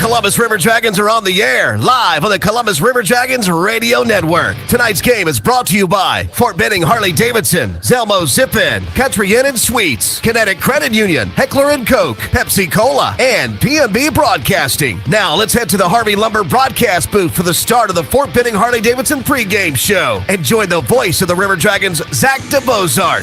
Columbus River Dragons are on the air, live on the Columbus River Dragons Radio Network. Tonight's game is brought to you by Fort Benning Harley-Davidson, Zelmo Zip-In, Country Inn and Suites, Kinetic Credit Union, Heckler & Koch, Pepsi Cola, and P&B Broadcasting. Now let's head to the Harvey Lumber broadcast booth for the start of the Fort Benning Harley-Davidson pregame show. And join the voice of the River Dragons, Zach DeBozart.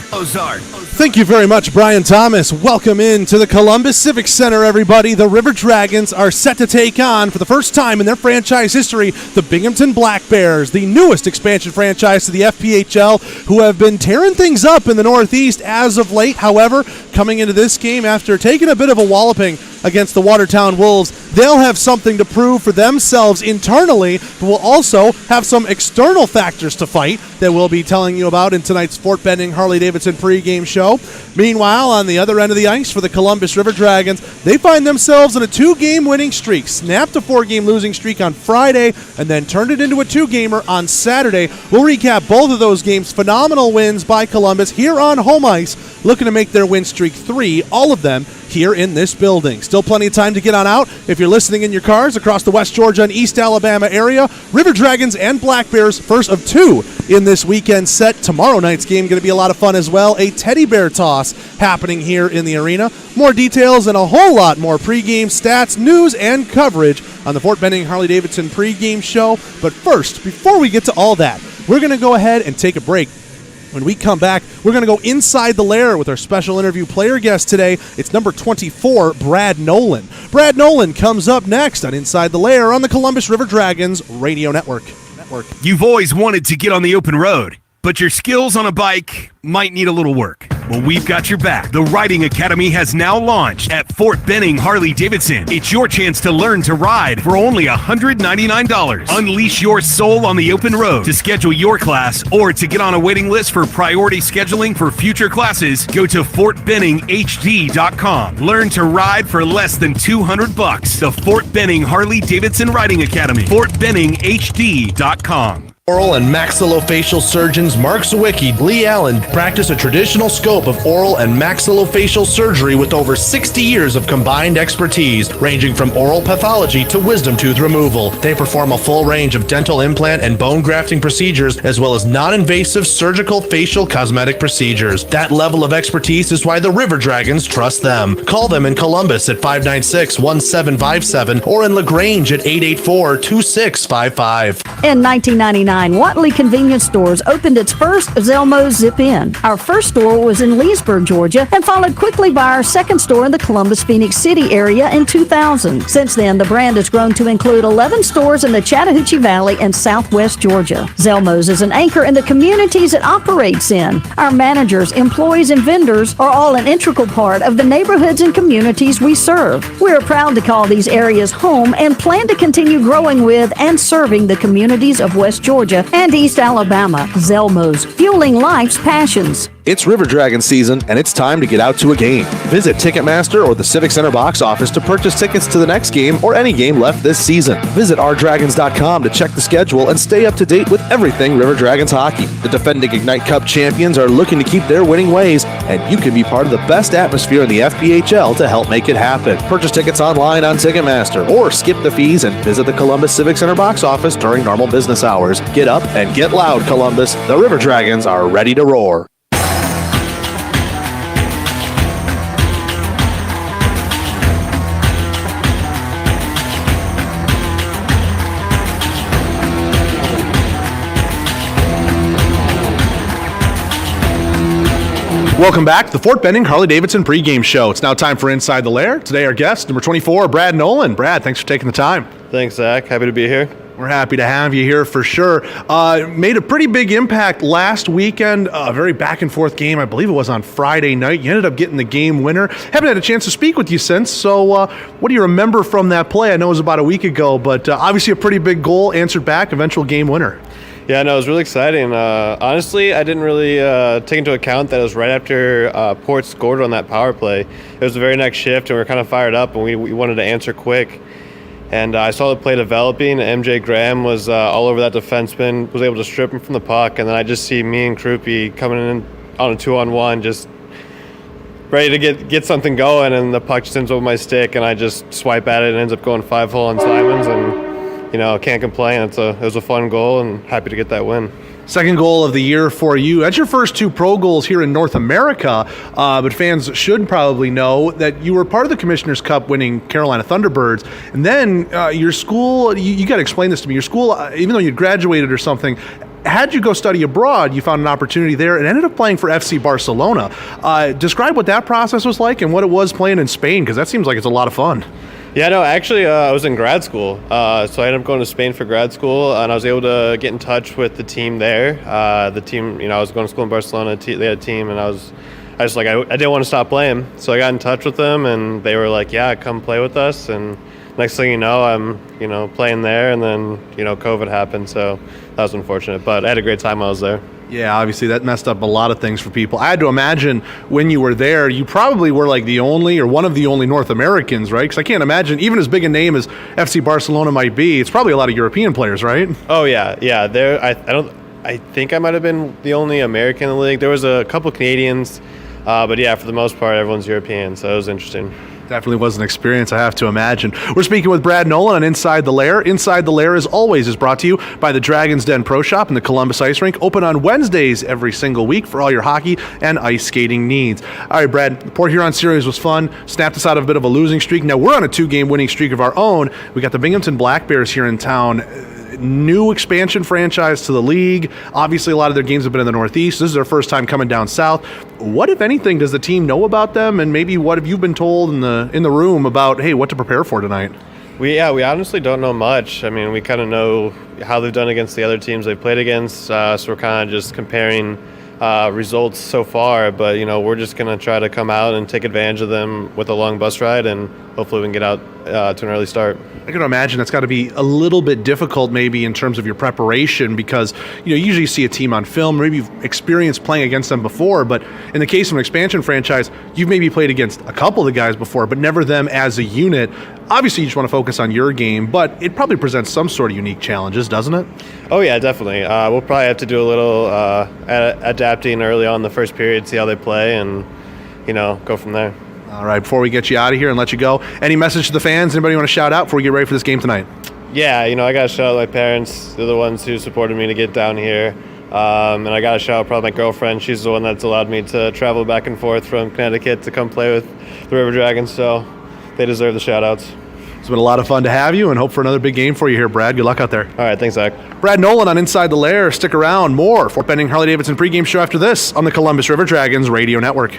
Thank you very much, Brian Thomas. Welcome in to the Columbus Civic Center, everybody. The River Dragons are set to take on, for the first time in their franchise history, the Binghamton Black Bears, the newest expansion franchise to the FPHL, who have been tearing things up in the Northeast as of late. However, coming into this game after taking a bit of a walloping against the Watertown Wolves, they'll have something to prove for themselves internally, but will also have some external factors to fight that we'll be telling you about in tonight's Fort Benning Harley-Davidson pregame show. Meanwhile, on the other end of the ice for the Columbus River Dragons, they find themselves in a 2-game winning streak, snapped a 4-game losing streak on Friday, and then turned it into a 2-gamer on Saturday. We'll recap both of those games. Phenomenal wins by Columbus here on home ice, looking to make their win streak 3, all of them here in this building. Still plenty of time to get on out. If you're listening in your cars across the West Georgia and East Alabama area, River Dragons and Black Bears, first of 2 in this weekend set. Tomorrow night's game going to be a lot of fun as well. A teddy bear toss happening here in the arena. More details and a whole lot more pregame stats, news, and coverage on the Fort Benning Harley-Davidson pregame show. But first, before we get to all that, we're going to go ahead and take a break. When we come back, we're going to go inside the lair with our special interview player guest today. It's number 24, Brad Nolan. Brad Nolan comes up next on Inside the Lair on the Columbus River Dragons Radio Network. You've always wanted to get on the open road, but your skills on a bike might need a little work. Well, we've got your back. The Riding Academy has now launched at Fort Benning Harley-Davidson. It's your chance to learn to ride for only $199. Unleash your soul on the open road. To schedule your class or to get on a waiting list for priority scheduling for future classes, go to FortBenningHD.com. Learn to ride for less than $200. The Fort Benning Harley-Davidson Riding Academy. FortBenningHD.com. Oral and maxillofacial surgeons Mark Sawicki, Lee Allen practice a traditional scope of oral and maxillofacial surgery with over 60 years of combined expertise, ranging from oral pathology to wisdom tooth removal. They perform a full range of dental implant and bone grafting procedures, as well as non-invasive surgical facial cosmetic procedures. That level of expertise is why the River Dragons trust them. Call them in Columbus at 596-1757 or in LaGrange at 884-2655. In 1999, Watley Convenience Stores opened its first Zelmo Zip-In. Our first store was in Leesburg, Georgia, and followed quickly by our second store in the Columbus, Phoenix City area in 2000. Since then, the brand has grown to include 11 stores in the Chattahoochee Valley and Southwest Georgia. Zelmo's is an anchor in the communities it operates in. Our managers, employees, and vendors are all an integral part of the neighborhoods and communities we serve. We are proud to call these areas home and plan to continue growing with and serving the communities of West Georgia and East Alabama. Zelmo's, fueling life's passions. It's River Dragon season, and it's time to get out to a game. Visit Ticketmaster or the Civic Center box office to purchase tickets to the next game or any game left this season. Visit rdragons.com to check the schedule and stay up to date with everything River Dragons hockey. The defending Ignite Cup champions are looking to keep their winning ways, and you can be part of the best atmosphere in the FPHL to help make it happen. Purchase tickets online on Ticketmaster or skip the fees and visit the Columbus Civic Center box office during normal business hours. Get up and get loud, Columbus. The River Dragons are ready to roar. Welcome back to the Fort Benning Harley-Davidson pregame show. It's now time for Inside the Lair. Today our guest, number 24, Brad Nolan. Brad, thanks for taking the time. Thanks, Zach. Happy to be here. We're happy to have you here for sure. Made a pretty big impact last weekend. A very back-and-forth game. I believe it was on Friday night. You ended up getting the game winner. Haven't had a chance to speak with you since, so what do you remember from that play? I know it was about a week ago, but obviously a pretty big goal, answered back, eventual game winner. Yeah, no, it was really exciting. Honestly, I didn't really take into account that it was right after Port scored on that power play. It was the very next shift, and we were kind of fired up, and we wanted to answer quick. And I saw the play developing. MJ Graham was all over that defenseman, was able to strip him from the puck, and then I just see me and Krupe coming in on a 2-on-1, just ready to get something going, and the puck just ends up with my stick, and I just swipe at it and ends up going 5-hole on Simons, and can't complain. It was a fun goal, and happy to get that win. Second goal of the year for you. That's your first 2 pro goals here in North America, but fans should probably know that you were part of the Commissioner's Cup winning Carolina Thunderbirds, and then your school, you got to explain this to me, your school, even though you graduated or something, had you go study abroad, you found an opportunity there and ended up playing for FC Barcelona. Describe what that process was like and what it was playing in Spain, because that seems like it's a lot of fun. Yeah, no, actually, I was in grad school, so I ended up going to Spain for grad school, and I was able to get in touch with the team there. The team, I was going to school in Barcelona. They had a team, and I didn't want to stop playing, so I got in touch with them, and they were like, "Yeah, come play with us." And next thing you know, I'm playing there, and then COVID happened, so that was unfortunate. But I had a great time while I was there. Yeah, obviously that messed up a lot of things for people. I had to imagine when you were there, you probably were like the only or one of the only North Americans, right? Because I can't imagine, even as big a name as FC Barcelona might be, it's probably a lot of European players, right? Oh yeah. There, I think I might have been the only American in the league. There was a couple Canadians, but yeah, for the most part, everyone's European, so it was interesting. Definitely was an experience, I have to imagine. We're speaking with Brad Nolan on Inside the Lair. Inside the Lair, as always, is brought to you by the Dragon's Den Pro Shop and the Columbus Ice Rink, open on Wednesdays every single week for all your hockey and ice skating needs. All right, Brad, the Port Huron series was fun. Snapped us out of a bit of a losing streak. Now we're on a 2-game winning streak of our own. We got the Binghamton Black Bears here in town. New expansion franchise to the league. Obviously, a lot of their games have been in the Northeast. This is their first time coming down south. What, if anything, does the team know about them? And maybe what have you been told in the room about, hey, what to prepare for tonight? We honestly don't know much. I mean, we kind of know how they've done against the other teams they've played against, so we're kind of just comparing results so far. But, we're just going to try to come out and take advantage of them with a long bus ride, and hopefully we can get out to an early start. I can imagine that's got to be a little bit difficult maybe in terms of your preparation because, usually you see a team on film, maybe you've experienced playing against them before, but in the case of an expansion franchise, you've maybe played against a couple of the guys before, but never them as a unit. Obviously, you just want to focus on your game, but it probably presents some sort of unique challenges, doesn't it? Oh, yeah, definitely. We'll probably have to do a little adapting early on in the first period, see how they play, and, go from there. All right, before we get you out of here and let you go, any message to the fans? Anybody want to shout out before we get ready for this game tonight? Yeah, I got to shout out my parents. They're the ones who supported me to get down here. And I got to shout out probably my girlfriend. She's the one that's allowed me to travel back and forth from Connecticut to come play with the River Dragons, so they deserve the shout-outs. It's been a lot of fun to have you and hope for another big game for you here, Brad. Good luck out there. All right, thanks, Zach. Brad Nolan on Inside the Lair. Stick around. More Fort Benning Harley-Davidson pregame show after this on the Columbus River Dragons Radio Network.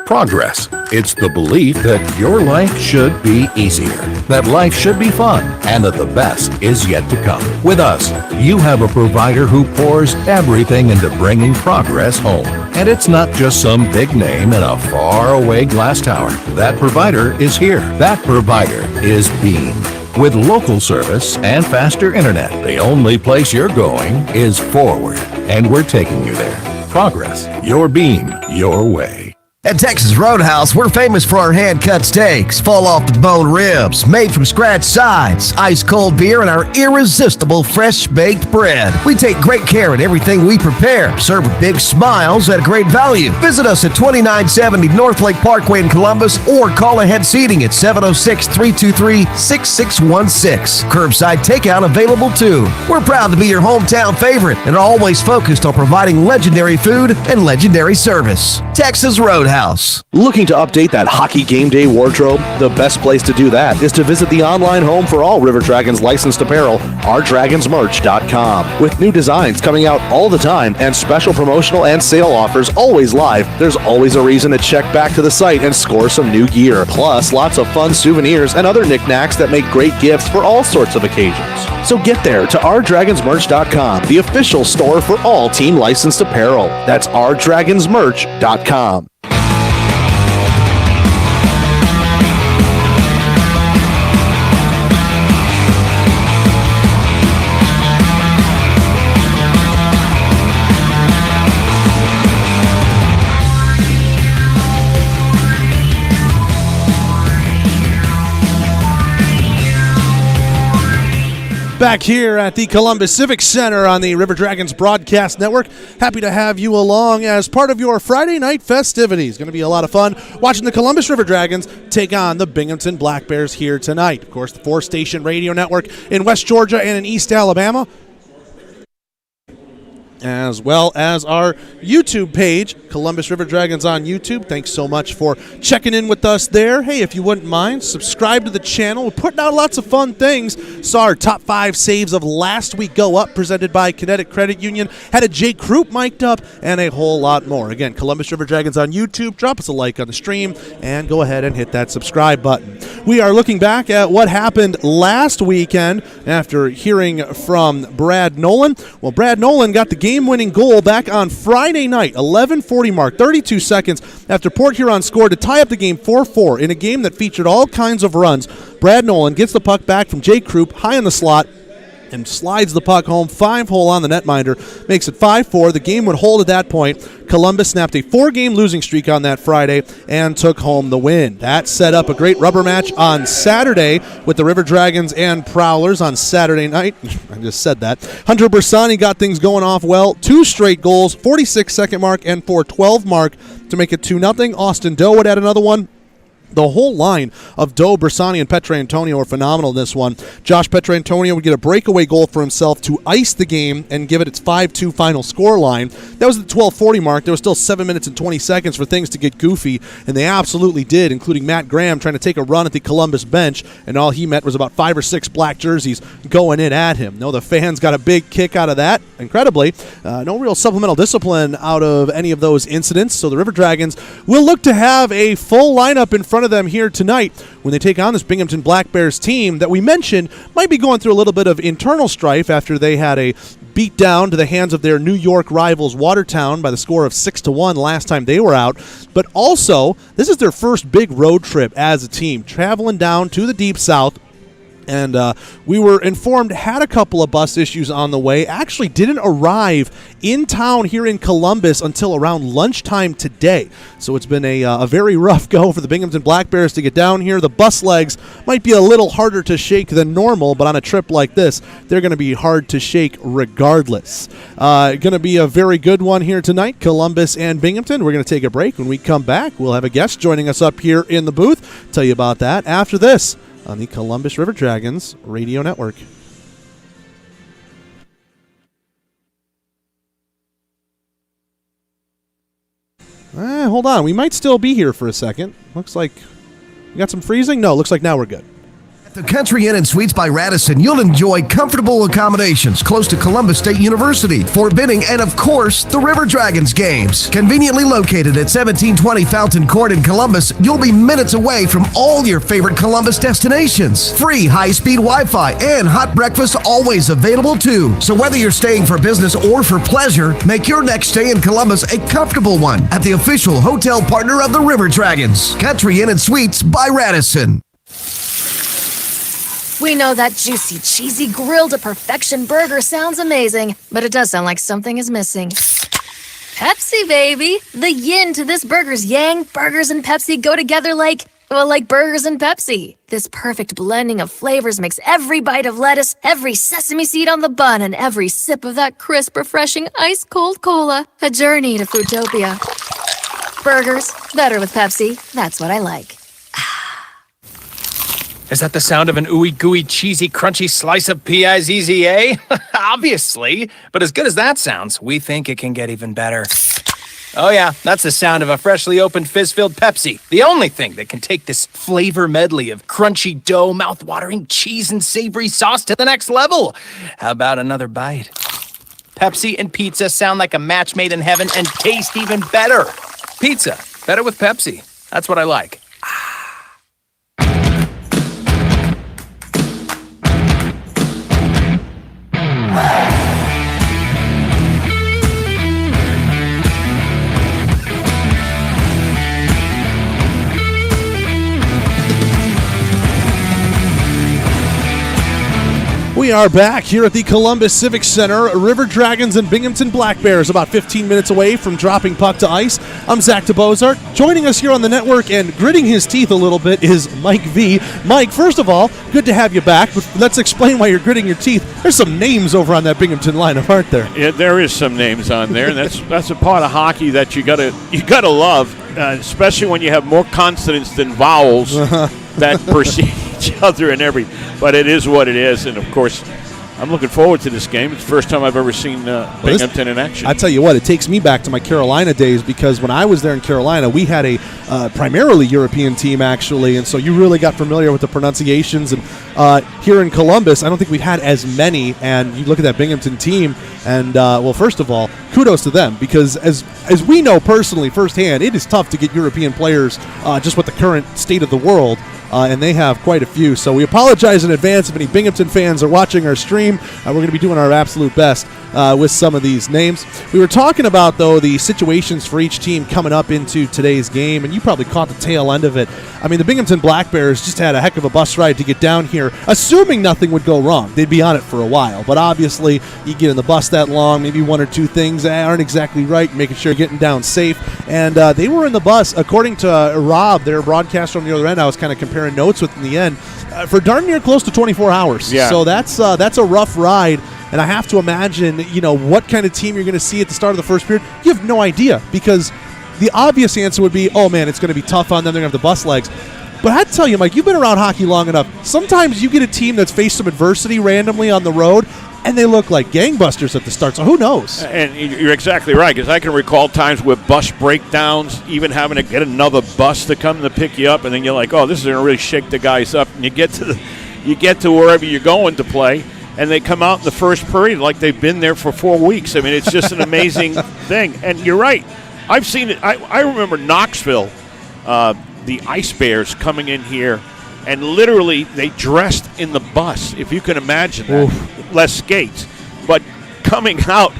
Progress. It's the belief that your life should be easier, that life should be fun, and that the best is yet to come. With us, you have a provider who pours everything into bringing progress home. And it's not just some big name in a faraway glass tower. That provider is here. That provider is Beam. With local service and faster internet, the only place you're going is forward. And we're taking you there. Progress. Your Beam. Your way. At Texas Roadhouse, we're famous for our hand-cut steaks, fall-off-the-bone ribs, made-from-scratch sides, ice-cold beer, and our irresistible fresh-baked bread. We take great care in everything we prepare, serve with big smiles at a great value. Visit us at 2970 North Lake Parkway in Columbus or call ahead seating at 706-323-6616. Curbside takeout available too. We're proud to be your hometown favorite and are always focused on providing legendary food and legendary service. Texas Roadhouse. Looking to update that hockey game day wardrobe? The best place to do that is to visit the online home for all River Dragons licensed apparel, ourdragonsmerch.com. With new designs coming out all the time and special promotional and sale offers always live, there's always a reason to check back to the site and score some new gear. Plus, lots of fun souvenirs and other knickknacks that make great gifts for all sorts of occasions. So get there to ourdragonsmerch.com, the official store for all team licensed apparel. That's ourdragonsmerch.com. Back here at the Columbus Civic Center on the River Dragons Broadcast Network. Happy to have you along as part of your Friday night festivities. Going to be a lot of fun watching the Columbus River Dragons take on the Binghamton Black Bears here tonight. Of course, the 4-station radio network in West Georgia and in East Alabama, as well as our YouTube page, Columbus River Dragons on YouTube. Thanks so much for checking in with us there. Hey, if you wouldn't mind, subscribe to the channel. We're putting out lots of fun things. Saw our top 5 saves of last week go up, presented by Kinetic Credit Union. Had a Jay Croup mic'd up, and a whole lot more. Again, Columbus River Dragons on YouTube. Drop us a like on the stream, and go ahead and hit that subscribe button. We are looking back at what happened last weekend after hearing from Brad Nolan. Well, Brad Nolan got the game-winning goal back on Friday night, 11:40 mark, 32 seconds after Port Huron scored to tie up the game 4-4 in a game that featured all kinds of runs. Brad Nolan gets the puck back from Jay Croup high in the slot and slides the puck home, 5-hole on the netminder, makes it 5-4. The game would hold at that point. Columbus snapped a 4-game losing streak on that Friday and took home the win. That set up a great rubber match on Saturday with the River Dragons and Prowlers on Saturday night. I just said that. Hunter Bersani got things going off well. 2 straight goals, 46-second mark and 4:12 mark to make it 2-0. Austin Doe would add another one. The whole line of Doe, Bersani, and Petrantonio were phenomenal in this one. Josh Petrantonio would get a breakaway goal for himself to ice the game and give it its 5-2 final score line. That was the 12:40 mark. There was still 7 minutes and 20 seconds for things to get goofy, and they absolutely did, including Matt Graham trying to take a run at the Columbus bench, and all he met was about 5 or 6 black jerseys going in at him. No, the fans got a big kick out of that, incredibly. No real supplemental discipline out of any of those incidents, so the River Dragons will look to have a full lineup in front of them here tonight when they take on this Binghamton Black Bears team that we mentioned might be going through a little bit of internal strife after they had a beat down to the hands of their New York rivals Watertown by the score of 6-1 last time they were out. But also, this is their first big road trip as a team, traveling down to the Deep South. And we were informed had a couple of bus issues on the way. Actually didn't arrive in town here in Columbus until around lunchtime today. So it's been a very rough go for the Binghamton Black Bears to get down here. The bus legs might be a little harder to shake than normal, but on a trip like this, they're going to be hard to shake regardless. Going to be a very good one here tonight, Columbus and Binghamton. We're going to take a break. When we come back, we'll have a guest joining us up here in the booth. Tell you about that after this on the Columbus River Dragons Radio Network. Hold on. We might still be here for a second. Looks like we got some freezing. No, looks like now we're good. At the Country Inn and Suites by Radisson, you'll enjoy comfortable accommodations close to Columbus State University, Fort Benning, and of course, the River Dragons games. Conveniently located at 1720 Fountain Court in Columbus, you'll be minutes away from all your favorite Columbus destinations. Free high-speed Wi-Fi and hot breakfast always available too. So whether you're staying for business or for pleasure, make your next stay in Columbus a comfortable one at the official hotel partner of the River Dragons, Country Inn and Suites by Radisson. We know that juicy, cheesy, grilled to perfection burger sounds amazing, but it does sound like something is missing. Pepsi, baby! The yin to this burger's yang. Burgers and Pepsi go together like burgers and Pepsi. This perfect blending of flavors makes every bite of lettuce, every sesame seed on the bun, and every sip of that crisp, refreshing, ice-cold cola a journey to Foodtopia. Burgers, better with Pepsi. That's what I like. Is that the sound of an ooey gooey cheesy crunchy slice of P-I-Z-Z-A? Obviously, but as good as that sounds, we think it can get even better. Oh yeah, that's the sound of a freshly opened fizz-filled Pepsi. The only thing that can take this flavor medley of crunchy dough, mouth-watering cheese, and savory sauce to the next level. How about another bite? Pepsi and pizza sound like a match made in heaven and taste even better. Pizza, better with Pepsi. That's what I like. We are back here at the Columbus Civic Center. River Dragons and Binghamton Black Bears about 15 minutes away from dropping puck to ice. I'm Zach DeBozart. Joining us here on the network and gritting his teeth a little bit is Mike V. Mike, first of all, good to have you back. But let's explain why you're gritting your teeth. There's some names over on that Binghamton lineup, aren't there? Yeah, there is some names on there, and that's a part of hockey that you gotta love, especially when you have more consonants than vowels that precede each other and every. But it is what it is, and of course, I'm looking forward to this game. It's the first time I've ever seen Binghamton in action. I tell you what, it takes me back to my Carolina days, because when I was there in Carolina, we had a primarily European team, actually, and so you really got familiar with the pronunciations. And here in Columbus, I don't think we've had as many, and you look at that Binghamton team, and, well, first of all, kudos to them, because as we know personally firsthand, it is tough to get European players just with the current state of the world. And they have quite a few. So we apologize in advance if any Binghamton fans are watching our stream. We're going to be doing our absolute best with some of these names. We were talking about, though, the situations for each team coming up into today's game, and you probably caught the tail end of it. I mean, the Binghamton Black Bears just had a heck of a bus ride to get down here, assuming nothing would go wrong. They'd be on it for a while. But obviously, you get in the bus that long, maybe one or two things aren't exactly right, making sure you're getting down safe. And they were in the bus, according to Rob, their broadcaster on the other end. I was kind of comparing notes with in the end for darn near close to 24 hours. Yeah. So that's a rough ride, and I have to imagine, what kind of team you're going to see at the start of the first period. You have no idea, because the obvious answer would be, oh man, it's going to be tough on them, they're going to have the bus legs. But I tell you, Mike, you've been around hockey long enough. Sometimes you get a team that's faced some adversity randomly on the road, and they look like gangbusters at the start, so who knows? And you're exactly right, because I can recall times with bus breakdowns, even having to get another bus to come to pick you up, and then you're like, oh, this is going to really shake the guys up. And you get to wherever you're going to play, and they come out in the first period like they've been there for 4 weeks. I mean, it's just an amazing thing. And you're right. I've seen it. I remember Knoxville, the Ice Bears coming in here, and literally they dressed in the bus, if you can imagine that. Oof. Less skates, but coming out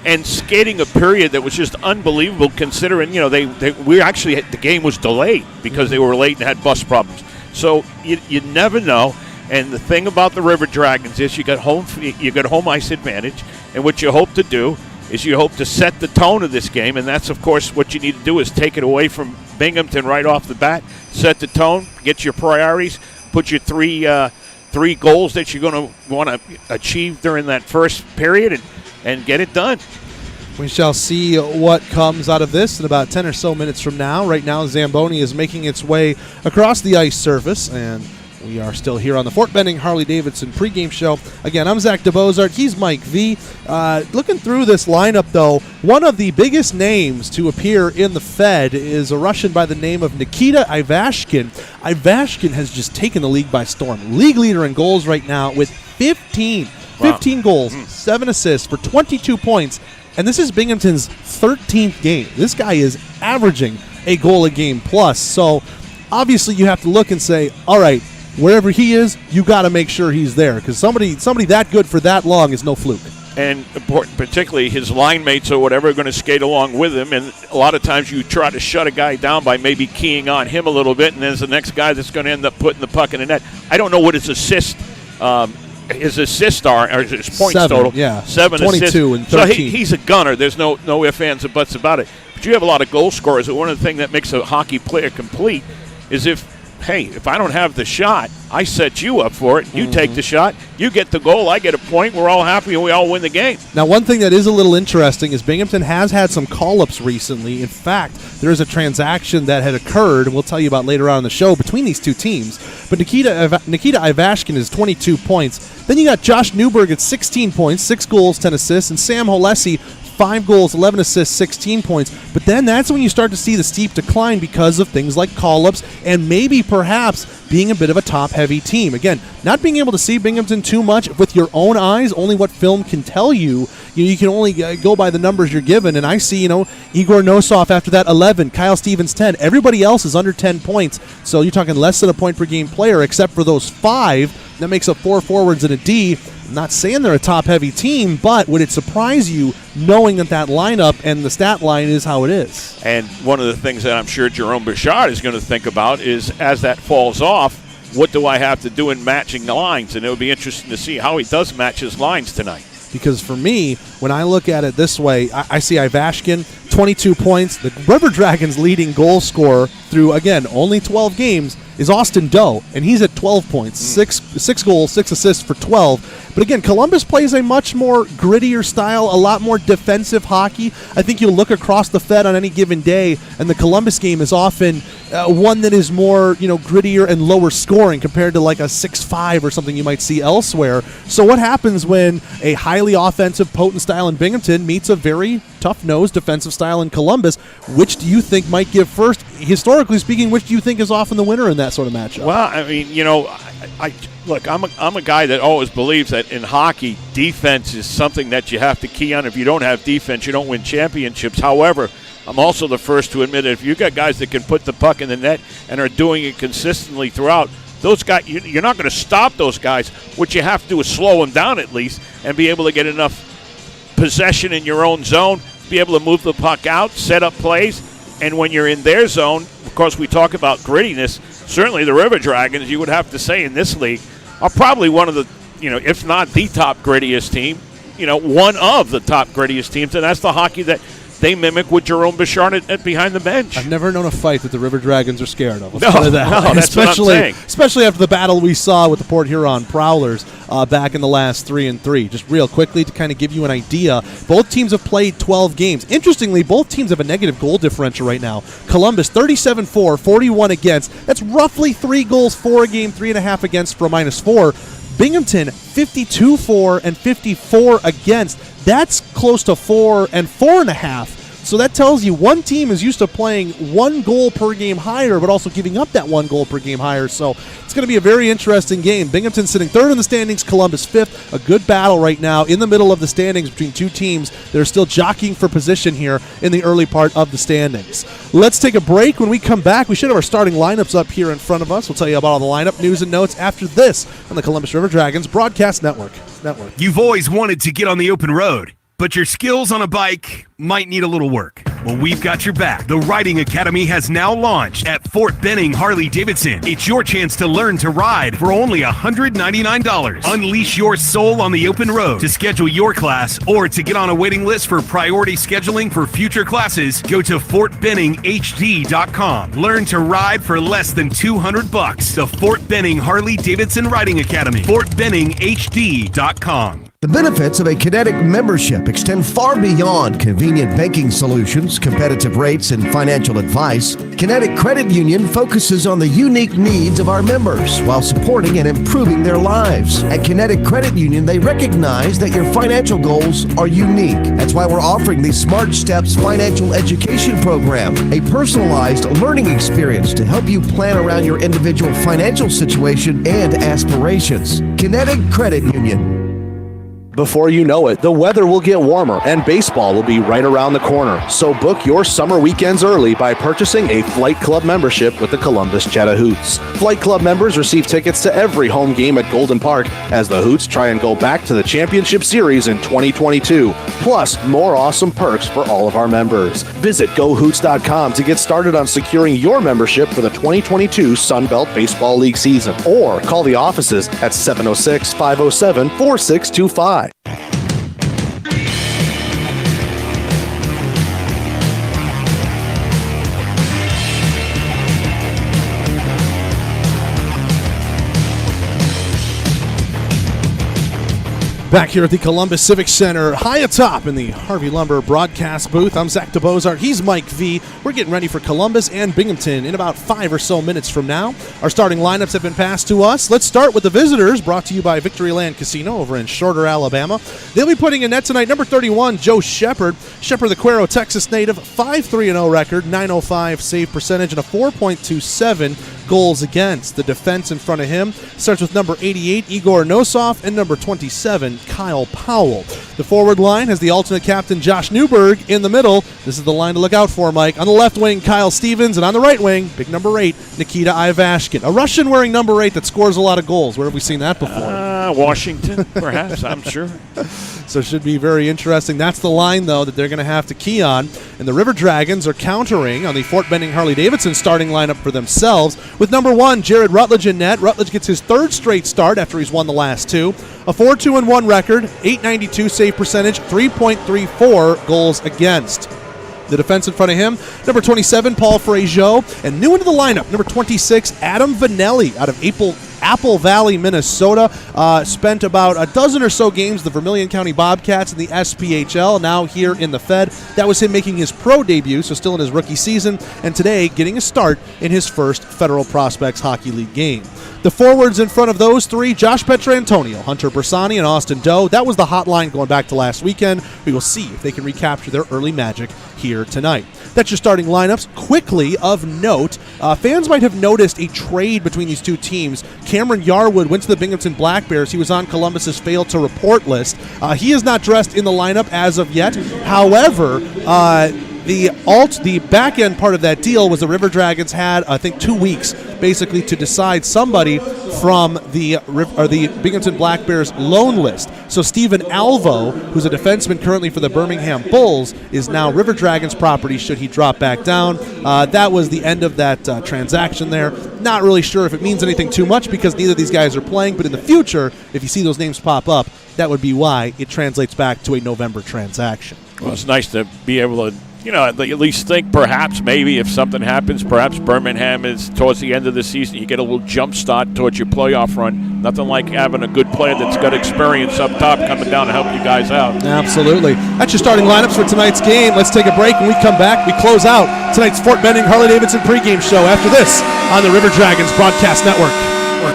and skating a period that was just unbelievable, considering the game was delayed because they were late and had bus problems. So you never know. And the thing about the River Dragons is you got home ice advantage, and what you hope to do is you hope to set the tone of this game, and that's of course what you need to do is take it away from Binghamton right off the bat, set the tone, get your priorities, put your three goals that you're going to want to achieve during that first period and get it done. We shall see what comes out of this in about 10 or so minutes from now. Right now, Zamboni is making its way across the ice surface, and we are still here on the Fort Benning Harley-Davidson pregame show. Again, I'm Zach DeBozart. He's Mike V. Looking through this lineup, though, one of the biggest names to appear in the Fed is a Russian by the name of Nikita Ivashkin. Ivashkin has just taken the league by storm. League leader in goals right now with 15 goals, 7 assists for 22 points. And this is Binghamton's 13th game. This guy is averaging a goal a game plus. So obviously you have to look and say, all right, wherever he is, you got to make sure he's there, because somebody that good for that long is no fluke. And particularly his line mates or whatever are going to skate along with him. And a lot of times you try to shut a guy down by maybe keying on him a little bit, and there's the next guy that's going to end up putting the puck in the net. I don't know what his assists are, or his points total. Yeah, 7 22 assists. and 13. So he's a gunner. There's no ifs, ands, or buts about it. But you have a lot of goal scorers. And one of the things that makes a hockey player complete is if I don't have the shot, I set you up for it. You take the shot, you get the goal, I get a point, we're all happy, and we all win the game. Now, one thing that is a little interesting is Binghamton has had some call-ups recently. In fact, there is a transaction that had occurred, and we'll tell you about later on in the show, between these two teams. But Nikita Ivashkin is 22 points. Then you got Josh Newberg at 16 points, 6 goals, 10 assists, and Sam Holesi, 5 goals, 11 assists, 16 points. But then that's when you start to see the steep decline because of things like call-ups and maybe perhaps being a bit of a top-heavy team. Again, not being able to see Binghamton too much with your own eyes, only what film can tell you. You can only go by the numbers you're given. And I see, Igor Nosov after that 11, Kyle Stevens 10. Everybody else is under 10 points. So you're talking less than a point per game player, except for those 5. That makes up 4 forwards and a D. I'm not saying they're a top-heavy team, but would it surprise you knowing that lineup and the stat line is how it is? And one of the things that I'm sure Jerome Bouchard is going to think about is as that falls off, what do I have to do in matching the lines? And it would be interesting to see how he does match his lines tonight. Because for me, when I look at it this way, I see Ivashkin, 22 points. The River Dragons' leading goal scorer through, again, only 12 games is Austin Doe, and he's at 12 points, six goals, 6 assists for 12. But again, Columbus plays a much more grittier style, a lot more defensive hockey. I think you'll look across the Fed on any given day, and the Columbus game is often one that is more, grittier and lower scoring compared to like a 6-5 or something you might see elsewhere. So what happens when a highly offensive, potent style in Binghamton meets a very tough-nosed defensive style in Columbus? Which do you think might give first? Historically speaking, which do you think is often the winner in that sort of matchup? Well, I mean, look, I'm a guy that always believes that in hockey, defense is something that you have to key on. If you don't have defense, you don't win championships. However, I'm also the first to admit it. If you've got guys that can put the puck in the net and are doing it consistently throughout, those guys, you're not going to stop those guys. What you have to do is slow them down at least and be able to get enough possession in your own zone, be able to move the puck out, set up plays. And when you're in their zone, of course, we talk about grittiness. Certainly the River Dragons, you would have to say in this league, are probably one of the, if not the top grittiest team, one of the top grittiest teams. And that's the hockey that they mimic with Jerome Bouchard at behind the bench. I've never known a fight that the River Dragons are scared of. No, that's what I'm saying. Especially after the battle we saw with the Port Huron Prowlers back in the last 3-3. Just real quickly to kind of give you an idea, both teams have played 12 games. Interestingly, both teams have a negative goal differential right now. Columbus 37-4, 41 against. That's roughly 3 goals for a game, 3.5 against for a -4. Binghamton 52-4 and 54 against. That's close to 4 and 4.5. So that tells you one team is used to playing 1 goal per game higher, but also giving up that 1 goal per game higher. So it's going to be a very interesting game. Binghamton sitting 3rd in the standings, Columbus 5th. A good battle right now in the middle of the standings between two teams that are still jockeying for position here in the early part of the standings. Let's take a break. When we come back, we should have our starting lineups up here in front of us. We'll tell you about all the lineup news and notes after this on the Columbus River Dragons Broadcast Network. You've always wanted to get on the open road, but your skills on a bike might need a little work. Well, we've got your back. The Riding Academy has now launched at Fort Benning Harley-Davidson. It's your chance to learn to ride for only $199. Unleash your soul on the open road. To schedule your class or to get on a waiting list for priority scheduling for future classes, go to FortBenningHD.com. Learn to ride for less than $200. The Fort Benning Harley-Davidson Riding Academy. FortBenningHD.com. The benefits of a Kinetic membership extend far beyond convenient banking solutions, competitive rates, and financial advice. Kinetic Credit Union focuses on the unique needs of our members while supporting and improving their lives. At Kinetic Credit Union, they recognize that your financial goals are unique. That's why we're offering the Smart Steps Financial Education Program, a personalized learning experience to help you plan around your individual financial situation and aspirations. Kinetic Credit Union. Before you know it, the weather will get warmer and baseball will be right around the corner. So book your summer weekends early by purchasing a Flight Club membership with the Columbus Chattahoots. Flight Club members receive tickets to every home game at Golden Park as the Hoots try and go back to the championship series in 2022. Plus, more awesome perks for all of our members. Visit GoHoots.com to get started on securing your membership for the 2022 Sun Belt Baseball League season. Or call the offices at 706-507-4625. Back here at the Columbus Civic Center, high atop in the Harvey Lumber broadcast booth. I'm Zach DeBozart. He's Mike V. We're getting ready for Columbus and Binghamton in about 5 or so minutes from now. Our starting lineups have been passed to us. Let's start with the visitors, brought to you by Victoryland Casino over in Shorter, Alabama. They'll be putting in net tonight number 31, Joe Shepard. Shepard, the Cuero, Texas native, 5-3-0 record, .905 save percentage, and a 4.27 goals against. The defense in front of him starts with number 88, Igor Nosov, and number 27, Kyle Powell. The forward line has the alternate captain, Josh Newberg, in the middle. This is the line to look out for, Mike. On the left wing, Kyle Stevens, and on the right wing, big number 8, Nikita Ivashkin. A Russian wearing number 8 that scores a lot of goals. Where have we seen that before? Washington, perhaps, I'm sure. So it should be very interesting. That's the line, though, that they're going to have to key on. And the River Dragons are countering on the Fort Benning Harley-Davidson starting lineup for themselves with number 1, Jared Rutledge in net. Rutledge gets his 3rd straight start after he's won the last 2. A 4-2-1 record, .892 save percentage, 3.34 goals against. The defense in front of him, number 27, Paul Fraziot, and new into the lineup, number 26, Adam Vanelli out of Apple Valley, Minnesota. Spent about a dozen or so games, the Vermilion County Bobcats in the SPHL, now here in the Fed. That was him making his pro debut, so still in his rookie season, and today getting a start in his first Federal Prospects Hockey League game. The forwards in front of those 3, Josh Petrantonio, Hunter Bersani, and Austin Doe. That was the hot line going back to last weekend. We will see if they can recapture their early magic here tonight. That's your starting lineups. Quickly, of note, fans might have noticed a trade between these two teams. Cameron Yarwood went to the Binghamton Black Bears. He was on Columbus's failed to report list. He is not dressed in the lineup as of yet. However, the back end part of that deal was the River Dragons had, I think, 2 weeks basically to decide somebody from the Binghamton Black Bears loan list. So Stephen Alvo, who's a defenseman currently for the Birmingham Bulls, is now River Dragons property should he drop back down. That was the end of that transaction there. Not really sure if it means anything too much because neither of these guys are playing, but in the future, if you see those names pop up, that would be why it translates back to a November transaction. Well, it's nice to be able to at least think perhaps maybe if something happens, perhaps Birmingham is towards the end of the season, you get a little jump start towards your playoff run. Nothing like having a good player that's got experience up top coming down to help you guys out. Absolutely. That's your starting lineups for tonight's game. Let's take a break. When we come back, we close out tonight's Fort Benning Harley-Davidson pregame show after this on the River Dragons Broadcast Network.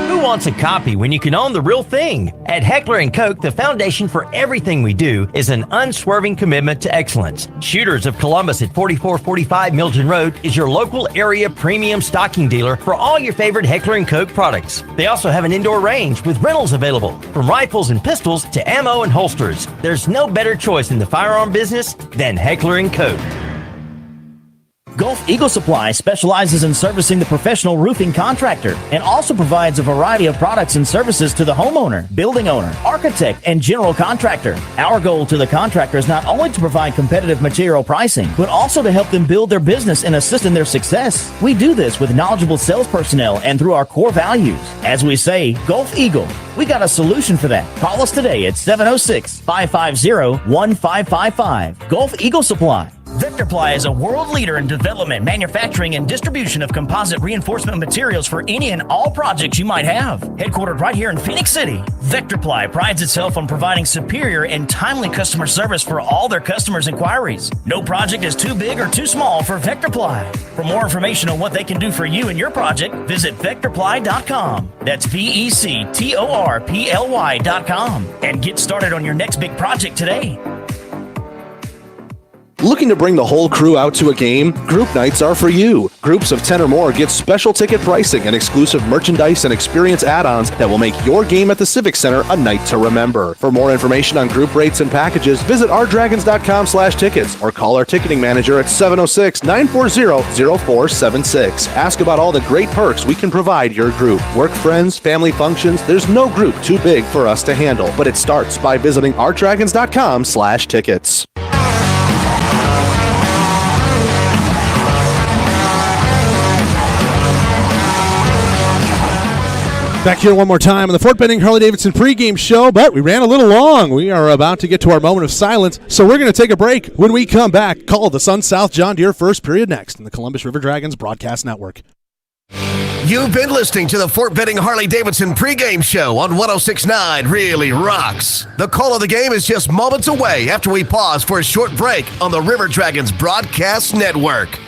Who wants a copy when you can own the real thing? At Heckler & Koch, the foundation for everything we do is an unswerving commitment to excellence. Shooters of Columbus at 4445 Milton Road is your local area premium stocking dealer for all your favorite Heckler & Koch products. They also have an indoor range with rentals available, from rifles and pistols to ammo and holsters. There's no better choice in the firearm business than Heckler & Koch. Gulf Eagle Supply specializes in servicing the professional roofing contractor and also provides a variety of products and services to the homeowner, building owner, architect, and general contractor. Our goal to the contractor is not only to provide competitive material pricing, but also to help them build their business and assist in their success. We do this with knowledgeable sales personnel and through our core values. As we say, Gulf Eagle, we got a solution for that. Call us today at 706-550-1555. Gulf Eagle Supply. Vectorply is a world leader in development, manufacturing, and distribution of composite reinforcement materials for any and all projects you might have. Headquartered right here in Phoenix City, Vectorply prides itself on providing superior and timely customer service for all their customers' inquiries. No project is too big or too small for Vectorply. For more information on what they can do for you and your project, visit Vectorply.com. That's VECTORPLY.com. And get started on your next big project today. Looking to bring the whole crew out to a game? Group nights are for you. Groups of 10 or more get special ticket pricing and exclusive merchandise and experience add-ons that will make your game at the Civic Center a night to remember. For more information on group rates and packages, visit rdragons.com/tickets or call our ticketing manager at 706-940-0476. Ask about all the great perks we can provide your group. Work friends, family functions, there's no group too big for us to handle, but it starts by visiting rdragons.com/tickets. Back here one more time on the Fort Benning Harley-Davidson pregame show, but we ran a little long. We are about to get to our moment of silence, so we're going to take a break. When we come back, call the Sun South John Deere first period next in the Columbus River Dragons Broadcast Network. You've been listening to the Fort Benning Harley-Davidson pregame show on 106.9 Really Rocks. The call of the game is just moments away after we pause for a short break on the River Dragons Broadcast Network.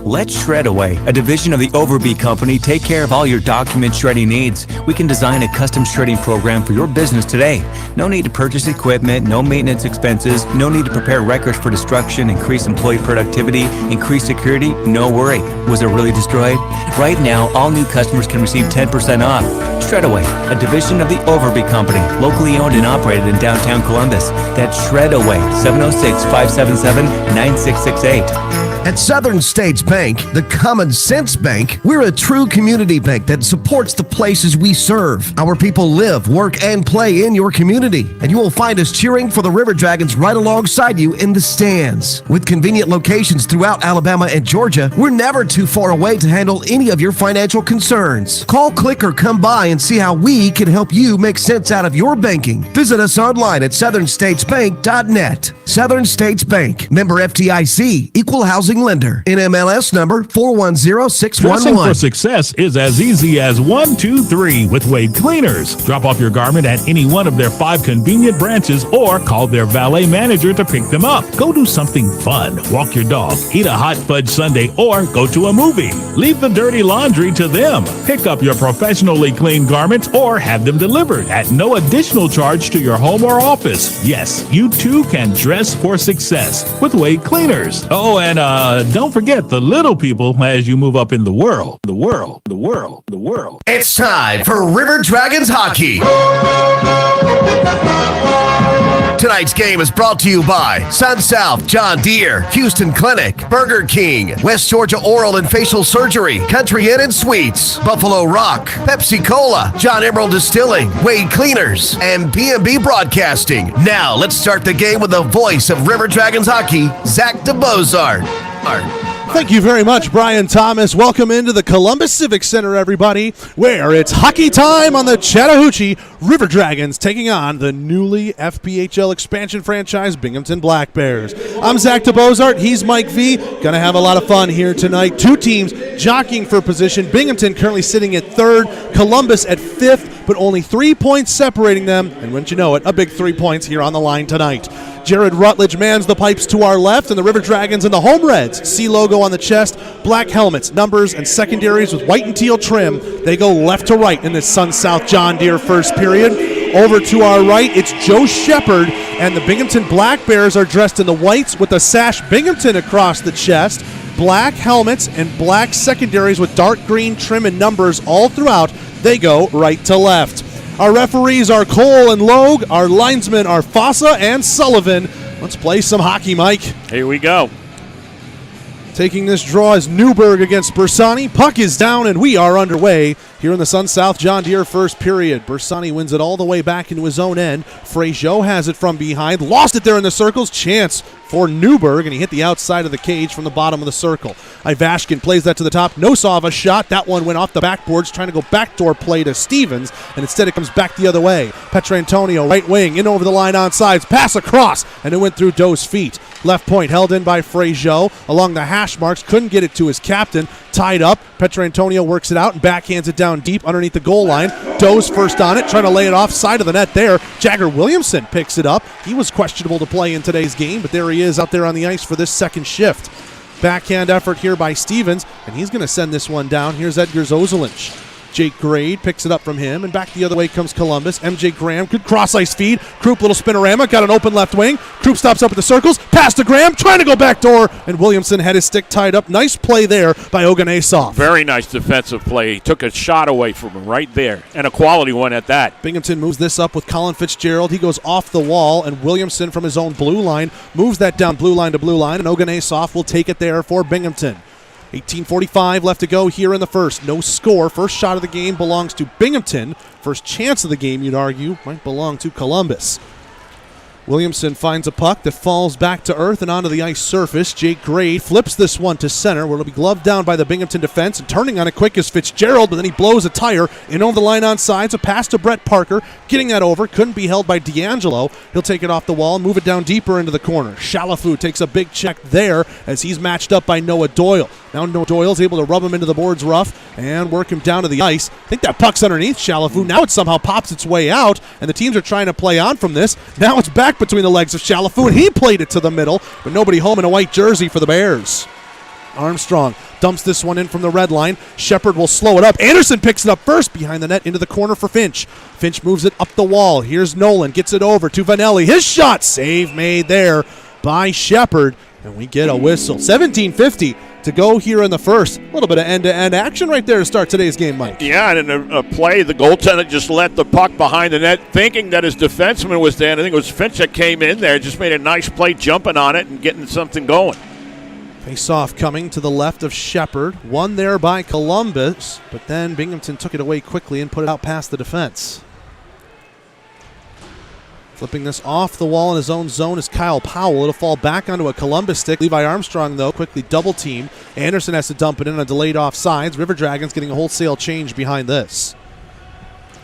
Let Shredaway, a division of the Overby Company, take care of all your document shredding needs. We can design a custom shredding program for your business today. No need to purchase equipment, no maintenance expenses, no need to prepare records for destruction, increase employee productivity, increase security, no worry. Was it really destroyed? Right now, all new customers can receive 10% off. Shredaway, a division of the Overby Company, locally owned and operated in downtown Columbus. That's Shredaway, 706-577-9668. At Southern States Bank, the common sense bank, we're a true community bank that supports the places we serve. Our people live, work, and play in your community, and you will find us cheering for the River Dragons right alongside you in the stands. With convenient locations throughout Alabama and Georgia, we're never too far away to handle any of your financial concerns. Call, click, or come by and see how we can help you make sense out of your banking. Visit us online at southernstatesbank.net. Southern States Bank, member FDIC, equal housing lender. NMLS number 410611. Dressing for success is as easy as 1, 2, 3 with Wade Cleaners. Drop off your garment at any one of their 5 convenient branches or call their valet manager to pick them up. Go do something fun. Walk your dog, eat a hot fudge sundae, or go to a movie. Leave the dirty laundry to them. Pick up your professionally cleaned garments or have them delivered at no additional charge to your home or office. Yes, you too can dress for success with Wade Cleaners. Oh, and don't forget the little people as you move up in the world. It's time for River Dragons hockey. Tonight's game is brought to you by Sun South John Deere, Houston Clinic, Burger King, West Georgia Oral and Facial Surgery, Country Inn and Suites, Buffalo Rock, Pepsi Cola, John Emerald Distilling, Wade Cleaners, and B&B Broadcasting. Now let's start the game with the voice of River Dragons hockey, Zach DeBozart. Thank you very much, Brian Thomas. Welcome into the Columbus Civic Center, everybody, where it's hockey time on the Chattahoochee. River Dragons taking on the newly FPHL expansion franchise, Binghamton Black Bears. I'm Zach DeBozart. He's Mike V. Going to have a lot of fun here tonight. Two teams jockeying for position. Binghamton currently sitting at third, Columbus at fifth, but only 3 points separating them. And wouldn't you know it, a big 3 points here on the line tonight. Jared Rutledge mans the pipes to our left, and the River Dragons in the home reds. C logo on the chest, black helmets, numbers, and secondaries with white and teal trim. They go left to right in this Sun South John Deere first period. Over to our right, it's Joe Shepard, and the Binghamton Black Bears are dressed in the whites with the sash Binghamton across the chest, black helmets, and black secondaries with dark green trim and numbers all throughout. They go right to left. Our referees are Cole and Logue. Our linesmen are Fossa and Sullivan. Let's play some hockey, Mike. Here we go. Taking this draw is Newberg against Bersani. Puck is down, and we are underway here in the Sun South John Deere first period. Bersani wins it all the way back into his own end. Fraziot has it from behind. Lost it there in the circles. Chance for Newberg, and he hit the outside of the cage from the bottom of the circle. Ivashkin plays that to the top. Nosov a shot. That one went off the backboards, trying to go backdoor play to Stevens, and instead it comes back the other way. Petrantonio, right wing, in over the line on sides. Pass across, and it went through Doe's feet. Left point held in by Fraziot along the hash marks. Couldn't get it to his captain. Tied up. Petrantonio works it out and backhands it down deep underneath the goal line. Doe's first on it, trying to lay it off side of the net there. Jagger Williamson picks it up. He was questionable to play in today's game, but there he is out there on the ice for this second shift. Backhand effort here by Stevens, and he's going to send this one down. Here's Edgar Zozelinch. Jake Grade picks it up from him, and back the other way comes Columbus. MJ Graham, good cross-ice feed. Krupp, little spinorama, got an open left wing. Krupp stops up at the circles, pass to Graham, trying to go back door, and Williamson had his stick tied up. Nice play there by Oganesov. Very nice defensive play. He took a shot away from him right there, and a quality one at that. Binghamton moves this up with Colin Fitzgerald. He goes off the wall, and Williamson from his own blue line moves that down blue line to blue line, and Oganesov will take it there for Binghamton. 18:45 left to go here in the first. No score. First shot of the game belongs to Binghamton. First chance of the game, you'd argue, might belong to Columbus. Williamson finds a puck that falls back to earth and onto the ice surface. Jake Gray flips this one to center, where it'll be gloved down by the Binghamton defense, and turning on it quick is Fitzgerald, but then he blows a tire in over the line on sides. A pass to Brett Parker, getting that over, couldn't be held by D'Angelo. He'll take it off the wall and move it down deeper into the corner. Chalafu takes a big check there as he's matched up by Noah Doyle. Now Noah Doyle's able to rub him into the boards rough and work him down to the ice. I think that puck's underneath Chalafu. Now it somehow pops its way out, and the teams are trying to play on from this. Now it's back between the legs of Chalafu, and he played it to the middle, but nobody home in a white jersey for the Bears. Armstrong dumps this one in from the red line. Shepard will slow it up. Anderson picks it up first behind the net into the corner for Finch. Finch moves it up the wall. Here's Nolan, gets it over to Vanelli. His shot, save made there by Shepard, and we get a whistle. 17:50 to go here in the first. A little bit of end-to-end action right there to start today's game, Mike. Yeah, and in a play, the goaltender just let the puck behind the net, thinking that his defenseman was there. I think it was Finch that came in there, just made a nice play jumping on it and getting something going. Face-off coming to the left of Shepherd. Won there by Columbus, but then Binghamton took it away quickly and put it out past the defense. Flipping this off the wall in his own zone is Kyle Powell. It'll fall back onto a Columbus stick. Levi Armstrong, though, quickly double-teamed. Anderson has to dump it in on a delayed offsides. River Dragons getting a wholesale change behind this.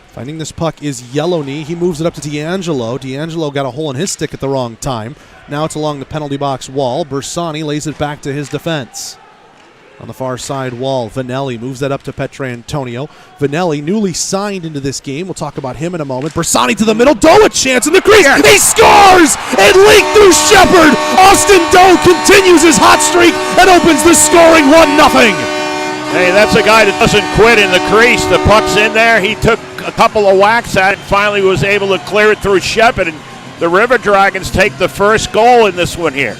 Finding this puck is Yellowknee. He moves it up to D'Angelo. D'Angelo got a hole in his stick at the wrong time. Now it's along the penalty box wall. Bersani lays it back to his defense. On the far side wall, Vanelli moves that up to Petrantonio. Vanelli, newly signed into this game. We'll talk about him in a moment. Bersani to the middle. Doe a chance in the crease. He scores! And leaked through Shepherd. Austin Doe continues his hot streak and opens the scoring 1-0. Hey, that's a guy that doesn't quit in the crease. The puck's in there. He took a couple of whacks at it and finally was able to clear it through Shepherd. And the River Dragons take the first goal in this one here.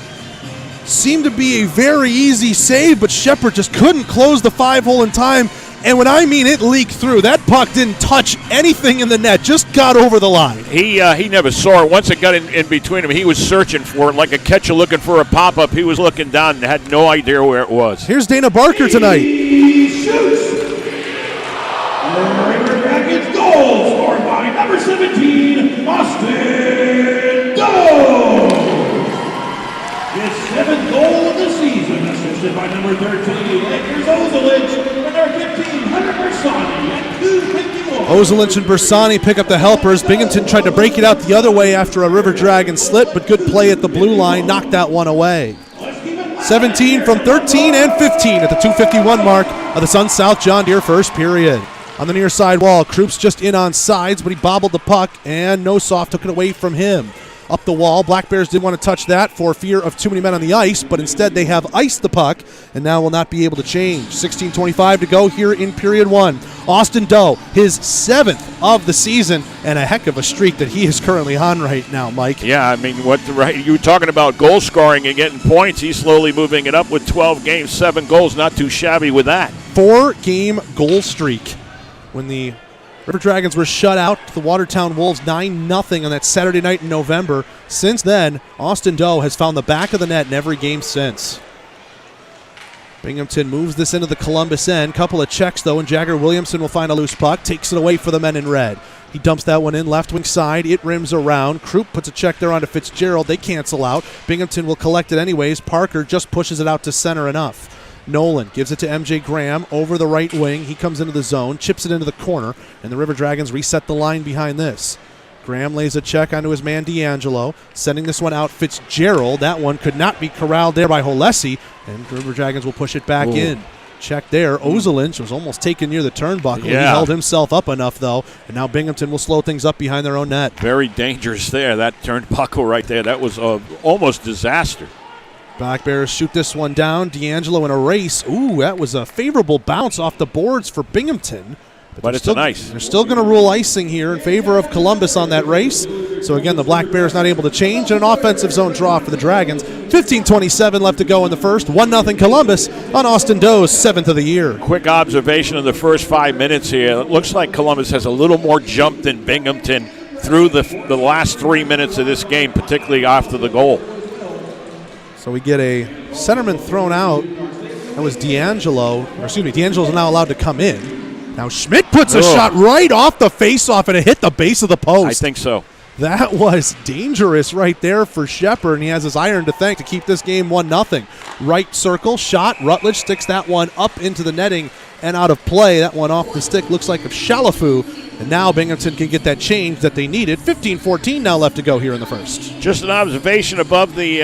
Seemed to be a very easy save, but Shepherd just couldn't close the 5-hole in time. And when I mean it leaked through, that puck didn't touch anything in the net, just got over the line. He never saw it. Once it got in between him, he was searching for it like a catcher looking for a pop-up. He was looking down and had no idea where it was. Here's Dana Barker tonight. He shoots. The River Dragons goal scored by number 17, Austin Doe. His 7th goal of the season, assisted by number 13, Lakers Ozelich, and number 15, Hunter Bersani at 2:51. Ozelich and Bersani pick up the helpers. Binghamton tried to break it out the other way after a River Dragon slip, but good play at the blue line knocked that one away. 17 from 13 and 15 at the 2:51 mark of the Sun South John Deere first period. On the near side wall, Krupps just in on sides, but he bobbled the puck, and Nossoff took it away from him. Up the wall, Black Bears didn't want to touch that for fear of too many men on the ice, but instead they have iced the puck and now will not be able to change. 16:25 to go here in period one. Austin Doe, his 7th of the season, and a heck of a streak that he is currently on right now, Mike. Yeah, I mean, you were talking about goal scoring and getting points. He's slowly moving it up with 12 games, 7 goals. Not too shabby with that. 4-game goal streak. When the River Dragons were shut out to the Watertown Wolves 9-0 on that Saturday night in November. Since then, Austin Doe has found the back of the net in every game since. Binghamton moves this into the Columbus end. Couple of checks, though, and Jagger Williamson will find a loose puck. Takes it away for the men in red. He dumps that one in left wing side. It rims around. Krupp puts a check there onto Fitzgerald. They cancel out. Binghamton will collect it anyways. Parker just pushes it out to center enough. Nolan gives it to MJ Graham over the right wing. He comes into the zone, chips it into the corner, and the River Dragons reset the line behind this. Graham lays a check onto his man D'Angelo, sending this one out Fitzgerald. That one could not be corralled there by Holesi, and the River Dragons will push it back in. Check there. Ozelich was almost taken near the turnbuckle. Yeah. He held himself up enough, though, and now Binghamton will slow things up behind their own net. Very dangerous there, that turnbuckle right there. That was almost disaster. Black Bears shoot this one down. D'Angelo in a race. Ooh, that was a favorable bounce off the boards for Binghamton. But it's nice. They're still going to rule icing here in favor of Columbus on that race. So again, the Black Bears not able to change, and an offensive zone draw for the Dragons. 15:27 left to go in the first. 1-0 Columbus on Austin Doe's 7th of the year. Quick observation of the first 5 minutes here. It looks like Columbus has a little more jump than Binghamton through the last 3 minutes of this game, particularly after the goal. So we get a centerman thrown out. That was D'Angelo. D'Angelo's now allowed to come in. Now Schmidt puts a shot right off the faceoff, and it hit the base of the post. I think so. That was dangerous right there for Shepherd, and he has his iron to thank to keep this game 1-0. Right circle, shot. Rutledge sticks that one up into the netting and out of play. That one off the stick looks like a Shalafu. And now Binghamton can get that change that they needed. 15:14 now left to go here in the first. Just an observation above the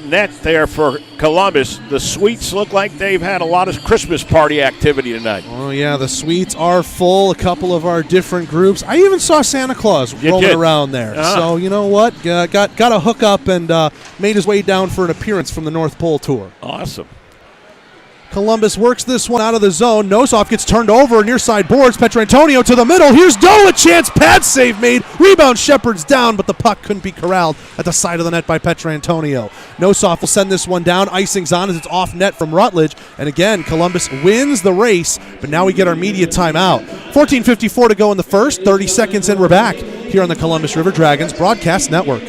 net there for Columbus. The suites look like they've had a lot of Christmas party activity tonight. Oh, yeah, the suites are full. A couple of our different groups. I even saw Santa Claus rolling around there. So, you know what? Got a hookup and made his way down for an appearance from the North Pole Tour. Awesome. Columbus works this one out of the zone. Nossoff gets turned over near side boards. Petrantonio to the middle. Here's Doe, a chance. Pad save made. Rebound, Shepherd's down, but the puck couldn't be corralled at the side of the net by Petrantonio. Nossoff will send this one down. Icing's on as it's off net from Rutledge. And again, Columbus wins the race, but now we get our media timeout. 14:54 to go in the first. 30 seconds and we're back here on the Columbus River Dragons Broadcast Network.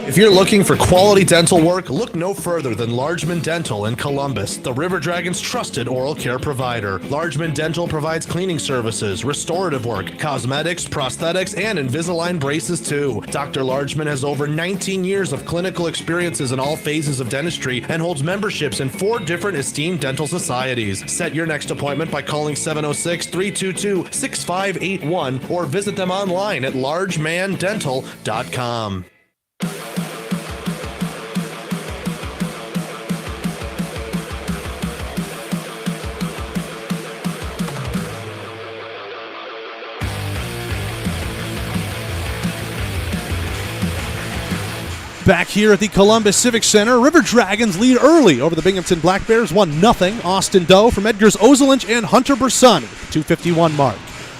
If you're looking for quality dental work, look no further than Largeman Dental in Columbus, the River Dragons' trusted oral care provider. Largeman Dental provides cleaning services, restorative work, cosmetics, prosthetics, and Invisalign braces too. Dr. Largeman has over 19 years of clinical experiences in all phases of dentistry and holds memberships in 4 different esteemed dental societies. Set your next appointment by calling 706-322-6581 or visit them online at largemandental.com. Back here at the Columbus Civic Center, River Dragons lead early over the Binghamton Black Bears, 1-0. Austin Doe from Edgar's Ozelinch and Hunter Bersani, 2:51 mark.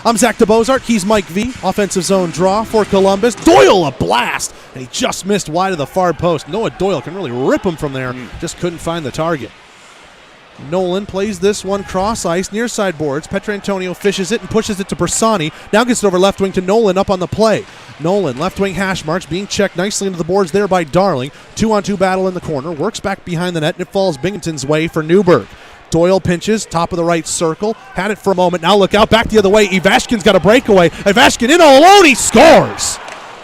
I'm Zach DeBozark, he's Mike V. Offensive zone draw for Columbus. Doyle a blast, and he just missed wide of the far post. Noah Doyle can really rip him from there, just couldn't find the target. Nolan plays this one cross ice near side boards. Petrantonio fishes it and pushes it to Bersani. Now gets it over left wing to Nolan up on the play. Nolan, left wing hash marks, being checked nicely into the boards there by Darling. 2-on-2 battle in the corner. Works back behind the net, and it falls Binghamton's way for Newberg. Doyle pinches, top of the right circle. Had it for a moment. Now look out, back the other way. Ivashkin's got a breakaway. Ivashkin in all alone, he scores!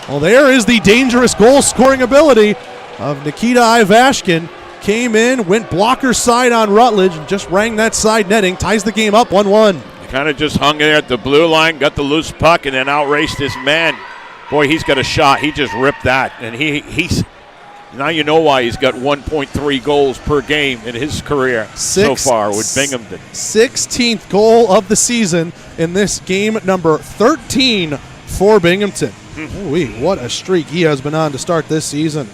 Well, there is the dangerous goal-scoring ability of Nikita Ivashkin. Came in, went blocker side on Rutledge, and just rang that side netting. Ties the game up 1-1. Kind of just hung there at the blue line, got the loose puck, and then outraced his man. Boy, he's got a shot. He just ripped that. And he's now you know why he's got 1.3 goals per game in his career so far with Binghamton. 16th goal of the season in this game number 13 for Binghamton. Ooh-wee, what a streak he has been on to start this season.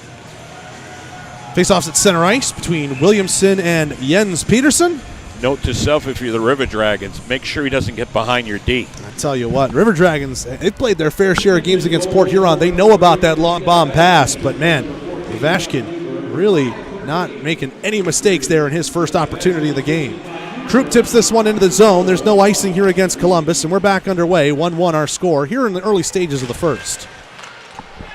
Face-offs at center ice between Williamson and Jens Peterson. Note to self, if you're the River Dragons, make sure he doesn't get behind your D. I tell you what, River Dragons, they've played their fair share of games against Port Huron. They know about that long bomb pass, but man, Ivashkin really not making any mistakes there in his first opportunity of the game. Krupp tips this one into the zone. There's no icing here against Columbus, and we're back underway. 1-1 our score here in the early stages of the first.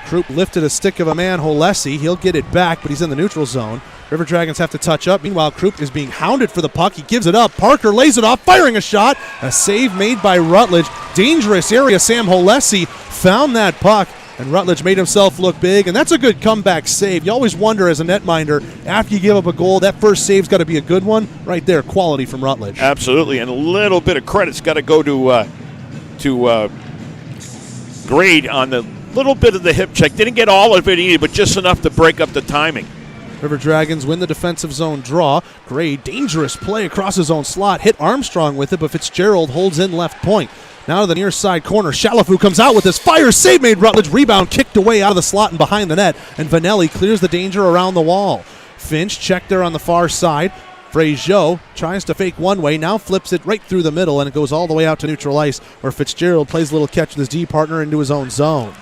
Krupp lifted a stick of a man, Holesi. He'll get it back, but he's in the neutral zone. River Dragons have to touch up. Meanwhile, Krupp is being hounded for the puck. He gives it up. Parker lays it off, firing a shot. A save made by Rutledge. Dangerous area. Sam Holesi found that puck, and Rutledge made himself look big, and that's a good comeback save. You always wonder as a netminder, after you give up a goal, that first save's got to be a good one. Right there, quality from Rutledge. Absolutely, and a little bit of credit's got to go to Grade on the little bit of the hip check. Didn't get all of it either, but just enough to break up the timing. River Dragons win the defensive zone draw. Gray, dangerous play across his own slot. Hit Armstrong with it, but Fitzgerald holds in left point. Now to the near side corner. Shalafu comes out with his fire. Save made. Rutledge rebound kicked away out of the slot and behind the net. And Vanelli clears the danger around the wall. Finch checked there on the far side. Frazier tries to fake one way, now flips it right through the middle, and it goes all the way out to neutral ice, where Fitzgerald plays a little catch with his D partner into his own zone.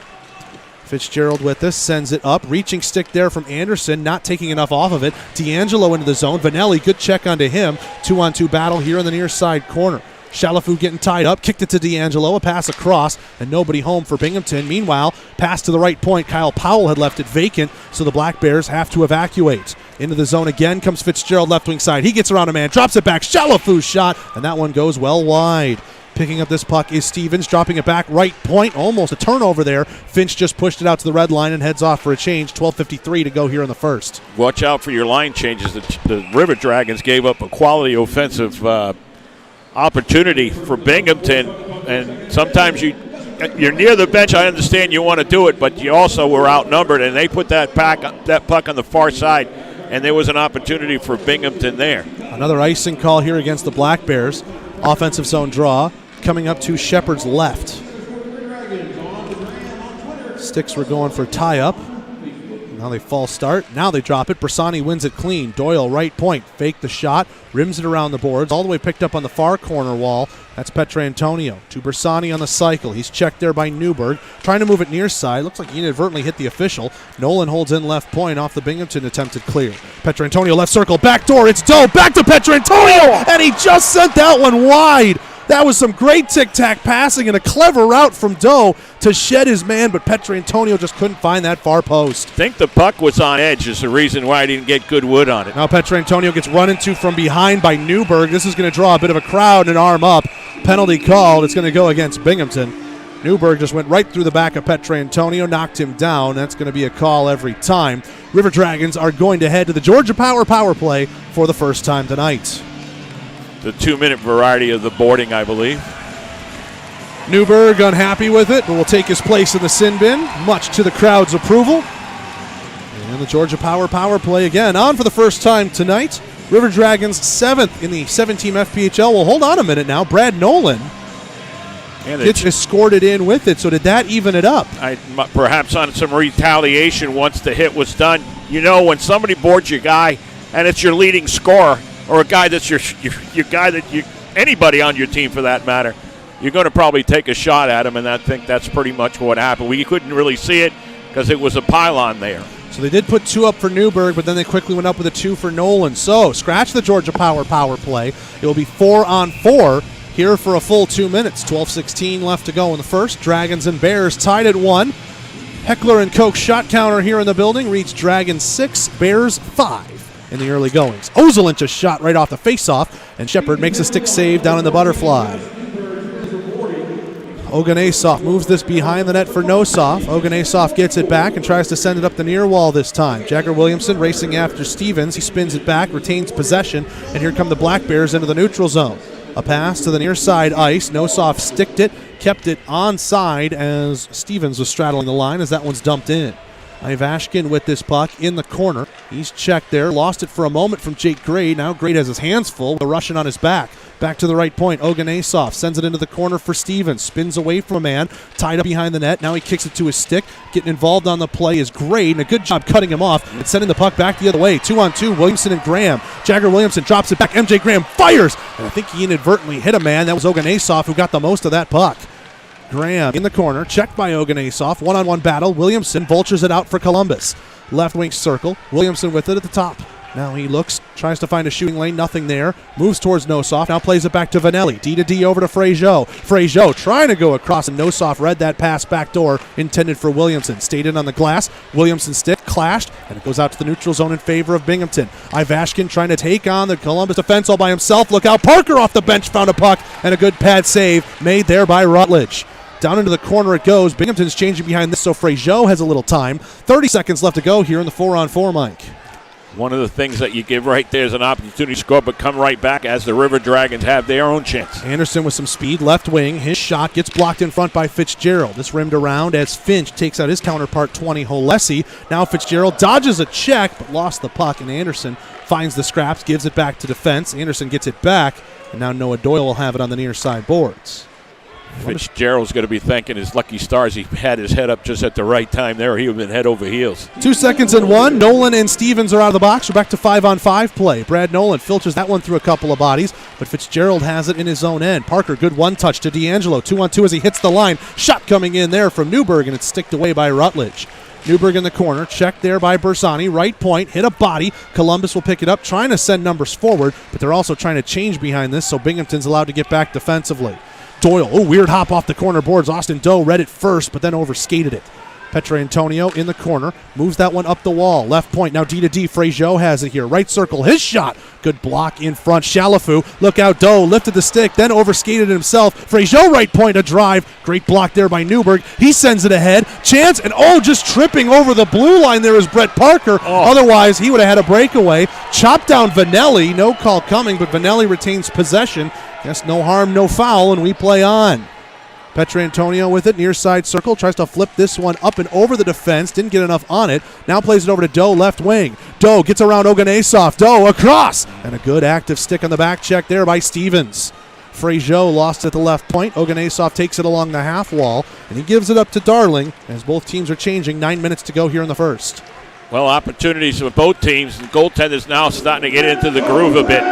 Fitzgerald with this, sends it up. Reaching stick there from Anderson, not taking enough off of it. D'Angelo into the zone. Vanelli, good check onto him. 2-on-2 battle here in the near side corner. Shalafu getting tied up, kicked it to D'Angelo, a pass across, and nobody home for Binghamton. Meanwhile, pass to the right point. Kyle Powell had left it vacant, so the Black Bears have to evacuate. Into the zone again comes Fitzgerald, left wing side. He gets around a man, drops it back. Shalafu's shot, and that one goes well wide. Picking up this puck is Stevens, dropping it back, right point, almost a turnover there. Finch just pushed it out to the red line and heads off for a change. 12:53 to go here in the first. Watch out for your line changes. The River Dragons gave up a quality offensive opportunity for Binghamton, and sometimes you're near the bench. I understand you want to do it, but you also were outnumbered, and they put that puck on the far side, and there was an opportunity for Binghamton there. Another icing call here against the Black Bears. Offensive zone draw coming up to Shepard's left. Sticks were going for tie-up. Now they false start. Now they drop it. Bersani wins it clean. Doyle, right point. Fake the shot. Rims it around the boards. All the way picked up on the far corner wall. That's Petrantonio. To Bersani on the cycle. He's checked there by Newberg. Trying to move it near side. Looks like he inadvertently hit the official. Nolan holds in left point off the Binghamton attempted clear. Petrantonio left circle. Back door. It's Doe. Back to Petrantonio. And he just sent that one wide. That was some great tic-tac passing and a clever route from Doe to shed his man, but Petrantonio just couldn't find that far post. I think the puck was on edge is the reason why I didn't get good wood on it. Now Petrantonio gets run into from behind by Newberg. This is going to draw a bit of a crowd and an arm up. Penalty called. It's going to go against Binghamton. Newberg just went right through the back of Petrantonio, knocked him down. That's going to be a call every time. River Dragons are going to head to the Georgia power play for the first time tonight. The 2-minute variety of the boarding, I believe. Newberg unhappy with it, but will take his place in the sin bin, much to the crowd's approval. And the Georgia power play again on for the first time tonight. River Dragons 7th in the 7-team FPHL. Well, hold on a minute now. Brad Nolan gets escorted in with it, so did that even it up? Perhaps on some retaliation once the hit was done. You know, when somebody boards your guy and it's your leading scorer, or a guy that's your guy that anybody on your team for that matter, you're going to probably take a shot at him, and I think that's pretty much what happened. We couldn't really see it because it was a pylon there. So they did put 2 up for Newberg, but then they quickly went up with a 2 for Nolan. So scratch the Georgia power play. It will be 4-on-4 here for a full 2 minutes. 12:16 left to go in the first. Dragons and Bears tied at 1. Heckler and Koch shot counter here in the building reads Dragons 6, Bears 5. In the early goings. Ozelin just shot right off the face-off, and Shepard makes a stick save down in the butterfly. Oganesov moves this behind the net for Nosov. Oganesov gets it back and tries to send it up the near wall this time. Jagger Williamson racing after Stevens. He spins it back, retains possession, and here come the Black Bears into the neutral zone. A pass to the near side ice. Nosov sticked it, kept it onside as Stevens was straddling the line as that one's dumped in. Ivashkin with this puck in the corner. He's checked there, lost it for a moment from Jake Gray. Now Gray has his hands full with a Russian on his back. Back to the right point, Oganesov sends it into the corner for Stevens. Spins away from a man, tied up behind the net. Now he kicks it to his stick. Getting involved on the play is Gray, and a good job cutting him off and sending the puck back the other way. 2-on-2, Williamson and Graham. Jagger Williamson drops it back. MJ Graham fires, and I think he inadvertently hit a man. That was Oganesov who got the most of that puck. Graham in the corner, checked by Oganesov. One-on-one battle. Williamson vultures it out for Columbus. Left wing circle. Williamson with it at the top. Now he looks, tries to find a shooting lane, nothing there. Moves towards Nosov, now plays it back to Vanelli. D over to Fraziot. Fraziot trying to go across, and Nosov read that pass back door intended for Williamson. Stayed in on the glass. Williamson's stick clashed, and it goes out to the neutral zone in favor of Binghamton. Ivashkin trying to take on the Columbus defense all by himself. Look out, Parker off the bench found a puck, and a good pad save made there by Rutledge. Down into the corner it goes. Binghamton's changing behind this, so Fraziot has a little time. 30 seconds left to go here in the 4-on-4, Mike. One of the things that you give right there is an opportunity to score, but come right back as the River Dragons have their own chance. Anderson with some speed, left wing. His shot gets blocked in front by Fitzgerald. This rimmed around as Finch takes out his counterpart, 20, Holesi. Now Fitzgerald dodges a check, but lost the puck, and Anderson finds the scraps, gives it back to defense. Anderson gets it back, and now Noah Doyle will have it on the near side boards. Fitzgerald's going to be thanking his lucky stars. He had his head up just at the right time there. He would have been head over heels. 2 seconds and 1. Nolan and Stevens are out of the box. We're back to 5-on-5 play. Brad Nolan filters that one through a couple of bodies, but Fitzgerald has it in his own end. Parker, good one touch to D'Angelo. 2-on-2 as he hits the line. Shot coming in there from Newberg, and it's sticked away by Rutledge. Newberg in the corner, checked there by Bersani. Right point, hit a body. Columbus will pick it up, trying to send numbers forward, but they're also trying to change behind this, so Binghamton's allowed to get back defensively. Doyle, weird hop off the corner boards. Austin Doe read it first, but then overskated it. Petrantonio in the corner, moves that one up the wall. Left point, now D. Fraziot has it here. Right circle, his shot. Good block in front. Shalafu, look out, Doe lifted the stick, then overskated it himself. Fraziot right point, a drive. Great block there by Newberg. He sends it ahead. Chance, and just tripping over the blue line there is Brett Parker. Otherwise, he would have had a breakaway. Chopped down Vanelli. No call coming, but Vanelli retains possession. Guess no harm, no foul, and we play on. Petrantonio with it, near side circle, tries to flip this one up and over the defense, didn't get enough on it, now plays it over to Doe, left wing. Doe gets around Oganesov, Doe across, and a good active stick on the back check there by Stevens. Fraziot lost at the left point. Oganesov takes it along the half wall, and he gives it up to Darling as both teams are changing. 9 minutes to go here in the first. Well, opportunities for both teams, and goaltenders now starting to get into the groove a bit.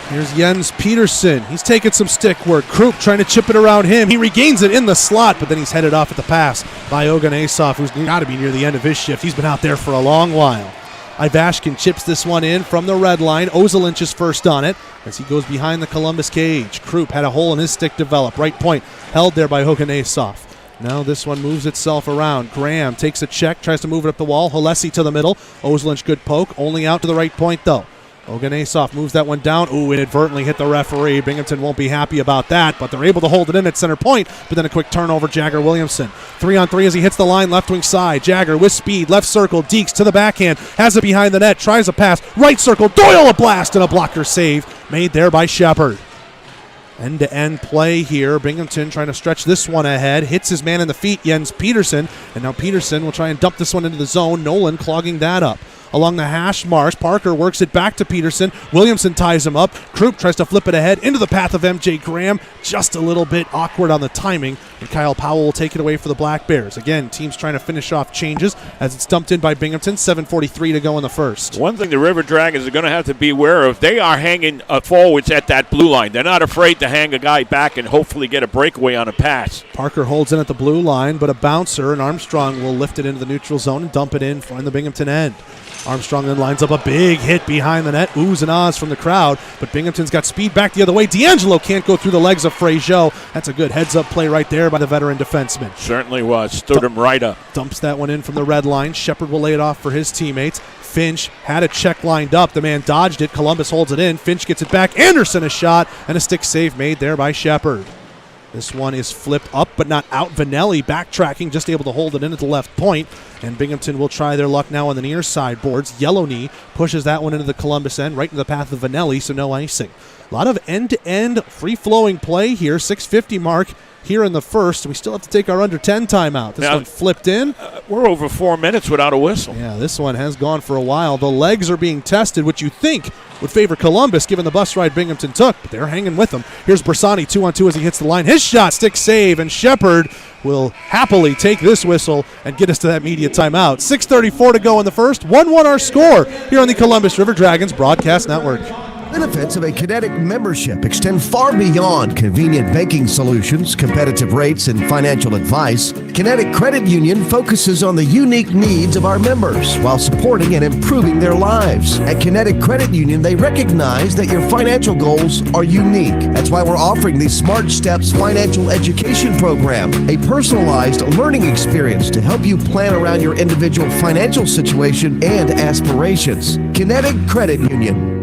Here's Jens Peterson. He's taking some stick work. Krupp trying to chip it around him. He regains it in the slot, but then he's headed off at the pass by Oganesov, who's got to be near the end of his shift. He's been out there for a long while. Ivashkin chips this one in from the red line. Ozelinch is first on it as he goes behind the Columbus cage. Krupp had a hole in his stick develop. Right point held there by Hoganesov. Now this one moves itself around. Graham takes a check, tries to move it up the wall. Holesi to the middle. Ozelinch, good poke. Only out to the right point, though. Hoganesov moves that one down. Ooh, inadvertently hit the referee. Binghamton won't be happy about that, but they're able to hold it in at center point. But then a quick turnover, Jagger Williamson. 3-on-3 as he hits the line, left wing side. Jagger with speed, left circle. Deeks to the backhand. Has it behind the net. Tries a pass. Right circle. Doyle a blast and a blocker save. Made there by Shepard. End-to-end play here. Binghamton trying to stretch this one ahead. Hits his man in the feet, Jens Peterson. And now Peterson will try and dump this one into the zone. Nolan clogging that up. Along the hash marks, Parker works it back to Peterson. Williamson ties him up. Krupp tries to flip it ahead into the path of MJ Graham. Just a little bit awkward on the timing. And Kyle Powell will take it away for the Black Bears. Again, teams trying to finish off changes as it's dumped in by Binghamton. 7:43 to go in the first. One thing the River Dragons are going to have to be aware of, they are hanging forwards at that blue line. They're not afraid to hang a guy back and hopefully get a breakaway on a pass. Parker holds in at the blue line, but a bouncer, and Armstrong will lift it into the neutral zone and dump it in on the Binghamton end. Armstrong then lines up a big hit behind the net. Oohs and ahs from the crowd, but Binghamton's got speed back the other way. D'Angelo can't go through the legs of Frazier. That's a good heads-up play right there by the veteran defenseman. Certainly was. Stood him right up. Dumps that one in from the red line. Shepard will lay it off for his teammates. Finch had a check lined up. The man dodged it. Columbus holds it in. Finch gets it back. Anderson a shot, and a stick save made there by Shepard. This one is flipped up but not out. Vanelli backtracking, just able to hold it in at the left point. And Binghamton will try their luck now on the near side boards. Yellow knee pushes that one into the Columbus end, right in the path of Vanelli, so no icing. A lot of end-to-end free-flowing play here. 6:50 mark here in the first. We still have to take our under 10 timeout. This one flipped in. We're over 4 minutes without a whistle. Yeah, this one has gone for a while. The legs are being tested, which you think would favor Columbus given the bus ride Binghamton took, but they're hanging with them. Here's Bersani 2-on-2 as he hits the line. His shot, stick save, and Shepard will happily take this whistle and get us to that media timeout. 6:34 to go in the first. 1-1 our score here on the Columbus River Dragons Broadcast Network. Benefits of a Kinetic membership extend far beyond convenient banking solutions, competitive rates, and financial advice. Kinetic Credit Union focuses on the unique needs of our members while supporting and improving their lives. At Kinetic Credit Union, they recognize that your financial goals are unique. That's why we're offering the Smart Steps Financial Education Program, a personalized learning experience to help you plan around your individual financial situation and aspirations. Kinetic Credit Union.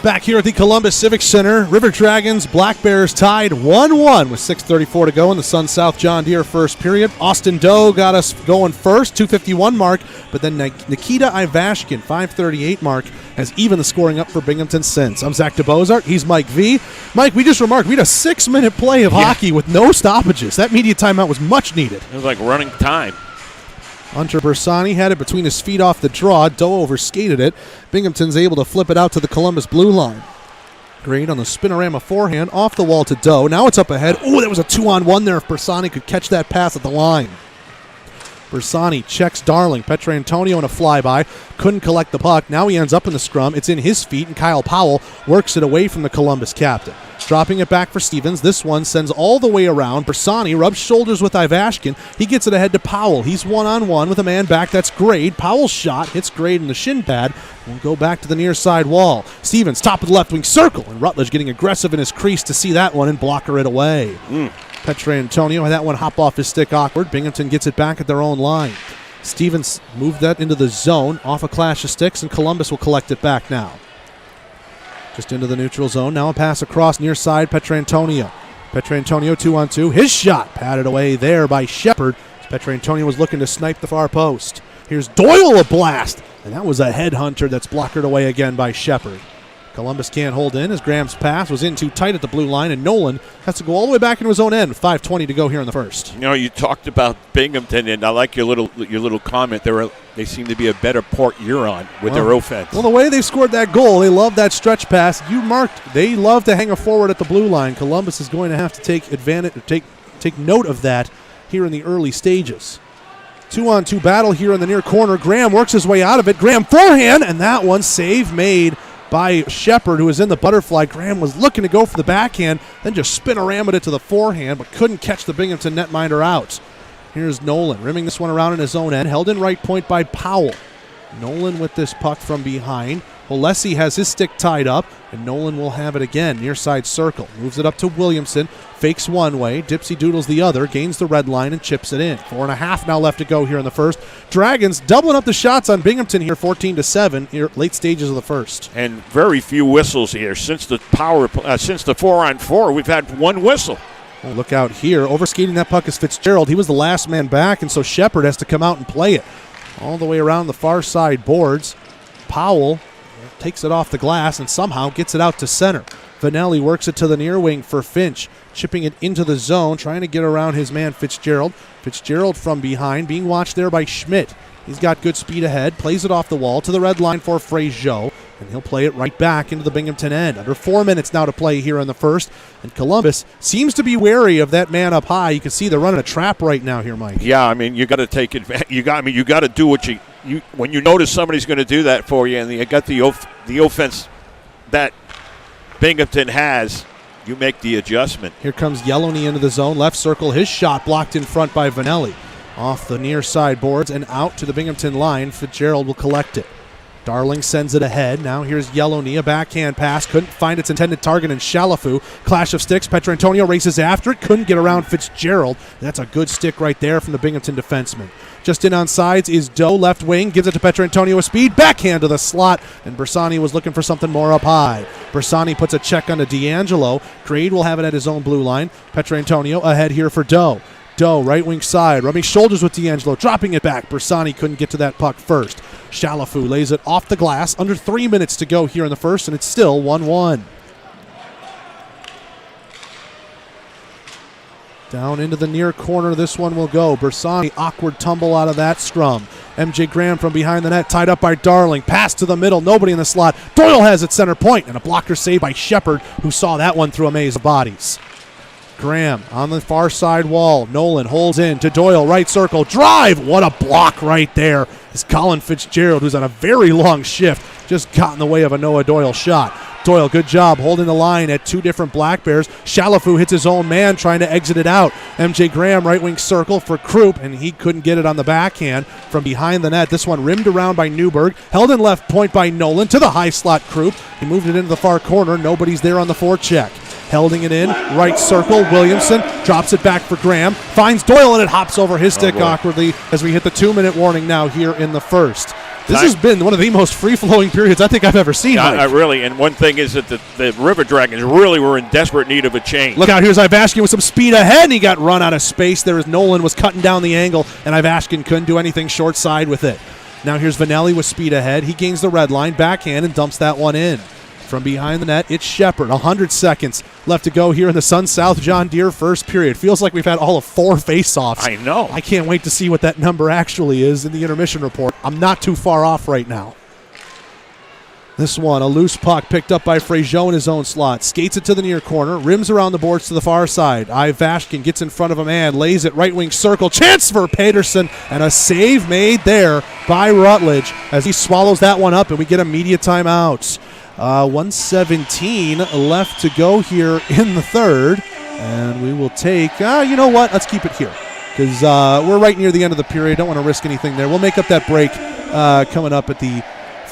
Back here at the Columbus Civic Center, River Dragons, Black Bears tied 1-1 with 6:34 to go in the Sun South John Deere first period. Austin Doe got us going first, 2:51 mark, but then Nikita Ivashkin, 5:38 mark, has even the scoring up for Binghamton since. I'm Zach DeBozart. He's Mike V. Mike, we just remarked we had a 6-minute play of hockey with no stoppages. That media timeout was much needed. It was like running time. Hunter Bersani had it between his feet off the draw. Doe overskated it. Binghamton's able to flip it out to the Columbus blue line. Great on the spinorama forehand, off the wall to Doe. Now it's up ahead. Oh, that was a 2-on-1 there if Bersani could catch that pass at the line. Bersani checks Darling. Petrantonio in a flyby. Couldn't collect the puck. Now he ends up in the scrum. It's in his feet, and Kyle Powell works it away from the Columbus captain. Dropping it back for Stevens. This one sends all the way around. Bersani rubs shoulders with Ivashkin. He gets it ahead to Powell. He's one-on-one with a man back. That's Grade. Powell's shot hits Grade in the shin pad. We'll go back to the near side wall. Stevens, top of the left wing circle. And Rutledge getting aggressive in his crease to see that one and blocker it away. Petrantonio had that one hop off his stick awkward. Binghamton gets it back at their own line. Stevens moved that into the zone off a clash of sticks, and Columbus will collect it back now. Just into the neutral zone. Now a pass across near side. Petrantonio. Petrantonio 2-on-2. His shot patted away there by Shepard. Petrantonio was looking to snipe the far post. Here's Doyle a blast. And that was a headhunter that's blockered away again by Shepard. Columbus can't hold in as Graham's pass was in too tight at the blue line, and Nolan has to go all the way back into his own end with 5:20 to go here in the first. You know, you talked about Binghamton, and I like your little comment. They seem to be a better Port Huron with their offense. Well, the way they scored that goal, they love that stretch pass. You marked they love to hang a forward at the blue line. Columbus is going to have to take advantage, take note of that here in the early stages. 2-on-2 battle here in the near corner. Graham works his way out of it. Graham forehand, and that one save made by Shepard, who was in the butterfly. Graham was looking to go for the backhand, then just spin-a-rammed it to the forehand, but couldn't catch the Binghamton netminder out. Here's Nolan, rimming this one around in his own end, held in right point by Powell. Nolan with this puck from behind. Olesi has his stick tied up, and Nolan will have it again, near side circle. Moves it up to Williamson, fakes one way, Dipsy doodles the other, gains the red line, and chips it in. 4.5 now left to go here in the first. Dragons doubling up the shots on Binghamton here, 14-7, here late stages of the first. And very few whistles here. Since the 4-on-4, we've had one whistle. Oh, look out here. Overskating that puck is Fitzgerald. He was the last man back, and so Shepard has to come out and play it. All the way around the far side boards. Powell takes it off the glass and somehow gets it out to center. Vanelli works it to the near wing for Finch, chipping it into the zone, trying to get around his man Fitzgerald. Fitzgerald from behind, being watched there by Schmidt. He's got good speed ahead, plays it off the wall to the red line for Frazier, and he'll play it right back into the Binghamton end. Under 4 minutes now to play here in the first, and Columbus seems to be wary of that man up high. You can see they're running a trap right now here, Mike. Yeah, I mean, you got to take it. You got to do what you when you notice somebody's going to do that for you, and you got the offense that Binghamton has. You make the adjustment. Here comes Yellowney into the zone, left circle. His shot blocked in front by Vanelli. Off the near side boards and out to the Binghamton line. Fitzgerald will collect it. Darling sends it ahead. Now here's Yellowney, a backhand pass. Couldn't find its intended target in Shalafu. Clash of sticks. Petrantonio races after it. Couldn't get around Fitzgerald. That's a good stick right there from the Binghamton defenseman. Just in on sides is Doe, left wing. Gives it to Petrantonio with speed. Backhand to the slot. And Bersani was looking for something more up high. Bersani puts a check onto D'Angelo. Grade will have it at his own blue line. Petrantonio ahead here for Doe. Doe, right wing side, rubbing shoulders with D'Angelo, dropping it back. Bersani couldn't get to that puck first. Shalafu lays it off the glass. Under 3 minutes to go here in the first, and it's still 1-1. Down into the near corner, this one will go. Bersani, awkward tumble out of that scrum. MJ Graham from behind the net, tied up by Darling. Pass to the middle, nobody in the slot. Doyle has it center point, and a blocker save by Shepard, who saw that one through a maze of bodies. Graham on the far side wall. Nolan holds in to Doyle, right circle. Drive! What a block right there. It's Colin Fitzgerald, who's on a very long shift, just got in the way of a Noah Doyle shot. Doyle, good job holding the line at two different Black Bears. Shalafu hits his own man trying to exit it out. MJ Graham, right wing circle for Krupp, and he couldn't get it on the backhand from behind the net. This one rimmed around by Newberg, held in left point by Nolan to the high slot Krupp. He moved it into the far corner. Nobody's there on the forecheck. Holding it in, right circle, Williamson drops it back for Graham, finds Doyle, and it hops over his stick awkwardly as we hit the 2-minute warning now here in the first. This has been one of the most free-flowing periods I think I've ever seen. Yeah, really, and one thing is that the River Dragons really were in desperate need of a change. Look out, here's Ivashkin with some speed ahead, and he got run out of space there as Nolan was cutting down the angle, and Ivashkin couldn't do anything short side with it. Now here's Vanelli with speed ahead. He gains the red line, backhand, and dumps that one in. From behind the net, it's Shepard. 100 seconds left to go here in the Sun South John Deere first period. Feels like we've had all of 4 face-offs. I know. I can't wait to see what that number actually is in the intermission report. I'm not too far off right now. This one, a loose puck picked up by Frazier in his own slot. Skates it to the near corner, rims around the boards to the far side. Ivashkin gets in front of a man, lays it right wing circle. Chance for Pedersen, and a save made there by Rutledge as he swallows that one up, and we get a media timeout. 1:17 left to go here in the third, and we will take, you know what, let's keep it here because we're right near the end of the period. Don't want to risk anything there. We'll make up that break coming up at the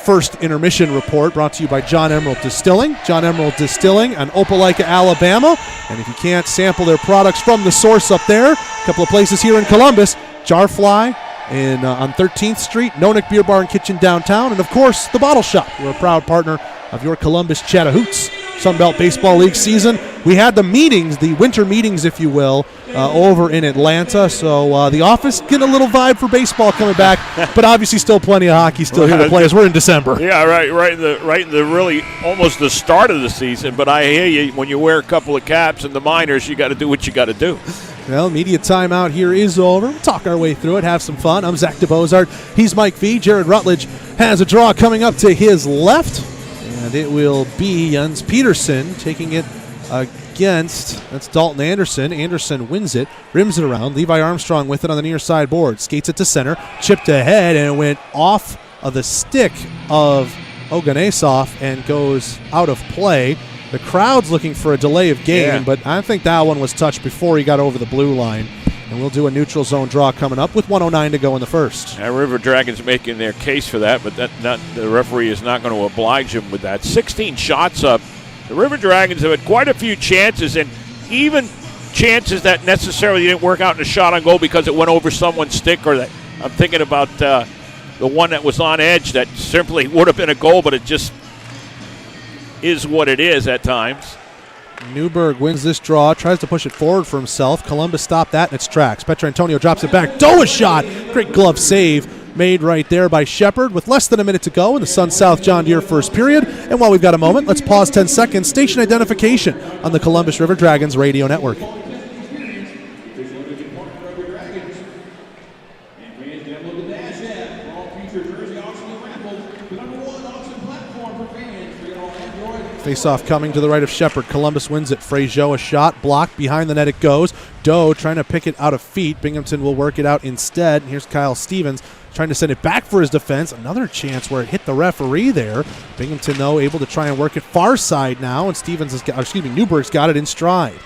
first intermission report, brought to you by John Emerald Distilling. John Emerald Distilling on Opelika, Alabama, and if you can't sample their products from the source up there, a couple of places here in Columbus, Jarfly on 13th Street, Nonick Beer Bar and Kitchen downtown, and of course the Bottle Shop. We're a proud partner of your Columbus Chattahoots Sunbelt Baseball League season. We had the meetings, the winter meetings, if you will, over in Atlanta. So the office getting a little vibe for baseball coming back, but obviously still plenty of hockey still here to play as we're in December. Yeah, right in the really almost the start of the season. But I hear you, when you wear a couple of caps in the minors, you got to do what you got to do. Well, media timeout here is over. We'll talk our way through it, have some fun. I'm Zach DeBozart. He's Mike V. Jared Rutledge has a draw coming up to his left. And it will be Jens Peterson taking it against, that's Dalton Anderson. Anderson wins it, rims it around. Levi Armstrong with it on the near side board. Skates it to center, chipped ahead, and it went off of the stick of Oganesov and goes out of play. The crowd's looking for a delay of game, but I think that one was touched before he got over the blue line. And we'll do a neutral zone draw coming up with 1:09 to go in the first. River Dragons making their case for that, but the referee is not going to oblige him with that. 16 shots up. The River Dragons have had quite a few chances, and even chances that necessarily didn't work out in a shot on goal because it went over someone's stick. Or that I'm thinking about the one that was on edge that simply would have been a goal, but it just is what it is at times. Newberg wins this draw, tries to push it forward for himself. Columbus stopped that in its tracks. Petrantonio drops it back. Doa shot! Great glove save made right there by Shepard with less than a minute to go in the Sun South John Deere first period. And while we've got a moment, let's pause 10 seconds. Station identification on the Columbus River Dragons radio network. Face-off coming to the right of Shepard. Columbus wins it. Frazier, a shot, blocked, behind the net it goes. Doe trying to pick it out of feet. Binghamton will work it out instead. Here's Kyle Stevens trying to send it back for his defense. Another chance where it hit the referee there. Binghamton, though, able to try and work it far side now, and Newberg's got it in stride.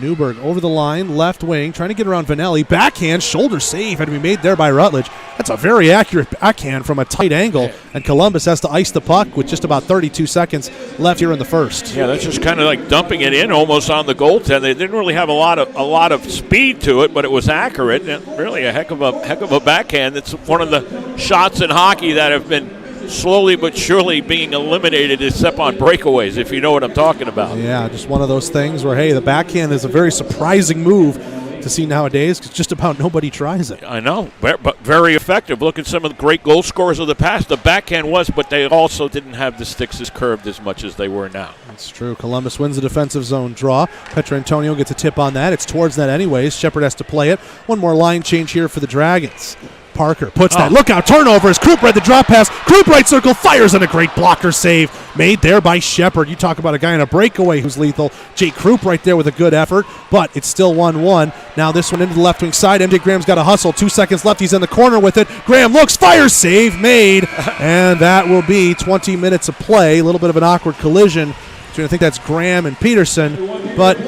Newberg over the line, left wing, trying to get around Vanelli. Backhand, shoulder save had to be made there by Rutledge. That's a very accurate backhand from a tight angle, and Columbus has to ice the puck with just about 32 seconds left here in the first. Yeah, that's just kind of like dumping it in almost on the goaltender. They didn't really have a lot of speed to it, but it was accurate. And really a heck of a backhand. It's one of the shots in hockey that have been slowly but surely being eliminated except on breakaways, if you know what I'm talking about. Yeah, just one of those things where, hey, the backhand is a very surprising move to see nowadays because just about nobody tries it. I know, but very effective. Look at some of the great goal scorers of the past. The backhand was, but they also didn't have the sticks as curved as much as they were now. That's true. Columbus wins the defensive zone draw. Petrantonio gets a tip on that. It's towards that anyways. Shepard has to play it. One more line change here for the Dragons. Parker puts that look out turnover as Krupp read the drop pass. Krupp right circle fires and a great blocker save made there by Shepard. You talk about a guy in a breakaway who's lethal. Jake Krupp right there with a good effort, but it's still 1-1. Now this one into the left wing side. MJ Graham's got a hustle. 2 seconds left. He's in the corner with it. Graham looks, fires, save made, and that will be 20 minutes of play. A little bit of an awkward collision. So I think that's Graham and Peterson, but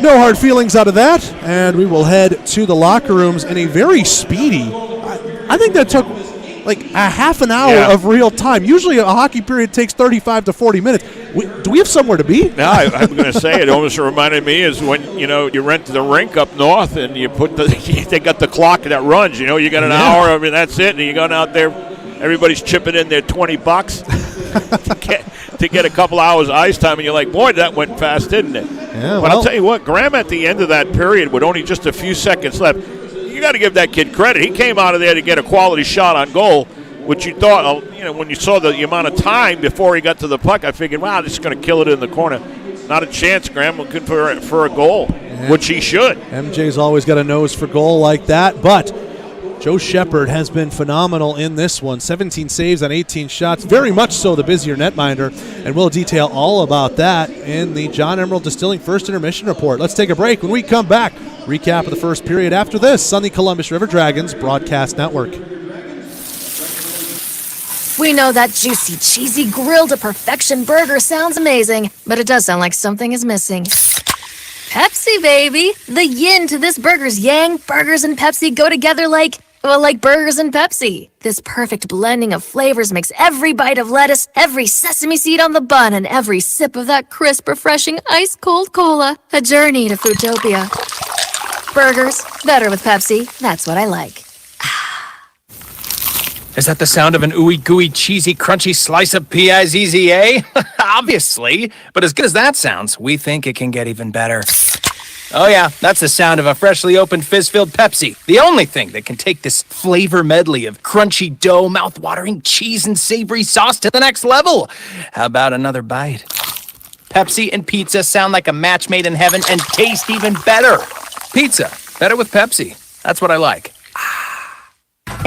no hard feelings out of that, and we will head to the locker rooms in a very speedy. I think that took like a half an hour of real time. Usually a hockey period takes 35 to 40 minutes. Do we have somewhere to be? No, I'm going to say it almost reminded me is when, you rent the rink up north and you put they got the clock that runs, you got an hour, I mean, that's it, and you go out there, everybody's chipping in their $20 to get a couple hours ice time, and you're like, boy, that went fast, didn't it? Yeah, but I'll tell you what, Graham at the end of that period with only just a few seconds left, you got to give that kid credit. He came out of there to get a quality shot on goal, which you thought, when you saw the amount of time before he got to the puck, I figured, wow, this is going to kill it in the corner. Not a chance, Graham looking for a goal, which he should. MJ's always got a nose for goal like that, but Joe Shepard has been phenomenal in this one. 17 saves on 18 shots, very much so the busier netminder, and we'll detail all about that in the John Emerald Distilling First Intermission Report. Let's take a break. When we come back, recap of the first period after this on the Columbus River Dragons Broadcast Network. We know that juicy, cheesy, grilled to perfection burger sounds amazing, but it does sound like something is missing. Pepsi, baby! The yin to this burger's yang. Burgers and Pepsi go together like burgers and Pepsi. This perfect blending of flavors makes every bite of lettuce, every sesame seed on the bun, and every sip of that crisp, refreshing, ice-cold cola a journey to Foodtopia. Burgers, better with Pepsi. That's what I like. Is that the sound of an ooey gooey cheesy crunchy slice of P-I-Z-Z-A? Obviously, but as good as that sounds, we think it can get even better. Oh yeah, that's the sound of a freshly opened fizz-filled Pepsi. The only thing that can take this flavor medley of crunchy dough, mouth-watering cheese, and savory sauce to the next level. How about another bite? Pepsi and pizza sound like a match made in heaven and taste even better. Pizza, better with Pepsi. That's what I like.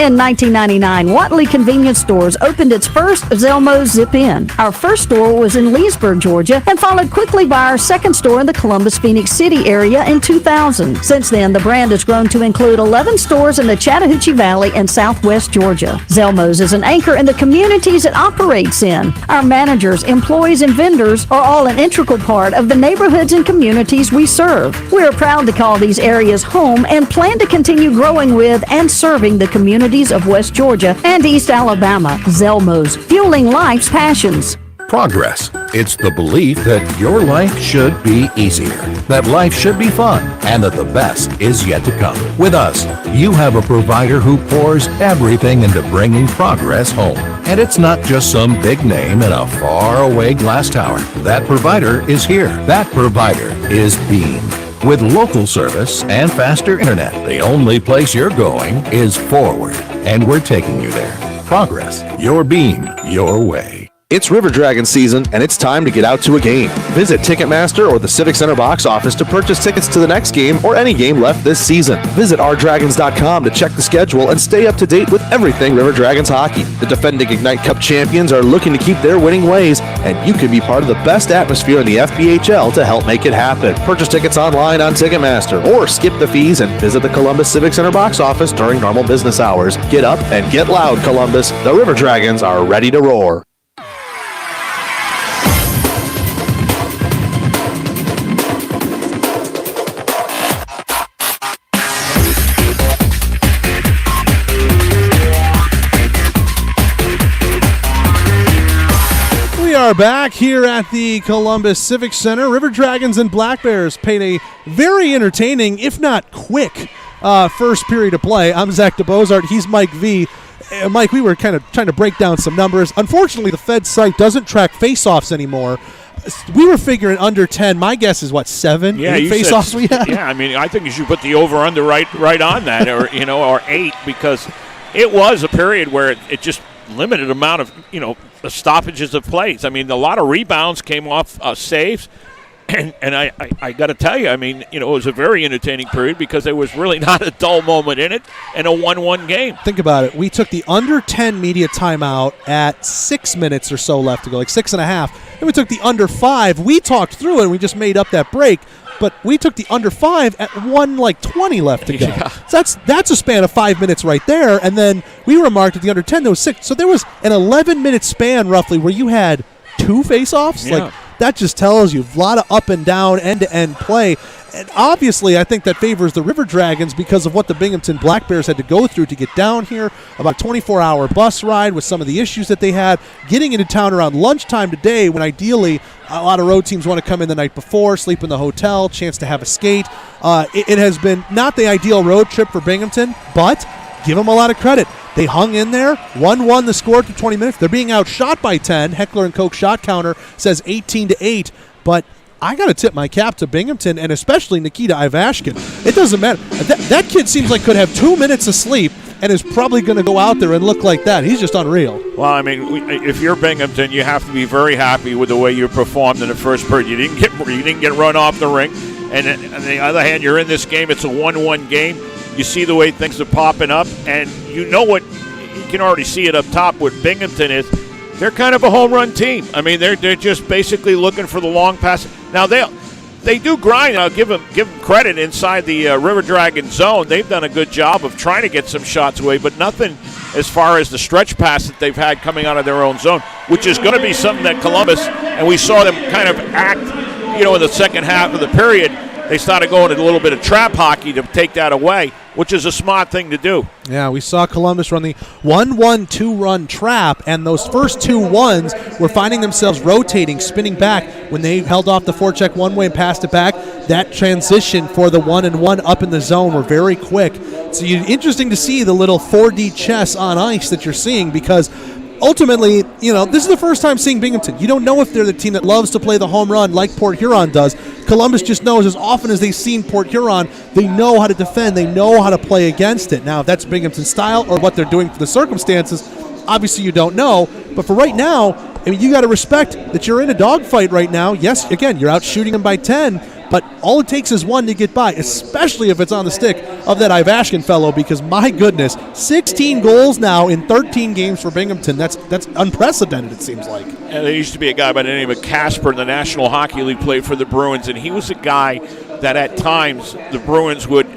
In 1999, Watley Convenience Stores opened its first Zelmo Zip-In. Our first store was in Leesburg, Georgia, and followed quickly by our second store in the Columbus, Phoenix City area in 2000. Since then, the brand has grown to include 11 stores in the Chattahoochee Valley and Southwest Georgia. Zelmo's is an anchor in the communities it operates in. Our managers, employees, and vendors are all an integral part of the neighborhoods and communities we serve. We are proud to call these areas home and plan to continue growing with and serving the communities of West Georgia and East Alabama. Zelmo's, fueling life's passions. Progress. It's the belief that your life should be easier, that life should be fun, and that the best is yet to come. With us, you have a provider who pours everything into bringing progress home. And it's not just some big name in a faraway glass tower. That provider is here. That provider is Beam. With local service and faster internet, the only place you're going is forward. And we're taking you there. Progress. Your Beam. Your way. It's River Dragon season, and it's time to get out to a game. Visit Ticketmaster or the Civic Center box office to purchase tickets to the next game or any game left this season. Visit ourdragons.com to check the schedule and stay up to date with everything River Dragons hockey. The defending Ignite Cup champions are looking to keep their winning ways, and you can be part of the best atmosphere in the FPHL to help make it happen. Purchase tickets online on Ticketmaster or skip the fees and visit the Columbus Civic Center box office during normal business hours. Get up and get loud, Columbus. The River Dragons are ready to roar. We are back here at the Columbus Civic Center. River Dragons and Black Bears paid a very entertaining, if not quick, first period of play. I'm Zach DeBozart. He's Mike V. Mike, we were kind of trying to break down some numbers. Unfortunately, the Fed site doesn't track face-offs anymore. We were figuring under 10. My guess is, what, 7, 8 face-offs we had? Yeah, I mean, I think you should put the over-under right on that, or 8, because it was a period where it just limited amount of, stoppages of plays. I mean, a lot of rebounds came off saves, and I got to tell you, I mean, it was a very entertaining period because there was really not a dull moment in it, and a 1-1 game. Think about it. We took the under 10 media timeout at 6 minutes or so left to go, like 6.5. Then we took the under 5. We talked through it, and we just made up that break. But we took the under 5 at 1:20 left to go. Yeah. So that's a span of 5 minutes right there. And then we remarked at the under 10, there was 6. So there was an 11-minute span roughly where you had 2 face-offs. Yeah. Like, that just tells you a lot of up and down, end-to-end play. And obviously, I think that favors the River Dragons because of what the Binghamton Black Bears had to go through to get down here. About a 24-hour bus ride with some of the issues that they had. Getting into town around lunchtime today when ideally a lot of road teams want to come in the night before, sleep in the hotel, chance to have a skate. It has been not the ideal road trip for Binghamton, but give them a lot of credit. They hung in there, 1-1 the score through 20 minutes. They're being outshot by 10. Heckler & Koch shot counter says 18-8, but I got to tip my cap to Binghamton and especially Nikita Ivashkin. It doesn't matter. That kid seems like could have 2 minutes of sleep and is probably going to go out there and look like that. He's just unreal. Well, I mean, if you're Binghamton, you have to be very happy with the way you performed in the first period. You didn't get run off the ring, and on the other hand, you're in this game. It's a 1-1 game. You see the way things are popping up, and you know what you can already see it up top. What Binghamton is, they're kind of a home run team. I mean, they're just basically looking for the long pass. Now they do grind. I'll give them credit inside the River Dragon zone. They've done a good job of trying to get some shots away, but nothing as far as the stretch pass that they've had coming out of their own zone, which is going to be something that Columbus, and we saw them kind of act, in the second half of the period. They started going a little bit of trap hockey to take that away, which is a smart thing to do. Yeah, we saw Columbus run the 1-1-2 run trap, and those first 2 ones were finding themselves rotating, spinning back. When they held off the forecheck one way and passed it back, that transition for the 1-and-1 up in the zone were very quick. So interesting to see the little 4D chess on ice that you're seeing because ultimately, this is the first time seeing Binghamton. You don't know if they're the team that loves to play the home run like Port Huron does. Columbus just knows as often as they've seen Port Huron, they know how to defend. They know how to play against it. Now, if that's Binghamton's style or what they're doing for the circumstances, obviously you don't know. But for right now, I mean, you got to respect that you're in a dogfight right now. Yes, again, you're out shooting them by 10, but all it takes is one to get by, especially if it's on the stick of that Ivashkin fellow, because my goodness, 16 goals now in 13 games for Binghamton. That's unprecedented, it seems like. And there used to be a guy by the name of Casper in the National Hockey League, played for the Bruins, and he was a guy that at times the Bruins would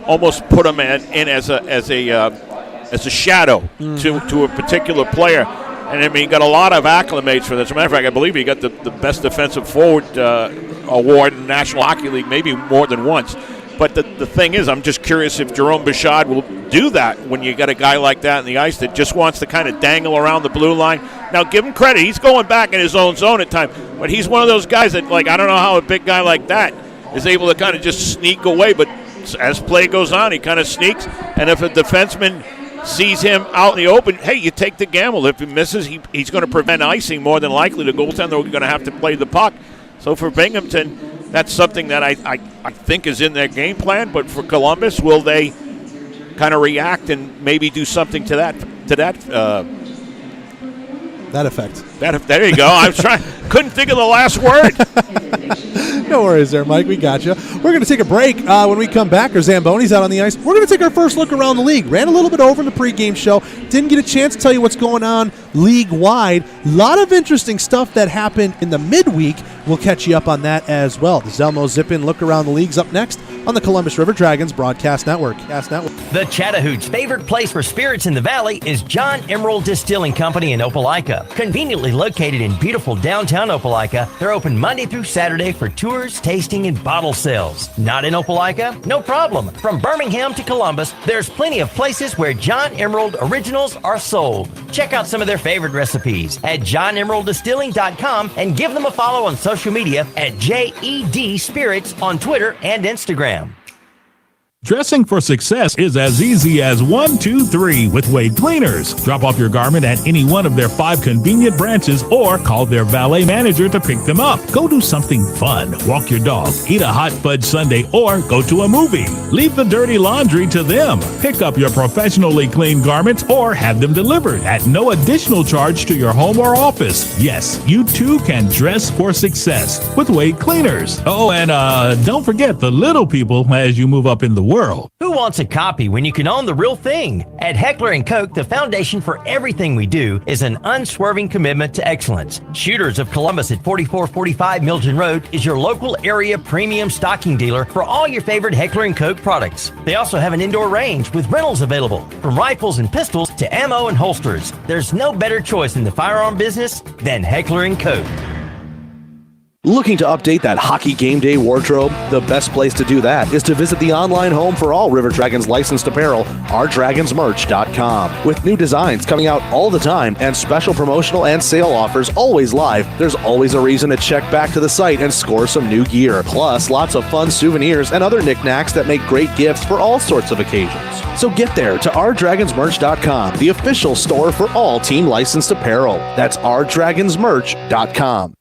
almost put him in as a shadow to a particular player. And I mean, he got a lot of acclimates for this. As a matter of fact, I believe he got the best defensive forward award in the National Hockey League, maybe more than once. But the thing is, I'm just curious if Jerome Bichard will do that when you got a guy like that in the ice that just wants to kind of dangle around the blue line. Now, give him credit. He's going back in his own zone at times. But he's one of those guys that, like, I don't know how a big guy like that is able to kind of just sneak away. But as play goes on, he kind of sneaks. And if a defenseman sees him out in the open, hey, you take the gamble. If he misses, he's going to prevent icing more than likely. The goaltender is going to have to play the puck. So for Binghamton, that's something that I think is in their game plan. But for Columbus, will they kind of react and maybe do something to that effect? There you go. I was couldn't think of the last word. No worries there, Mike. We got you. We're going to take a break. When we come back, our Zamboni's out on the ice. We're going to take our first look around the league. Ran a little bit over in the pregame show. Didn't get a chance to tell you what's going on league-wide. A lot of interesting stuff that happened in the midweek. We'll catch you up on that as well. The Zelmo Zip-In Look Around the League's up next on the Columbus River Dragons Broadcast Network. The Chattahoochee favorite place for spirits in the valley is John Emerald Distilling Company in Opelika. Conveniently located in beautiful downtown Opelika, they're open Monday through Saturday for tours, tasting, and bottle sales. Not in Opelika? No problem. From Birmingham to Columbus, there's plenty of places where John Emerald originals are sold. Check out some of their favorite recipes at johnemeralddistilling.com and give them a follow on social media at JED Spirits on Twitter and Instagram. Dressing for success is as easy as 1, 2, 3 with Wade Cleaners. Drop off your garment at any one of their 5 convenient branches or call their valet manager to pick them up. Go do something fun. Walk your dog, eat a hot fudge sundae, or go to a movie. Leave the dirty laundry to them. Pick up your professionally cleaned garments or have them delivered at no additional charge to your home or office. Yes, you too can dress for success with Wade Cleaners. Oh, and don't forget the little people as you move up in the world. Who wants a copy when you can own the real thing? At Heckler & Koch, the foundation for everything we do is an unswerving commitment to excellence. Shooters of Columbus at 4445 Milton Road is your local area premium stocking dealer for all your favorite Heckler & Koch products. They also have an indoor range with rentals available, from rifles and pistols to ammo and holsters. There's no better choice in the firearm business than Heckler & Koch. Looking to update that hockey game day wardrobe? The best place to do that is to visit the online home for all River Dragons licensed apparel, ourdragonsmerch.com. With new designs coming out all the time and special promotional and sale offers always live, there's always a reason to check back to the site and score some new gear. Plus, lots of fun souvenirs and other knickknacks that make great gifts for all sorts of occasions. So get there to ourdragonsmerch.com, the official store for all team licensed apparel. That's ourdragonsmerch.com.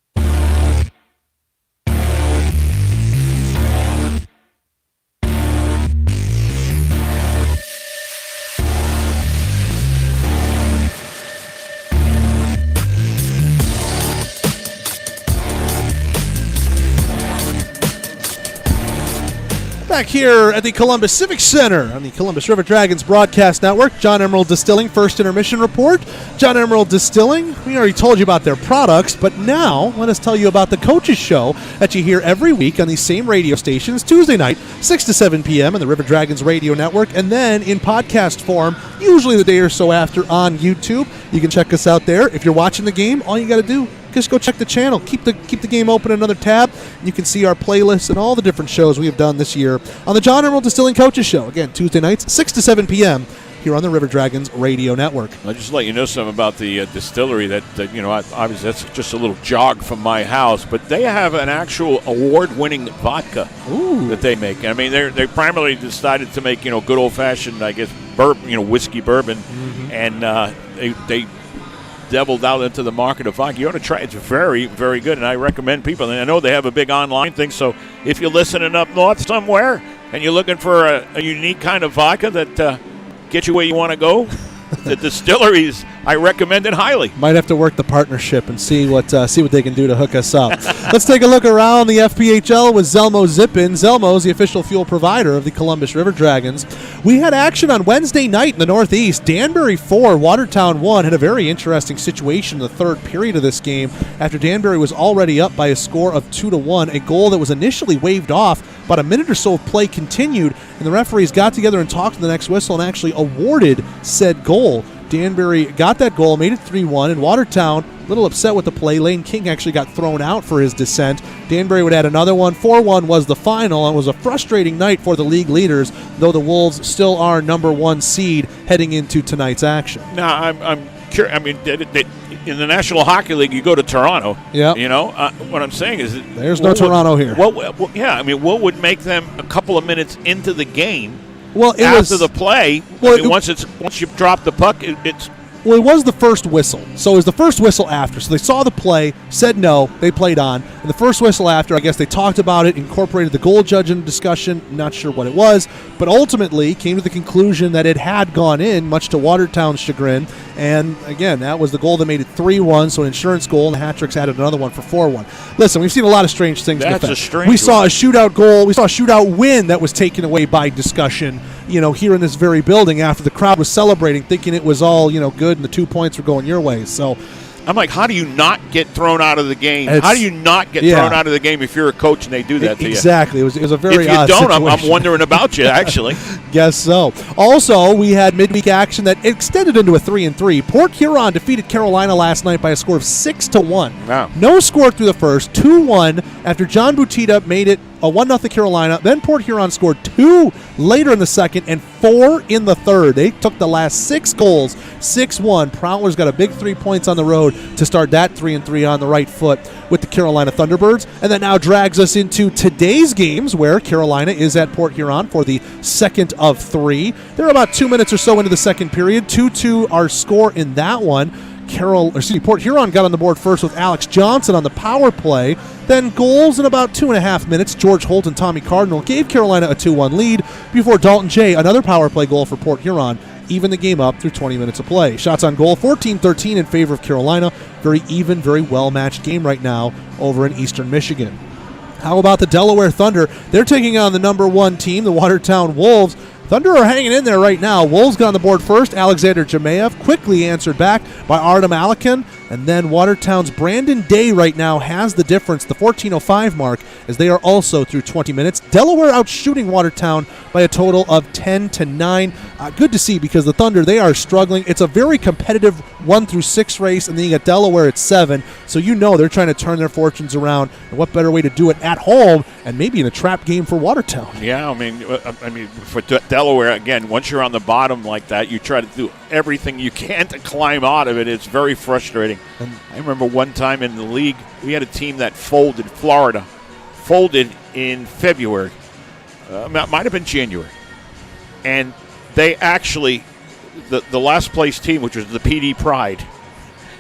Back here at the Columbus Civic Center on the Columbus River Dragons Broadcast Network, John Emerald Distilling, first intermission report. John Emerald Distilling, we already told you about their products, but now let us tell you about the Coaches Show that you hear every week on these same radio stations, Tuesday night, 6 to 7 p.m. on the River Dragons Radio Network, and then in podcast form, usually the day or so after on YouTube. You can check us out there. If you're watching the game, all you got to do, just go check the channel. Keep the game open in another tab. You can see our playlists and all the different shows we have done this year on the John Emerald Distilling Coaches Show. Again, Tuesday nights, 6 to 7 p.m. here on the River Dragons Radio Network. I'll just let you know something about the distillery that obviously that's just a little jog from my house, but they have an actual award-winning vodka that they make. I mean, they primarily decided to make, good old-fashioned, I guess, bourbon, whiskey bourbon, and they deviled out into the market of vodka. You ought to try it. It's very, very good, and I recommend people. And I know they have a big online thing, so if you're listening up north somewhere and you're looking for a unique kind of vodka that gets you where you want to go, the distilleries, I recommend it highly. Might have to work the partnership and see what they can do to hook us up. Let's take a look around the FPHL with Zelmo Zip-In. Zelmo's the official fuel provider of the Columbus River Dragons. We had action on Wednesday night in the Northeast. Danbury 4, Watertown 1. Had a very interesting situation in the third period of this game after Danbury was already up by a score of 2-1. A goal that was initially waved off, but a minute or so of play continued, and the referees got together and talked to the next whistle and actually awarded said goal. Danbury got that goal, made it 3-1, and Watertown, a little upset with the play. Lane King actually got thrown out for his dissent. Danbury would add another one. 4-1 was the final, and it was a frustrating night for the league leaders, though the Wolves still are number one seed heading into tonight's action. Now, I'm curious. I mean, in the National Hockey League, you go to Toronto. Yeah. You know, what I'm saying is there's no Toronto here. What would make them a couple of minutes into the game? Well, after the play, once you drop the puck, it's. Well, it was the first whistle. So it was the first whistle after. So they saw the play, said no, they played on. And the first whistle after, I guess they talked about it, incorporated the goal judge in the discussion, not sure what it was, but ultimately came to the conclusion that it had gone in, much to Watertown's chagrin. And again, that was the goal that made it 3-1, so an insurance goal, and the Hat-Tricks added another one for 4-1. Listen, we've seen a lot of strange things. That's in a strange We saw a shootout goal, we saw a shootout win that was taken away by discussion, here in this very building after the crowd was celebrating, thinking it was all, good, and the 2 points were going your way. So I'm like, how do you not get thrown out of the game? How do you not get thrown out of the game if you're a coach and they do that to you? Exactly. It was a very odd situation. If you don't, I'm wondering about you, actually. Guess so. Also, we had midweek action that extended into a 3-3. Port Huron defeated Carolina last night by a score of 6-1. Wow. No score through the first, 2-1 after John Butita made it a 1-0 Carolina. Then Port Huron scored 2 later in the second and 4 in the third. They took the last 6 goals, 6-1. Prowlers got a big 3 points on the road to start that 3-3 on the right foot with the Carolina Thunderbirds. And that now drags us into today's games where Carolina is at Port Huron for the second of 3. They're about 2 minutes or so into the second period. 2-2 our score in that one. Port Huron got on the board first with Alex Johnson on the power play. Then goals in about 2.5 minutes. George Holt and Tommy Cardinal gave Carolina a 2-1 lead before Dalton Jay, another power play goal for Port Huron, even the game up through 20 minutes of play. Shots on goal, 14-13 in favor of Carolina. Very even, very well-matched game right now over in Eastern Michigan. How about the Delaware Thunder? They're taking on the number 1 team, the Watertown Wolves. Thunder are hanging in there right now. Wolves got on the board first. Alexander Jemayev quickly answered back by Artem Alakin. And then Watertown's Brandon Day right now has the difference, the 14:05 mark, as they are also through 20 minutes. Delaware outshooting Watertown by a total of 10-9. Good to see because the Thunder, they are struggling. It's a very competitive 1-6 race, and then you got Delaware at 7. So they're trying to turn their fortunes around. And what better way to do it at home and maybe in a trap game for Watertown? Yeah, I mean, for Delaware, again, once you're on the bottom like that, you try to do everything you can to climb out of it. It's very frustrating. And I remember one time in the league, we had a team that folded, Florida, folded in February. Might have been January. And they actually, the last place team, which was the PD Pride,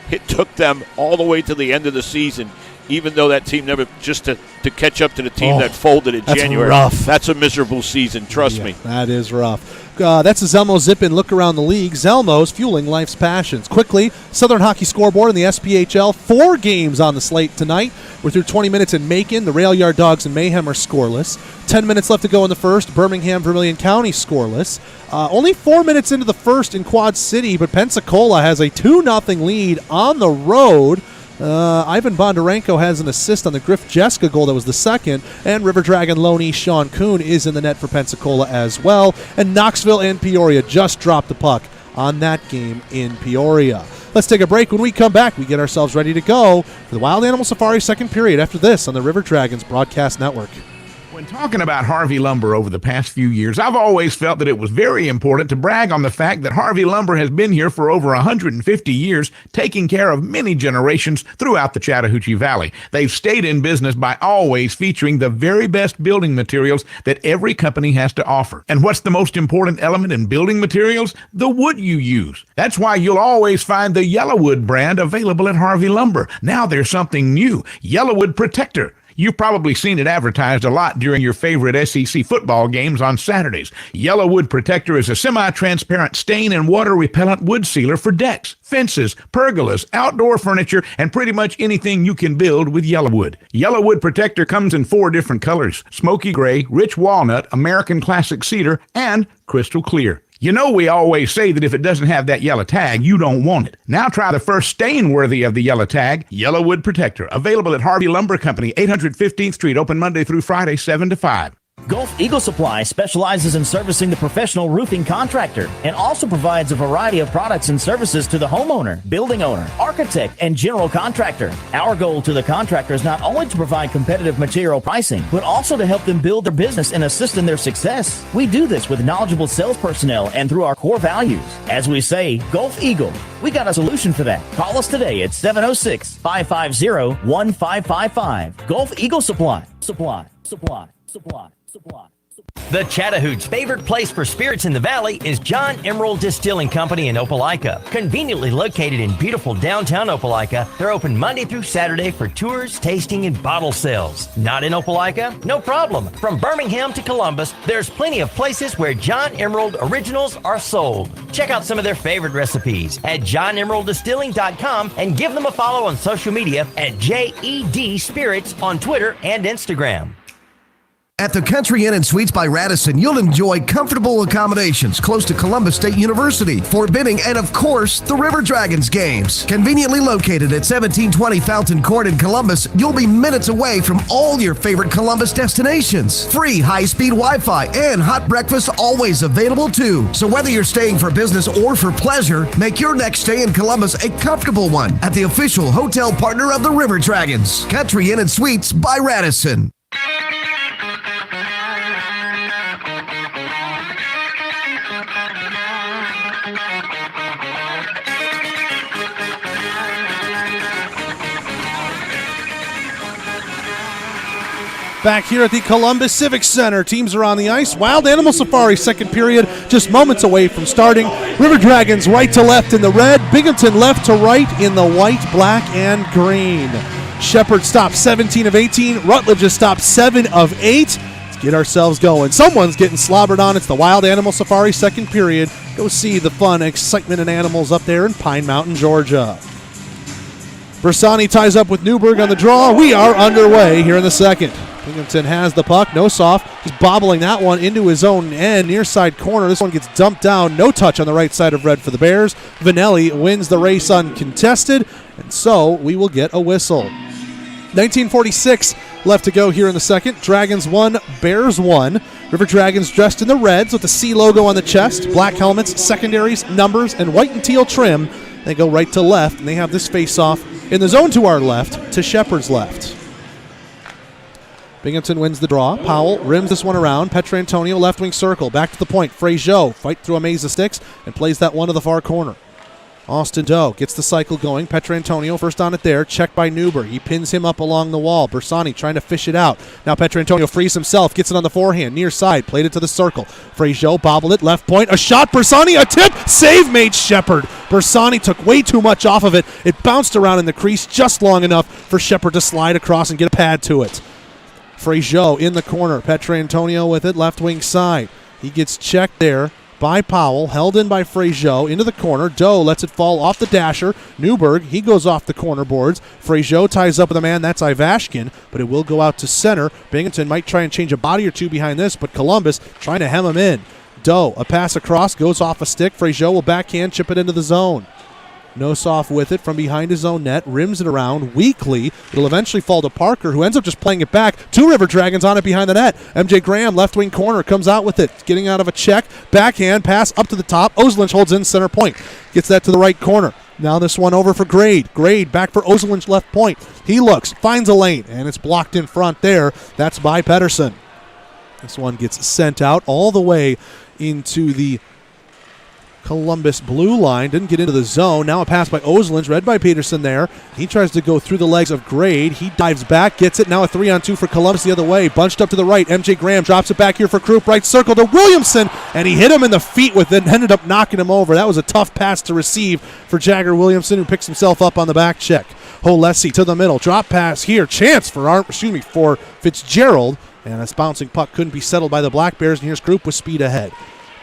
it took them all the way to the end of the season, even though that team never, just to catch up to the team that folded in January. Rough. That's a miserable season, trust me. That is rough. That's a Zelmo Zip-In look around the league. Zelmo's fueling life's passions. Quickly, Southern Hockey scoreboard in the SPHL. 4 games on the slate tonight. We're through 20 minutes in Macon. The Rail Yard Dogs and Mayhem are scoreless. 10 minutes left to go in the first. Birmingham, Vermilion County scoreless. Only 4 minutes into the first in Quad City, but Pensacola has a 2-0 lead on the road. Ivan Bondarenko has an assist on the Griff Jeska goal that was the second, and River Dragon loanee Sean Kuhn is in the net for Pensacola as well. And Knoxville and Peoria just dropped the puck on that game in Peoria. Let's take a break. When we come back, we get ourselves ready to go for the Wild Animal Safari second period after this on the River Dragons Broadcast Network. When talking about Harvey Lumber over the past few years, I've always felt that it was very important to brag on the fact that Harvey Lumber has been here for over 150 years, taking care of many generations throughout the Chattahoochee Valley. They've stayed in business by always featuring the very best building materials that every company has to offer. And what's the most important element in building materials? The wood you use. That's why you'll always find the Yellowwood brand available at Harvey Lumber. Now there's something new, Yellowwood Protector. You've probably seen it advertised a lot during your favorite SEC football games on Saturdays. Yellow Wood Protector is a semi-transparent stain and water repellent wood sealer for decks, fences, pergolas, outdoor furniture, and pretty much anything you can build with Yellow Wood. Yellow Wood Protector comes in 4 different colors: smoky gray, rich walnut, American classic cedar, and crystal clear. You know we always say that if it doesn't have that yellow tag, you don't want it. Now try the first stain worthy of the yellow tag, Yellow Wood Protector. Available at Harvey Lumber Company, 815th Street, open Monday through Friday, 7 to 5. Gulf Eagle Supply specializes in servicing the professional roofing contractor and also provides a variety of products and services to the homeowner, building owner, architect, and general contractor. Our goal to the contractor is not only to provide competitive material pricing, but also to help them build their business and assist in their success. We do this with knowledgeable sales personnel and through our core values. As we say, Gulf Eagle, we got a solution for that. Call us today at 706-550-1555. Gulf Eagle Supply. Supply. The Chattahooch's favorite place for spirits in the valley is John Emerald Distilling Company in Opelika. Conveniently located in beautiful downtown Opelika, they're open Monday through Saturday for tours, tasting, and bottle sales. Not in Opelika? No problem. From Birmingham to Columbus, there's plenty of places where John Emerald originals are sold. Check out some of their favorite recipes at johnemeralddistilling.com and give them a follow on social media at JED Spirits on Twitter and Instagram. At the Country Inn and Suites by Radisson, you'll enjoy comfortable accommodations close to Columbus State University, Fort Benning, and of course, the River Dragons games. Conveniently located at 1720 Fountain Court in Columbus, you'll be minutes away from all your favorite Columbus destinations. Free high-speed Wi-Fi and hot breakfast always available too. So whether you're staying for business or for pleasure, make your next stay in Columbus a comfortable one at the official hotel partner of the River Dragons, Country Inn and Suites by Radisson. Back here at the Columbus Civic Center, teams are on the ice. Wild Animal Safari second period, just moments away from starting. River Dragons right to left in the red, Binghamton left to right in the white, black, and green. Shepherd stopped 17 of 18. Rutledge has stopped 7 of 8. Let's get ourselves going. Someone's getting slobbered on. It's the Wild Animal Safari second period. Go see the fun, excitement, and animals up there in Pine Mountain, Georgia. Bersani ties up with Newberg on the draw. We are underway here in the second. Binghamton has the puck. Nossoff is bobbling that one into his own end, near side corner. This one gets dumped down. No touch on the right side of red for the Bears. Vanelli wins the race uncontested, and so we will get a whistle. 1946 left to go here in the second. Dragons 1, Bears 1. River Dragons dressed in the reds with the C logo on the chest, black helmets, secondaries, numbers, and white and teal trim. They go right to left, and they have this face-off in the zone to our left to Shepherd's left. Binghamton wins the draw. Powell rims this one around. Petrantonio left wing circle. Back to the point. Frazier fight through a maze of sticks and plays that one to the far corner. Austin Doe gets the cycle going. Petrantonio first on it there. Checked by Newberg. He pins him up along the wall. Bersani trying to fish it out. Now Petrantonio frees himself. Gets it on the forehand. Near side. Played it to the circle. Frazier bobbled it. Left point. A shot. Bersani. A tip. Save made Shepherd. Bersani took way too much off of it. It bounced around in the crease just long enough for Shepherd to slide across and get a pad to it. Frazier in the corner. Petrantonio with it. Left wing side. He gets checked there by Powell, held in by Frazier into the corner. Doe lets it fall off the dasher. Newberg, he goes off the corner boards. Frazier ties up with a man. That's Ivashkin, but it will go out to center. Binghamton might try and change a body or two behind this, but Columbus trying to hem him in. Doe, a pass across, goes off a stick. Frazier will backhand, chip it into the zone. Nossoff with it from behind his own net, rims it around weakly. It'll eventually fall to Parker, who ends up just playing it back. 2 River Dragons on it behind the net. MJ Graham, left wing corner, comes out with it, getting out of a check. Backhand pass up to the top. Ozelinch holds in center point. Gets that to the right corner. Now this one over for Grade. Grade back for Ozelinch left point. He looks, finds a lane, and it's blocked in front there. That's by Pedersen. This one gets sent out all the way into the Columbus blue line. Didn't get into the zone. Now a pass by Ozelinch, read by Peterson there. He tries to go through the legs of Grade. He dives back, gets it. Now a 3-on-2 for Columbus the other way. Bunched up to the right. MJ Graham drops it back here for Krupp. Right circle to Williamson, and he hit him in the feet with it and ended up knocking him over. That was a tough pass to receive for Jagger Williamson, who picks himself up on the back check. Holesi to the middle. Drop pass here. Chance for Fitzgerald. And this bouncing puck couldn't be settled by the Black Bears. And here's Krupp with speed ahead.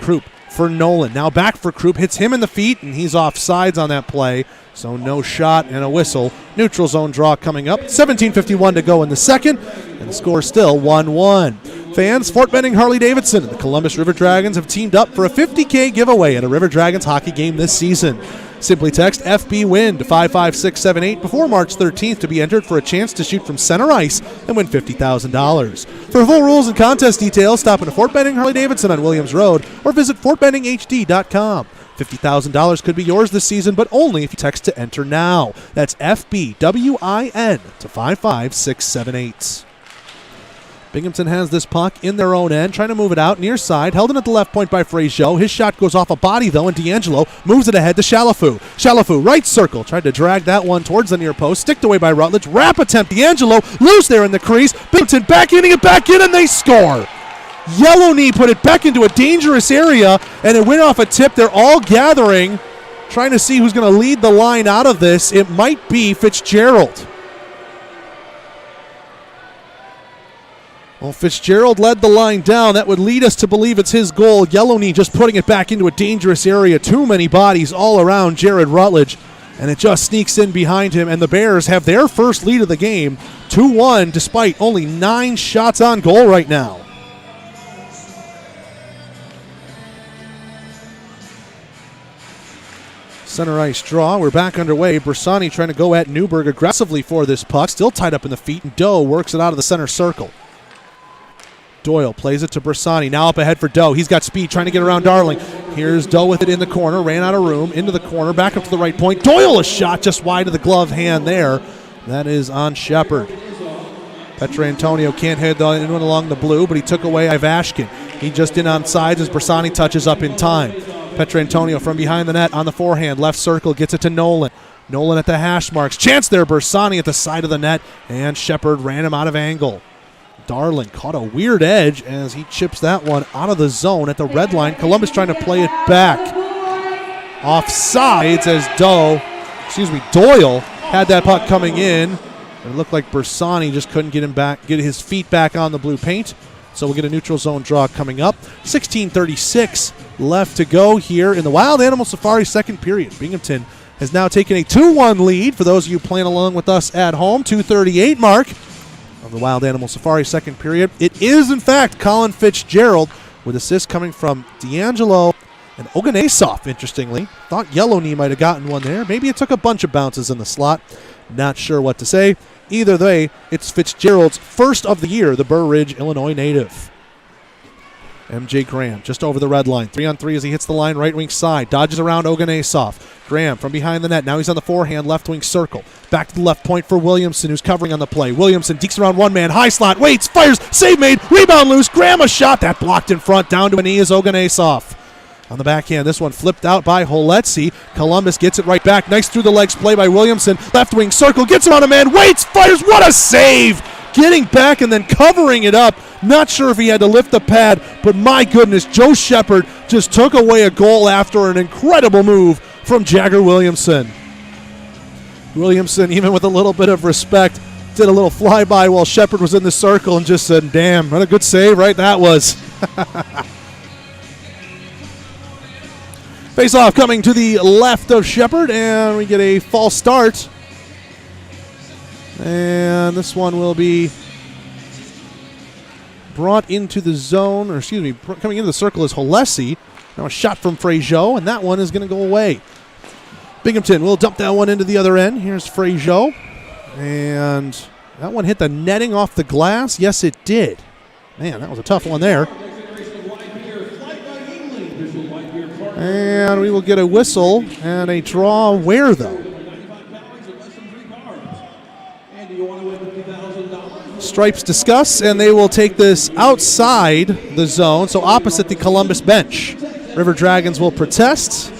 Krupp for Nolan. Now back for Krupp. Hits him in the feet, and he's off sides on that play. So no shot and a whistle. Neutral zone draw coming up. 17:51 to go in the second. And the score is still 1-1. Fans, Fort Benning Harley-Davidson and the Columbus River Dragons have teamed up for a $50K giveaway at a River Dragons hockey game this season. Simply text FB-WIN to 55678 before March 13th to be entered for a chance to shoot from center ice and win $50,000. For full rules and contest details, stop into Fort Benning Harley-Davidson on Williams Road or visit FortBenningHD.com. $50,000 could be yours this season, but only if you text to enter now. That's FBWIN to 55678. Binghamton has this puck in their own end, trying to move it out near side, held in at the left point by Frazier. His shot goes off a body, though, and D'Angelo moves it ahead to Chalafu. Chalafu, right circle, tried to drag that one towards the near post, sticked away by Rutledge. Wrap attempt, D'Angelo, loose there in the crease. Binghamton backhanding it back in, and they score. Yellow Knee put it back into a dangerous area, and it went off a tip. They're all gathering, trying to see who's going to lead the line out of this. It might be Fitzgerald. Well, Fitzgerald led the line down. That would lead us to believe it's his goal. Yellow Knee just putting it back into a dangerous area. Too many bodies all around Jared Rutledge, and it just sneaks in behind him, and the Bears have their first lead of the game, 2-1, despite only 9 shots on goal right now. Center ice draw. We're back underway. Bersani trying to go at Newberg aggressively for this puck. Still tied up in the feet, and Doe works it out of the center circle. Doyle plays it to Bersani. Now up ahead for Doe. He's got speed trying to get around Darling. Here's Doe with it in the corner. Ran out of room. Into the corner. Back up to the right point. Doyle a shot just wide of the glove hand there. That is on Shepard. Petrantonio can't hit anyone along the blue, but he took away Ivashkin. He just in on sides as Bersani touches up in time. Petrantonio from behind the net on the forehand. Left circle gets it to Nolan. Nolan at the hash marks. Chance there. Bersani at the side of the net. And Shepard ran him out of angle. Darling caught a weird edge as he chips that one out of the zone at the red line. Columbus trying to play it back. Offsides as Doyle had that puck coming in. It looked like Bersani just couldn't get his feet back on the blue paint. So we'll get a neutral zone draw coming up. 16:36 left to go here in the Wild Animal Safari second period. Binghamton has now taken a 2-1 lead for those of you playing along with us at home. 2:38 mark of the Wild Animal Safari second period. It is, in fact, Colin Fitzgerald with assists coming from D'Angelo and Oganesov, interestingly. Thought Yellow Knee might have gotten one there. Maybe it took a bunch of bounces in the slot. Not sure what to say. Either way, it's Fitzgerald's first of the year, the Burr Ridge, Illinois native. MJ Graham just over the red line. 3-on-3 as he hits the line right wing side. Dodges around Oganesov. Graham from behind the net. Now he's on the forehand left wing circle. Back to the left point for Williamson, who's covering on the play. Williamson dekes around one man. High slot. Waits. Fires. Save made. Rebound loose. Graham a shot. That blocked in front. Down to a knee is Oganesov. On the backhand, this one flipped out by Holetzi. Columbus gets it right back. Nice through the legs play by Williamson. Left wing circle. Gets him on a man. Waits. Fires. What a save. Getting back and then covering it up. Not sure if he had to lift the pad, but my goodness, Joe Shepard just took away a goal after an incredible move from Jagger Williamson. Williamson, even with a little bit of respect, did a little flyby while Shepard was in the circle and just said, damn, what a good save, right? That was. Face-off coming to the left of Shepard, and we get a false start. And this one will be brought into the zone, coming into the circle is Holesi. Now a shot from Frazier, and that one is going to go away. Binghamton will dump that one into the other end. Here's Frazier, and that one hit the netting off the glass. Yes, it did. Man, that was a tough one there. And we will get a whistle and a draw where, though? Stripes discuss, and they will take this outside the zone, so opposite the Columbus bench. River Dragons will protest.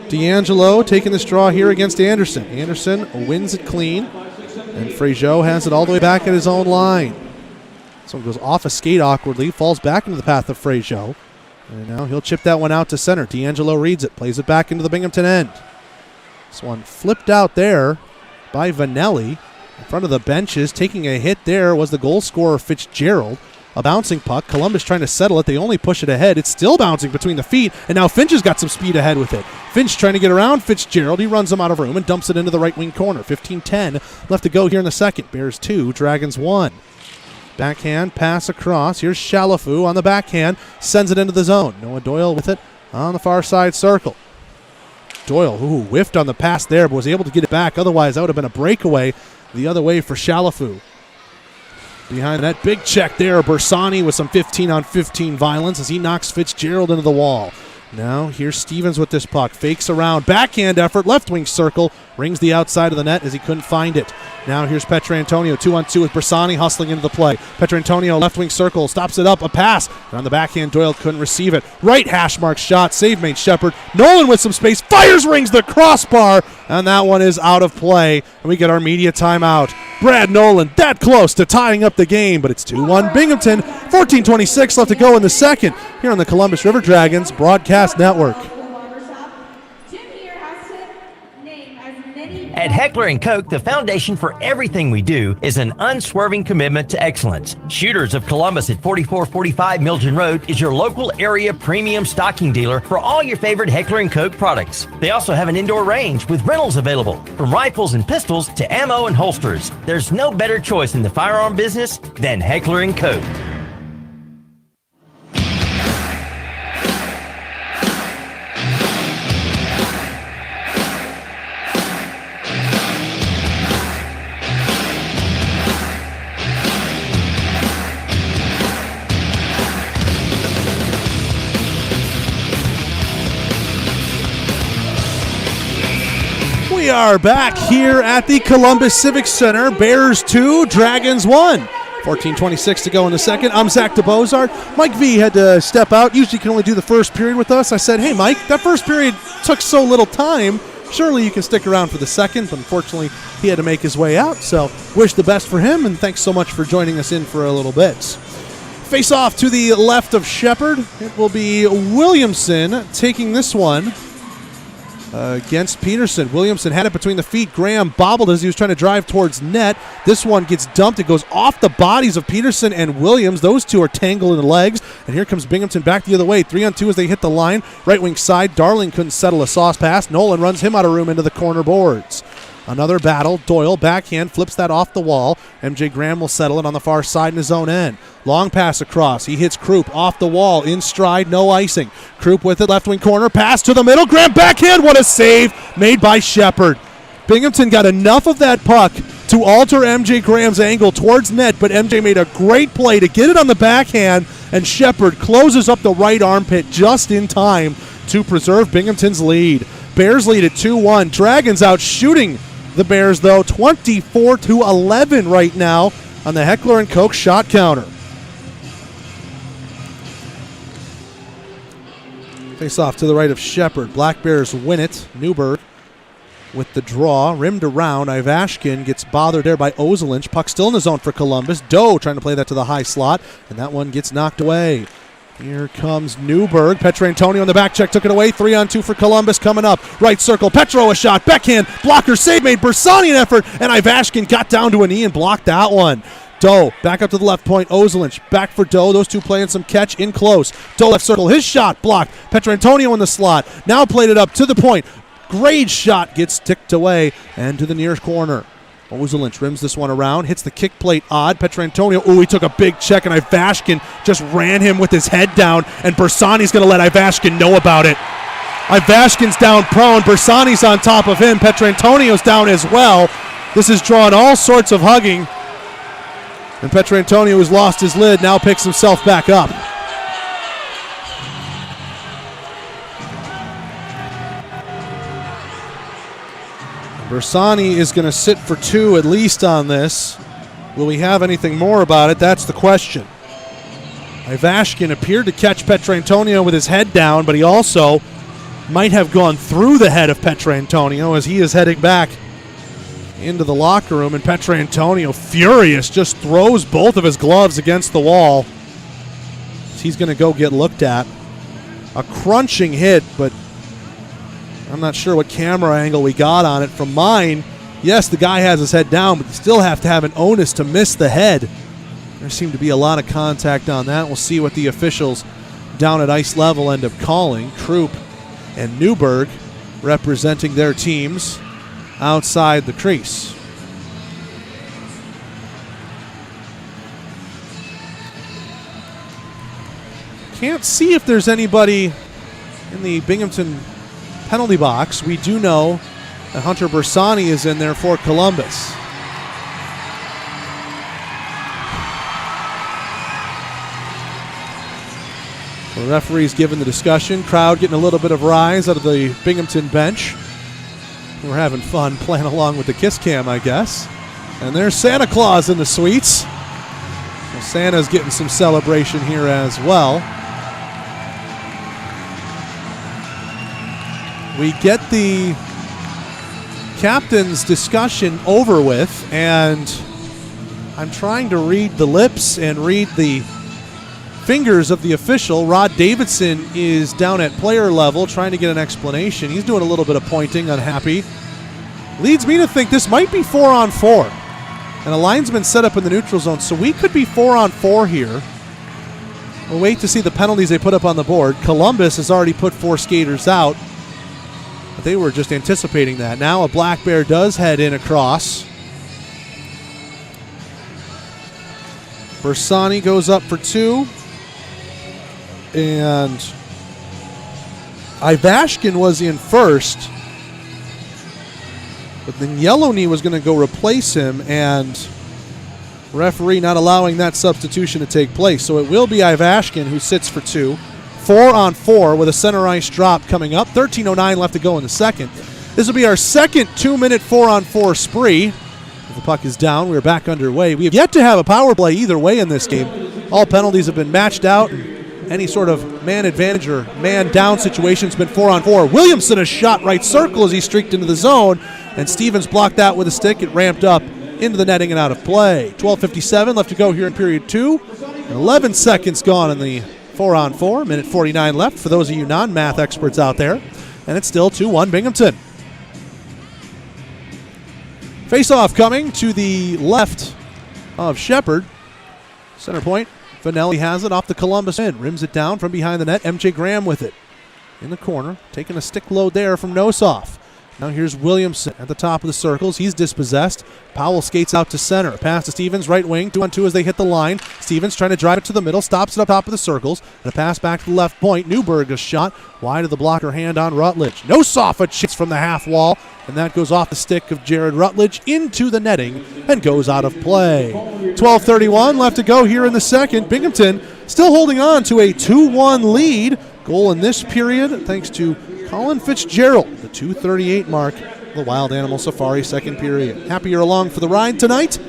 D'Angelo taking this draw here against Anderson. Anderson wins it clean, and Frazier has it all the way back at his own line. So it goes off a skate awkwardly, falls back into the path of Frazier. And now he'll chip that one out to center. D'Angelo reads it, plays it back into the Binghamton end. This one flipped out there by Vanelli. In front of the benches, taking a hit there was the goal scorer Fitzgerald. A bouncing puck. Columbus trying to settle it. They only push it ahead. It's still bouncing between the feet, and now Finch has got some speed ahead with it. Finch trying to get around Fitzgerald. He runs him out of room and dumps it into the right wing corner. 15-10 left to go here in the second. Bears 2, Dragons 1. Backhand pass across. Here's Chalafu on the backhand. Sends it into the zone. Noah Doyle with it on the far side circle. Doyle, who whiffed on the pass there, but was able to get it back. Otherwise, that would have been a breakaway the other way for Chalafu. Behind that big check there, Bersani with some 15-on-15 violence as he knocks Fitzgerald into the wall. Now here's Stevens with this puck. Fakes around. Backhand effort. Left wing circle. Rings the outside of the net as he couldn't find it. Now here's Petrantonio. 2-on-2 with Bersani hustling into the play. Petrantonio left wing circle. Stops it up. A pass. And on the backhand, Doyle couldn't receive it. Right hash mark shot. Save made Shepard. Nolan with some space. Fires, rings the crossbar. And that one is out of play. And we get our media timeout. Brad Nolan that close to tying up the game, but it's 2-1 Binghamton. 14:26 left to go in the second here on the Columbus River Dragons Broadcast Network. At Heckler & Koch, the foundation for everything we do is an unswerving commitment to excellence. Shooters of Columbus at 4445 Milton Road is your local area premium stocking dealer for all your favorite Heckler & Koch products. They also have an indoor range with rentals available, from rifles and pistols to ammo and holsters. There's no better choice in the firearm business than Heckler & Koch. We are back here at the Columbus Civic Center. Bears 2, Dragons 1. 14:26 to go in the second. I'm Zach DeBozart. Mike V had to step out. Usually can only do the first period with us. I said, hey, Mike, that first period took so little time. Surely you can stick around for the second. But unfortunately, he had to make his way out. So wish the best for him, and thanks so much for joining us in for a little bit. Face off to the left of Shepard. It will be Williamson taking this one against Peterson. Williamson had it between the feet. Graham bobbled as he was trying to drive towards net. This one gets dumped. It goes off the bodies of Peterson and Williams. Those two are tangled in the legs. And here comes Binghamton back the other way. 3-on-2 as they hit the line. Right wing side. Darling couldn't settle a sauce pass. Nolan runs him out of room into the corner boards. Another battle. Doyle backhand flips that off the wall. MJ Graham will settle it on the far side in his own end. Long pass across. He hits Krupp off the wall. In stride, no icing. Krupp with it, left wing corner. Pass to the middle. Graham backhand. What a save made by Shepard. Binghamton got enough of that puck to alter MJ Graham's angle towards net, but MJ made a great play to get it on the backhand, and Shepard closes up the right armpit just in time to preserve Binghamton's lead. Bears lead at 2-1. Dragons out shooting the Bears, though, 24-11 right now on the Heckler & Koch shot counter. Face off to the right of Shepard. Black Bears win it. Newberg with the draw. Rimmed around. Ivashkin gets bothered there by Ozelinch. Puck still in the zone for Columbus. Doe trying to play that to the high slot, and that one gets knocked away. Here comes Newberg. Petrantonio on the back check. Took it away. 3-on-2 for Columbus coming up. Right circle. Petro a shot. Backhand. Blocker save made. Bersani an effort. And Ivashkin got down to a knee and blocked that one. Doe back up to the left point. Ozelinch back for Doe. Those two playing some catch in close. Doe left circle. His shot blocked. Petrantonio in the slot. Now played it up to the point. Great shot gets ticked away and to the nearest corner. Ozelinch rims this one around, hits the kick plate odd. Petrantonio, he took a big check, and Ivashkin just ran him with his head down, and Bersani's going to let Ivashkin know about it. Ivashkin's down prone. Bersani's on top of him. Petrantonio's down as well. This has drawn all sorts of hugging, and Petrantonio, who's lost his lid, now picks himself back up. Bersani is going to sit for 2 at least on this. Will we have anything more about it? That's the question. Ivashkin appeared to catch Petrantonio with his head down, but he also might have gone through the head of Petrantonio as he is heading back into the locker room. And Petrantonio, furious, just throws both of his gloves against the wall. He's going to go get looked at. A crunching hit, but I'm not sure what camera angle we got on it. From mine, yes, the guy has his head down, but you still have to have an onus to miss the head. There seemed to be a lot of contact on that. We'll see what the officials down at ice level end up calling. Troop and Newberg representing their teams outside the crease. Can't see if there's anybody in the Binghamton penalty box. We do know that Hunter Bersani is in there for Columbus. The referee's given the discussion. Crowd getting a little bit of rise out of the Binghamton bench. We're having fun playing along with the kiss cam, I guess. And there's Santa Claus in the suites. So Santa's getting some celebration here as well. We get the captain's discussion over with, and I'm trying to read the lips and read the fingers of the official. Rod Davidson is down at player level trying to get an explanation. He's doing a little bit of pointing, unhappy. Leads me to think this might be 4-on-4. And a linesman set up in the neutral zone, so we could be 4-on-4 here. We'll wait to see the penalties they put up on the board. Columbus has already put 4 skaters out. But they were just anticipating that. Now a Black Bear does head in across. Bersani goes up for 2. And Ivashkin was in first. But then Yellowknee was going to go replace him, and referee not allowing that substitution to take place. So it will be Ivashkin who sits for 2. 4-on-4 with a center ice drop coming up. 13:09 left to go in the second. This will be our second 2-minute 4-on-4 spree. The puck is down. We're back underway. We have yet to have a power play either way in this game. All penalties have been matched out. Any sort of man advantage or man down situation has been 4-on-4. Williamson, a shot right circle as he streaked into the zone, and Stevens blocked that with a stick. It ramped up into the netting and out of play. 12:57 left to go here in period 2. 11 seconds gone in the 4-on-4. Minute 49 left for those of you non-math experts out there. And it's still 2-1 Binghamton. Face-off coming to the left of Shepard. Center point. Vanelli has it off the Columbus end. Rims it down from behind the net. MJ Graham with it. In the corner. Taking a stick load there from Nossoff. Now here's Williamson at the top of the circles. He's dispossessed. Powell skates out to center. Pass to Stevens, right wing. 2-on-2 as they hit the line. Stevens trying to drive it to the middle. Stops it up top of the circles. And a pass back to the left point. Newberg a shot wide of the blocker hand on Rutledge. Nossoff a chance from the half wall. And that goes off the stick of Jared Rutledge into the netting and goes out of play. 12:31 left to go here in the second. Binghamton still holding on to a 2-1 lead. Goal in this period thanks to Colin Fitzgerald, the 2:38 mark, the Wild Animal Safari second period. Happy you're along for the ride tonight.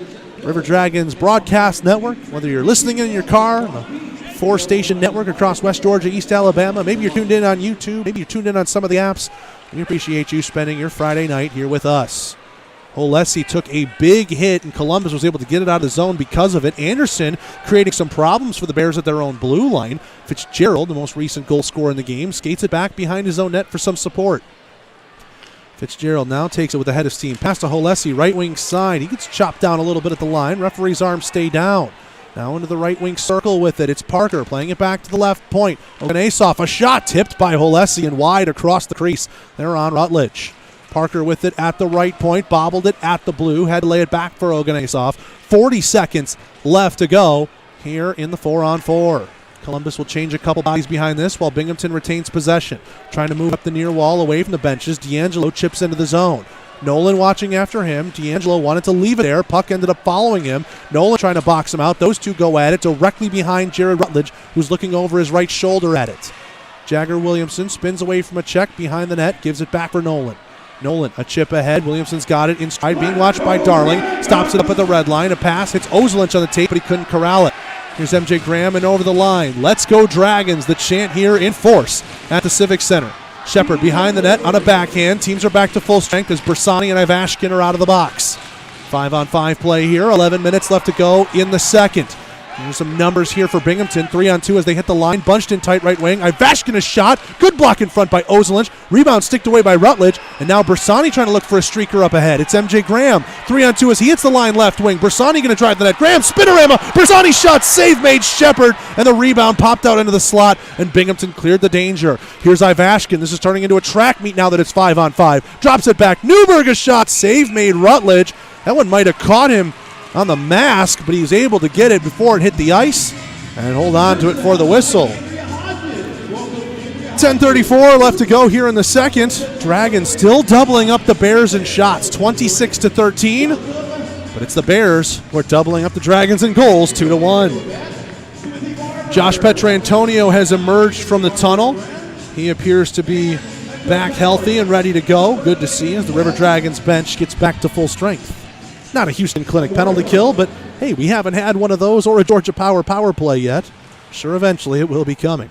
River Dragons Broadcast Network, whether you're listening in your car, on a 4-station network across West Georgia, East Alabama, maybe you're tuned in on YouTube, maybe you're tuned in on some of the apps. We appreciate you spending your Friday night here with us. Holesi took a big hit, and Columbus was able to get it out of the zone because of it. Anderson creating some problems for the Bears at their own blue line. Fitzgerald, the most recent goal scorer in the game, skates it back behind his own net for some support. Fitzgerald now takes it with the head of steam. Pass to Holesi, right wing side. He gets chopped down a little bit at the line. Referee's arms stay down. Now into the right wing circle with it. It's Parker playing it back to the left point. Oganesov, a shot tipped by Holesi and wide across the crease. They're on Rutledge. Parker with it at the right point, bobbled it at the blue, had to lay it back for Oganesov. 40 seconds left to go here in the 4-on-4. Columbus will change a couple bodies behind this while Binghamton retains possession. Trying to move up the near wall away from the benches. D'Angelo chips into the zone. Nolan watching after him. D'Angelo wanted to leave it there. Puck ended up following him. Nolan trying to box him out. Those two go at it directly behind Jared Rutledge, who's looking over his right shoulder at it. Jagger Williamson spins away from a check behind the net, gives it back for Nolan. Nolan, a chip ahead. Williamson's got it inside, being watched by Darling. Stops it up at the red line. A pass hits Ozelinch on the tape, but he couldn't corral it. Here's MJ Graham and over the line. Let's go Dragons. The chant here in force at the Civic Center. Shepard behind the net on a backhand. Teams are back to full strength as Bersani and Ivashkin are out of the box. 5-on-5 play here. 11 minutes left to go in the second. Here's some numbers here for Binghamton. 3-on-2 as they hit the line. Bunched in tight right wing. Ivashkin a shot. Good block in front by Ozelinch. Rebound sticked away by Rutledge. And now Bersani trying to look for a streaker up ahead. It's MJ Graham. 3-on-2 as he hits the line left wing. Bersani going to drive the net. Graham spinorama. Bersani shot. Save made Shepard. And the rebound popped out into the slot. And Binghamton cleared the danger. Here's Ivashkin. This is turning into a track meet now that it's 5-on-5. Drops it back. Newberg a shot. Save made Rutledge. That one might have caught him on the mask, but he was able to get it before it hit the ice and hold on to it for the whistle. 10:34 left to go here in the second. Dragons still doubling up the Bears in shots, 26-13. But it's the Bears who are doubling up the Dragons in goals, 2-1. Josh Petrantonio has emerged from the tunnel. He appears to be back healthy and ready to go. Good to see as the River Dragons bench gets back to full strength. Not a Houston Clinic penalty kill, but hey, we haven't had one of those or a Georgia power play yet. Sure, eventually it will be coming.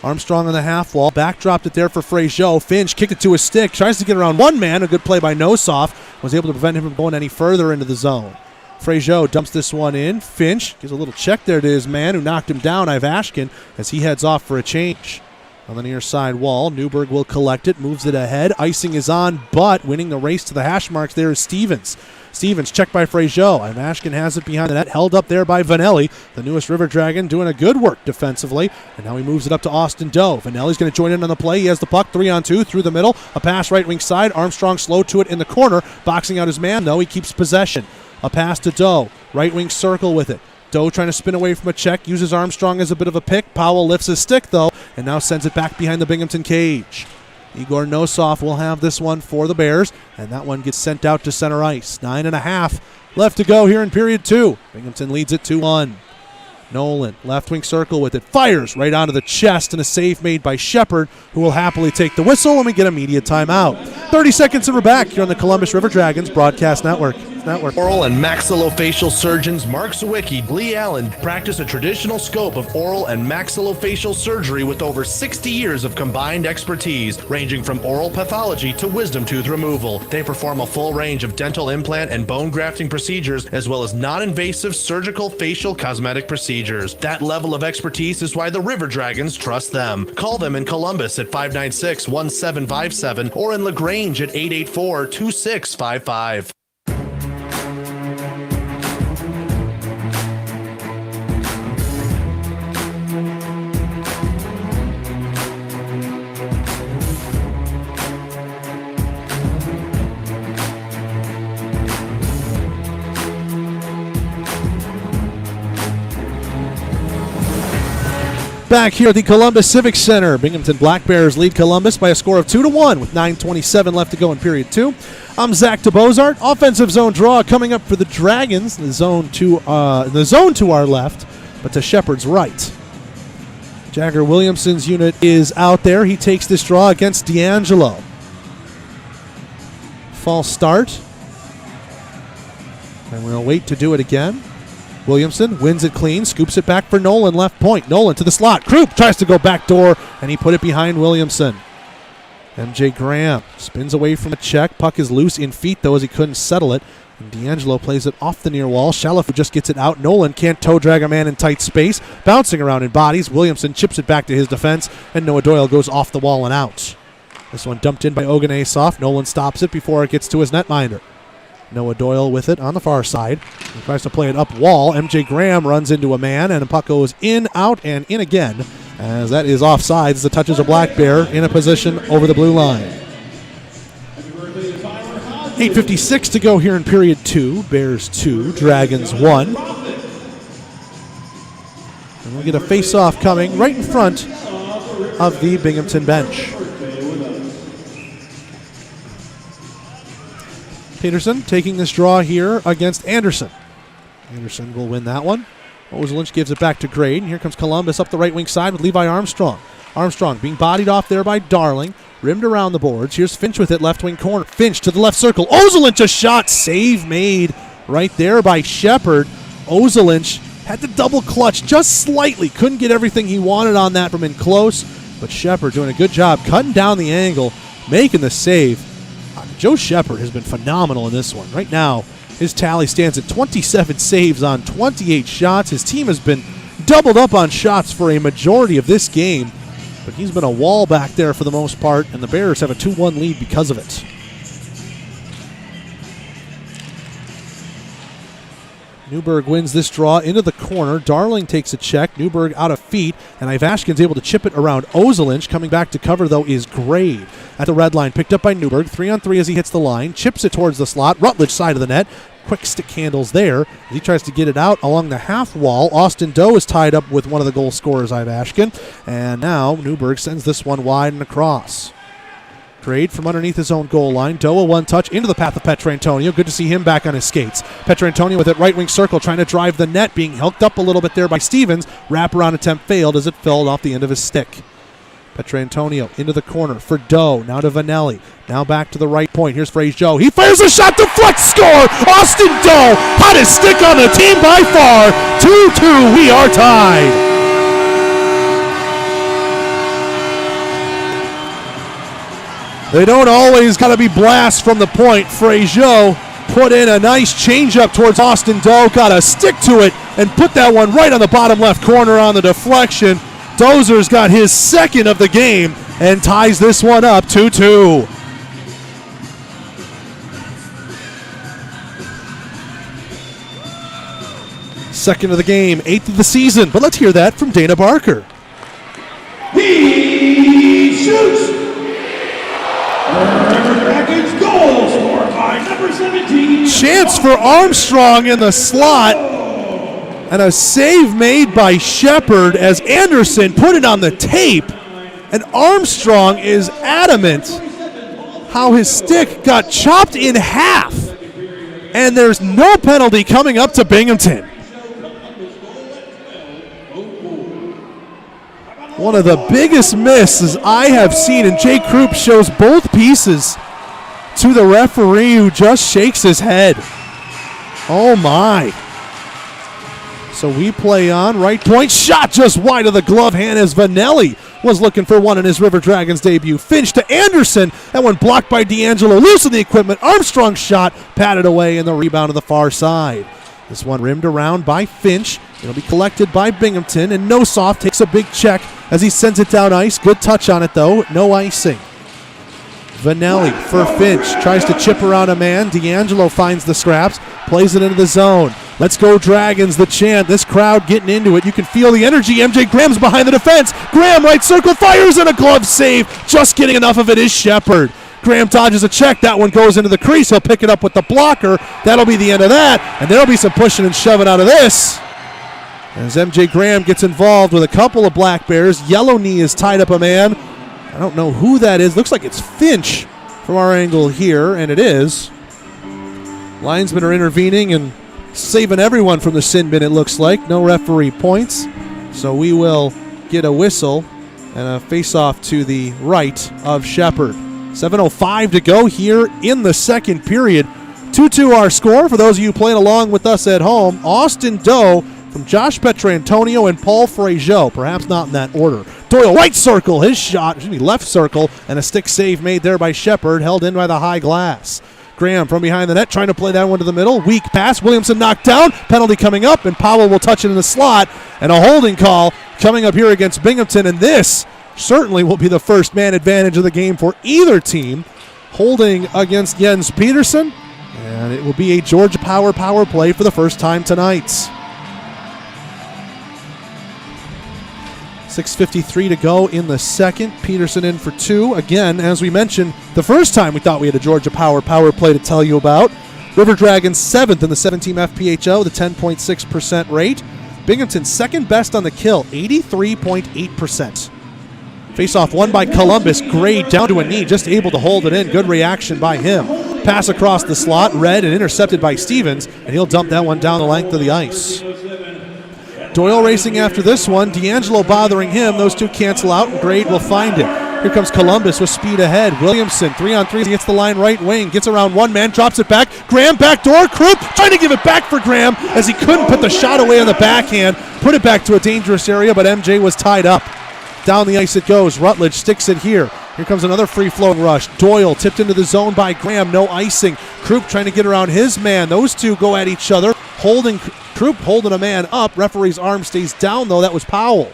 Armstrong on the half wall, backdropped it there for Frazier. Finch kicked it to his stick, tries to get around one man. A good play by Nossoff was able to prevent him from going any further into the zone. Frazier dumps this one in. Finch gives a little check there to his man who knocked him down, Ivashkin, as he heads off for a change. On the near side wall, Newberg will collect it, moves it ahead. Icing is on, but winning the race to the hash marks there is Stevens. Stevens checked by Frazier. Ivashkin has it behind the net, held up there by Vanelli. The newest River Dragon doing a good work defensively. And now he moves it up to Austin Doe. Vanelli's going to join in on the play. He has the puck, 3-on-2 through the middle. A pass right wing side. Armstrong slow to it in the corner. Boxing out his man, though. He keeps possession. A pass to Doe. Right wing circle with it. Doe trying to spin away from a check, uses Armstrong as a bit of a pick. Powell lifts his stick, though, and now sends it back behind the Binghamton cage. Igor Nossoff will have this one for the Bears, and that one gets sent out to center ice. 9.5 left to go here in period 2. Binghamton leads it 2-1. Nolan, left wing circle with it, fires right onto the chest, and a save made by Shepard, who will happily take the whistle, and we get immediate timeout. 30 seconds and we're back here on the Columbus River Dragons Broadcast Network. Oral and maxillofacial surgeons Mark Sawicki, Lee Allen practice a traditional scope of oral and maxillofacial surgery with over 60 years of combined expertise, ranging from oral pathology to wisdom tooth removal. They perform a full range of dental implant and bone grafting procedures, as well as non-invasive surgical facial cosmetic procedures. That level of expertise is why the River Dragons trust them. Call them in Columbus at 596-1757 or in LaGrange at 884-2655. Back here at the Columbus Civic Center, Binghamton Black Bears lead Columbus by a score of 2-1 with 9:27 left to go in period 2. I'm Zach DeBozart. Offensive zone draw coming up for the Dragons. The zone to our left, but to Shepard's right. Jagger Williamson's unit is out there. He takes this draw against D'Angelo. False start. And we'll wait to do it again. Williamson wins it clean, scoops it back for Nolan, left point. Nolan to the slot. Krupp tries to go back door, and he put it behind Williamson. MJ Graham spins away from a check. Puck is loose in feet, though, as he couldn't settle it. And D'Angelo plays it off the near wall. Shalafu just gets it out. Nolan can't toe drag a man in tight space. Bouncing around in bodies. Williamson chips it back to his defense, and Noah Doyle goes off the wall and out. This one dumped in by Oganesov. Nolan stops it before it gets to his netminder. Noah Doyle with it on the far side. He tries to play it up wall. MJ Graham runs into a man, and the puck goes in, out, and in again, as that is offside as it touches a Black Bear in a position over the blue line. 8:56 to go here in period 2. Bears 2, Dragons 1. And we'll get a face-off coming right in front of the Binghamton bench. Peterson taking this draw here against Anderson. Anderson will win that one. Ozelinch gives it back to Grade, and here comes Columbus up the right wing side with Levi Armstrong. Armstrong being bodied off there by Darling, rimmed around the boards. Here's Finch with it, left wing corner. Finch to the left circle. Ozelinch a shot, save made right there by Shepard. Ozelinch had to double clutch just slightly, couldn't get everything he wanted on that from in close, but Shepard doing a good job cutting down the angle, making the save. Joe Shepard has been phenomenal in this one. Right now, His tally stands at 27 saves on 28 shots. His team has been doubled up on shots for a majority of this game, but he's been a wall back there for the most part, and the Bears have a 2-1 lead because of it. Newberg wins this draw into the corner. Darling takes a check. Newberg out of feet, and Ivashkin's able to chip it around Ozelinch. Coming back to cover, though, is Grade at the red line. Picked up by Newberg. 3-on-3 as he hits the line. Chips it towards the slot. Rutledge side of the net. Quick stick handles there. He tries to get it out along the half wall. Austin Doe is tied up with one of the goal scorers, Ivashkin. And now Newberg sends this one wide and across. Grade from underneath his own goal line. Doa one touch into the path of Petrantonio. Good to see him back on his skates. Petrantonio with it right wing circle trying to drive the net, being helped up a little bit there by Stevens. Wraparound attempt failed as it fell off the end of his stick. Petrantonio into the corner for Doe. Now to Vanelli. Now back to the right point. Here's Frazier. He fires a shot, deflect, score! Austin Doe, hottest stick on the team by far. 2-2, we are tied. They don't always got to be blasts from the point. Frazier put in a nice changeup towards Austin Doe, got a stick to it, and put that one right on the bottom left corner on the deflection. Dozer's got his second of the game and ties this one up 2-2. Second of the game, 8th of the season, but let's hear that from Dana Barker. He shoots! Dragons goal scored by number 17. Chance for Armstrong in the slot. And a save made by Shepard as Anderson put it on the tape. And Armstrong is adamant how his stick got chopped in half. And there's no penalty coming up to Binghamton. One of the biggest misses I have seen, and Jay Krupp shows both pieces to the referee, who just shakes his head. Oh my. So we play on. Right point shot just wide of the glove hand as Vanelli was looking for one in his River Dragons debut. Finch to Anderson. That one blocked by D'Angelo. Loose in the equipment. Armstrong shot patted away in the rebound to the far side. This one rimmed around by Finch. It'll be collected by Binghamton, and Nossoff takes a big check as he sends it down ice. Good touch on it, though. No icing. Vanelli for Finch. Tries to chip around a man. D'Angelo finds the scraps. Plays it into the zone. Let's go Dragons, the chant. This crowd getting into it. You can feel the energy. MJ Graham's behind the defense. Graham, right circle, fires in a glove save. Just getting enough of it is Shepard. Graham dodges a check. That one goes into the crease. He'll pick it up with the blocker. That'll be the end of that. And there'll be some pushing and shoving out of this. As MJ Graham gets involved with a couple of Black Bears. Yellow Knee has tied up a man. I don't know who that is. Looks like it's Finch from our angle here, and it is. Linesmen are intervening and saving everyone from the sin bin, it looks like. No referee points. So we will get a whistle and a face-off to the right of Shepard. 7:05 to go here in the second period. 2-2 our score. For those of you playing along with us at home, Austin Doe from Josh Petrantonio and Paul Frazier, perhaps not in that order. Doyle, right circle, his shot, left circle, and a stick save made there by Shepard, held in by the high glass. Graham from behind the net trying to play that one to the middle. Weak pass, Williamson knocked down, penalty coming up, and Powell will touch it in the slot, and a holding call coming up here against Binghamton, and this certainly will be the first man advantage of the game for either team. Holding against Jens Peterson, and it will be a Georgia power play for the first time tonight. 6:53 to go in the second. Peterson in for two. Again, as we mentioned, the first time we thought we had a Georgia power play to tell you about. River Dragons 7th in the 7-team FPHO, the 10.6% rate. Binghamton second best on the kill, 83.8%. Face-off won by Columbus. Gray down to a knee, just able to hold it in. Good reaction by him. Pass across the slot, read and intercepted by Stevens, and he'll dump that one down the length of the ice. Doyle racing after this one. D'Angelo bothering him. Those two cancel out, and Grade will find it. Here comes Columbus with speed ahead. Williamson, 3-on-3. He hits the line right wing. Gets around one man, drops it back. Graham backdoor. Krupp trying to give it back for Graham as he couldn't put the shot away on the backhand. Put it back to a dangerous area, but MJ was tied up. Down the ice it goes. Rutledge sticks it here. Here comes another free-flowing rush. Doyle tipped into the zone by Graham. No icing. Krupp trying to get around his man. Those two go at each other. Krupp holding a man up. Referee's arm stays down, though. That was Powell.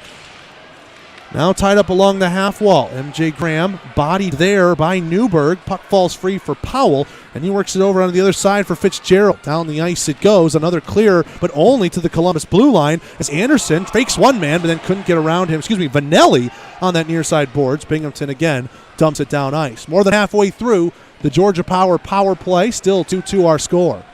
Now tied up along the half wall. MJ Graham bodied there by Newberg. Puck falls free for Powell, and he works it over on the other side for Fitzgerald. Down the ice it goes. Another clear, but only to the Columbus blue line as Anderson fakes one man, but then couldn't get around him. Vanelli on that near side boards. Binghamton again dumps it down ice. More than halfway through the Georgia power play. Still 2-2 our score.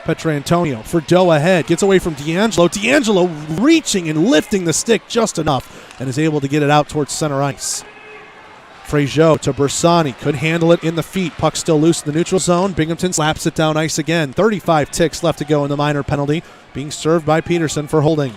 Petrantonio for Doe ahead. Gets away from D'Angelo. D'Angelo reaching and lifting the stick just enough and is able to get it out towards center ice. Frazier to Bersani. Could handle it in the feet. Puck still loose in the neutral zone. Binghamton slaps it down ice again. 35 ticks left to go in the minor penalty. Being served by Peterson for holding.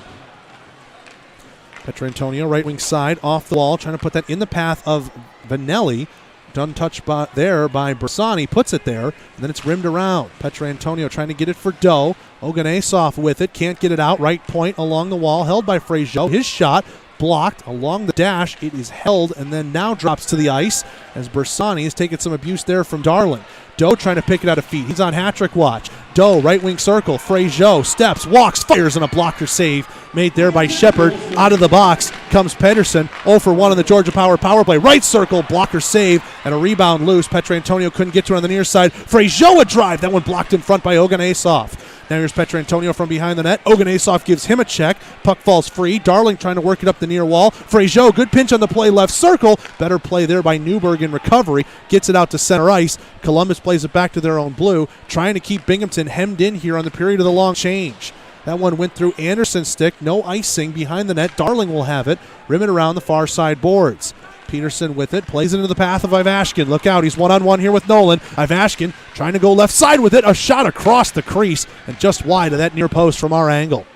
Petrantonio, right wing side, off the wall. Trying to put that in the path of Vanelli. Done touch there by Bersani, puts it there, and then it's rimmed around. Petrantonio trying to get it for Doe. Oganesov with it, can't get it out. Right point along the wall, held by Frazier. His shot blocked along the dash. It is held and then now drops to the ice as Bersani is taking some abuse there from Darling. Doe trying to pick it out of feet. He's on hat-trick watch. Doe, right wing circle. Frazier steps, walks, fires, and a blocker save made there by Shepard. Out of the box comes Pedersen. 0 for 1 on the Georgia power play. Right circle, blocker save, and a rebound loose. Petrantonio couldn't get to it on the near side. Frazier a drive. That one blocked in front by Oganesov. Now here's Petrantonio from behind the net. Oganesov gives him a check. Puck falls free. Darling trying to work it up the near wall. Frazier, good pinch on the play, left circle. Better play there by Newberg in recovery. Gets it out to center ice. Columbus plays it back to their own blue, trying to keep Binghamton hemmed in here on the period of the long change. That one went through Anderson's stick. No icing behind the net. Darling will have it. Rim it around the far side boards. Peterson with it, plays it into the path of Ivashkin. Look out, he's one-on-one here with Nolan. Ivashkin trying to go left side with it. A shot across the crease and just wide of that near post from our angle.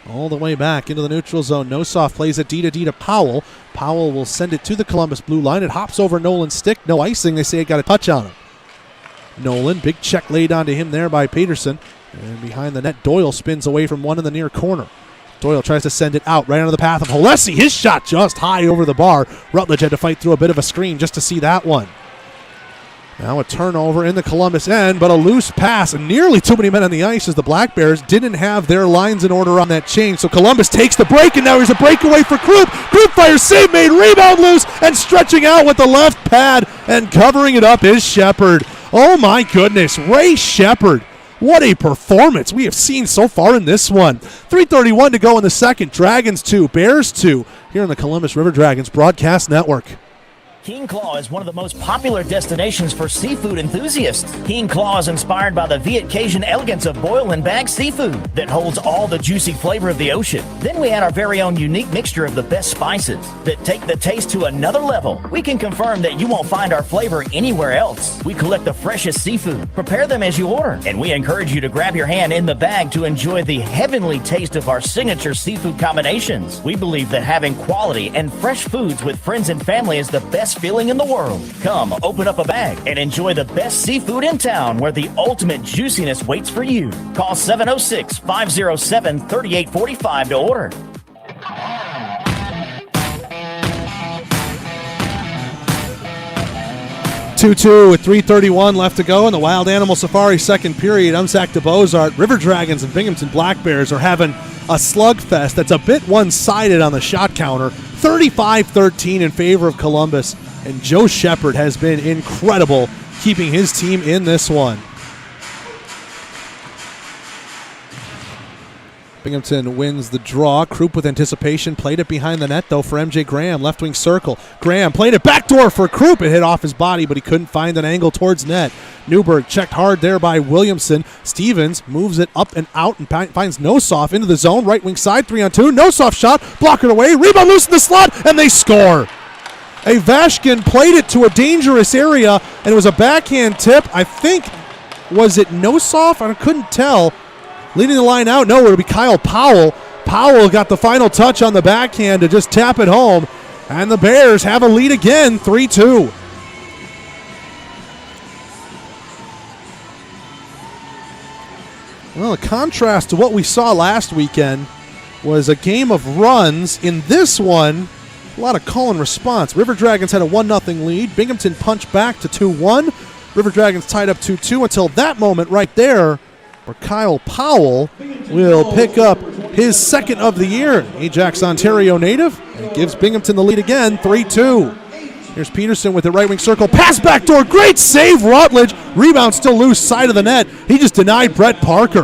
All the way back into the neutral zone. Nossoff plays it D to Powell. Powell will send it to the Columbus blue line. It hops over Nolan's stick. No icing. They say it got a touch on him. Nolan, big check laid onto him there by Peterson. And behind the net, Doyle spins away from one in the near corner. Doyle tries to send it out right onto the path of Holesi. His shot just high over the bar. Rutledge had to fight through a bit of a screen just to see that one. Now a turnover in the Columbus end, but a loose pass and nearly too many men on the ice as the Black Bears didn't have their lines in order on that change. So Columbus takes the break, and now here's a breakaway for Krupp. Krupp fires, save made, rebound loose, and stretching out with the left pad and covering it up is Shepard. Oh my goodness, Ray Shepard. What a performance we have seen so far in this one. 3:31 to go in the second. Dragons 2, Bears 2 here on the Columbus River Dragons Broadcast Network. King Claw is one of the most popular destinations for seafood enthusiasts. King Claw is inspired by the Viet Cajun elegance of boil and bag seafood that holds all the juicy flavor of the ocean. Then we add our very own unique mixture of the best spices that take the taste to another level. We can confirm that you won't find our flavor anywhere else. We collect the freshest seafood, prepare them as you order, and we encourage you to grab your hand in the bag to enjoy the heavenly taste of our signature seafood combinations. We believe that having quality and fresh foods with friends and family is the best feeling in the world. Come, open up a bag and enjoy the best seafood in town where the ultimate juiciness waits for you. Call 706-507-3845 to order. (2-2) with 3:31 left to go in the Wild Animal Safari second period. I'm Zach DeBozart. River Dragons and Binghamton Black Bears are having a slugfest that's a bit one-sided on the shot counter. 35-13 in favor of Columbus, and Joe Shepard has been incredible keeping his team in this one. Binghamton wins the draw. Krupp with anticipation. Played it behind the net, though, for MJ Graham. Left wing circle. Graham played it backdoor for Krupp. It hit off his body, but he couldn't find an angle towards net. Newberg checked hard there by Williamson. Stevens moves it up and out and finds Nossoff into the zone. Right wing side, 3-on-2. Nossoff shot. Blocker away. Rebound loose in the slot, and they score. Ivashkin played it to a dangerous area, and it was a backhand tip. I think, was it Nossoff? I couldn't tell. Leading the line out, no, it'll be Kyle Powell. Powell got the final touch on the backhand to just tap it home. And the Bears have a lead again, 3-2. Well, a contrast to what we saw last weekend was a game of runs. In this one, a lot of call and response. River Dragons had a 1-0 lead. Binghamton punched back to 2-1. River Dragons tied up 2-2 until that moment right there where Kyle Powell will pick up his second of the year. Ajax, Ontario native, and gives Binghamton the lead again, 3-2. Here's Peterson with the right wing circle. Pass backdoor. Great save, Rutledge. Rebound still loose, side of the net. He just denied Brett Parker.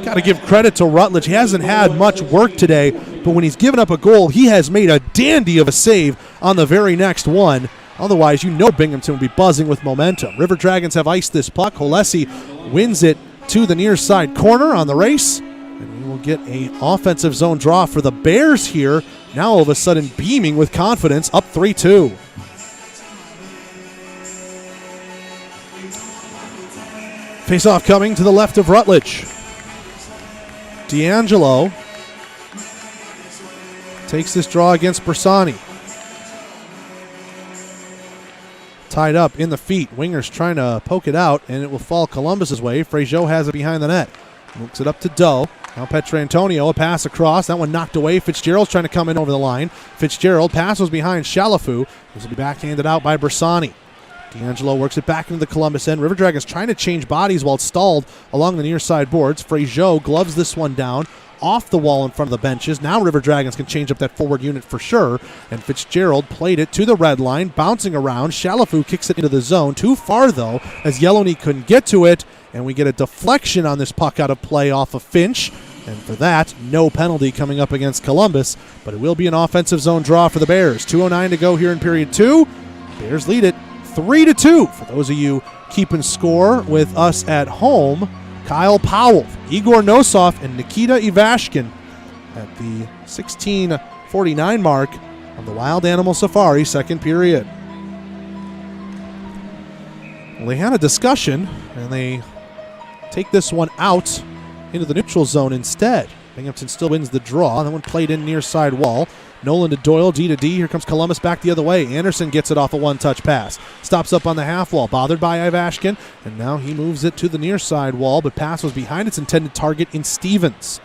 Got to give credit to Rutledge. He hasn't had much work today, but when he's given up a goal, he has made a dandy of a save on the very next one. Otherwise, you know Binghamton will be buzzing with momentum. River Dragons have iced this puck. Holesi wins it to the near side corner on the race. And we will get an offensive zone draw for the Bears here. Now all of a sudden beaming with confidence, up 3-2. Face-off coming to the left of Rutledge. D'Angelo takes this draw against Bersani. Tied up in the feet. Wingers trying to poke it out, and it will fall Columbus's way. Frazier has it behind the net. Moves it up to Doe. Now Petrantonio, a pass across. That one knocked away. Fitzgerald's trying to come in over the line. Fitzgerald, pass was behind Chalafu. This will be backhanded out by Bersani. D'Angelo works it back into the Columbus end. River Dragons trying to change bodies while it's stalled along the near side boards. Frazier gloves this one down off the wall in front of the benches. Now River Dragons can change up that forward unit for sure. And Fitzgerald played it to the red line, bouncing around. Chalafu kicks it into the zone. Too far, though, as Yellowknee couldn't get to it. And we get a deflection on this puck out of play off of Finch. And for that, no penalty coming up against Columbus. But it will be an offensive zone draw for the Bears. 2:09 to go here in period 2. Bears lead it 3-2. For those of you keeping score with us at home, Kyle Powell, Igor Nosov, and Nikita Ivashkin at the 16:49 mark of the Wild Animal Safari second period. Well, they had a discussion, and they take this one out into the neutral zone instead. Binghamton still wins the draw. That one played in near side wall. Nolan to Doyle, D to D. Here comes Columbus back the other way. Anderson gets it off a one-touch pass. Stops up on the half wall. Bothered by Ivashkin. And now he moves it to the near side wall, but pass was behind its intended target in Stevens.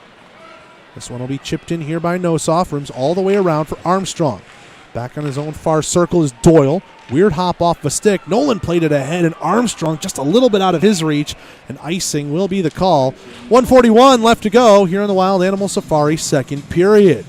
This one will be chipped in here by Nosov. Rims all the way around for Armstrong. Back on his own far circle is Doyle. Weird hop off the stick. Nolan played it ahead, and Armstrong just a little bit out of his reach. And icing will be the call. 1:41 left to go here in the Wild Animal Safari second period.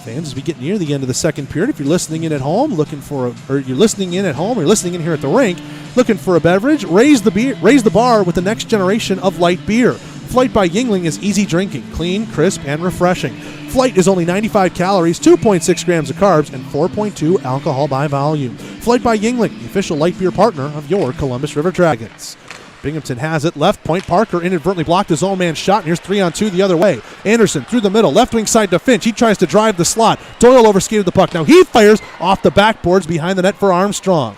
Fans, as we get near the end of the second period, if you're listening in at home, or you're listening in here at the rink, looking for a beverage, raise the bar with the next generation of light beer. Flight by Yuengling is easy drinking, clean, crisp, and refreshing. Flight is only 95 calories, 2.6 grams of carbs, and 4.2 alcohol by volume. Flight by Yuengling, the official light beer partner of your Columbus River Dragons. Binghamton has it. Left point. Parker inadvertently blocked his own man shot. And here's 3-on-2 the other way. Anderson through the middle. Left wing side to Finch. He tries to drive the slot. Doyle overskated the puck. Now he fires off the backboards behind the net for Armstrong.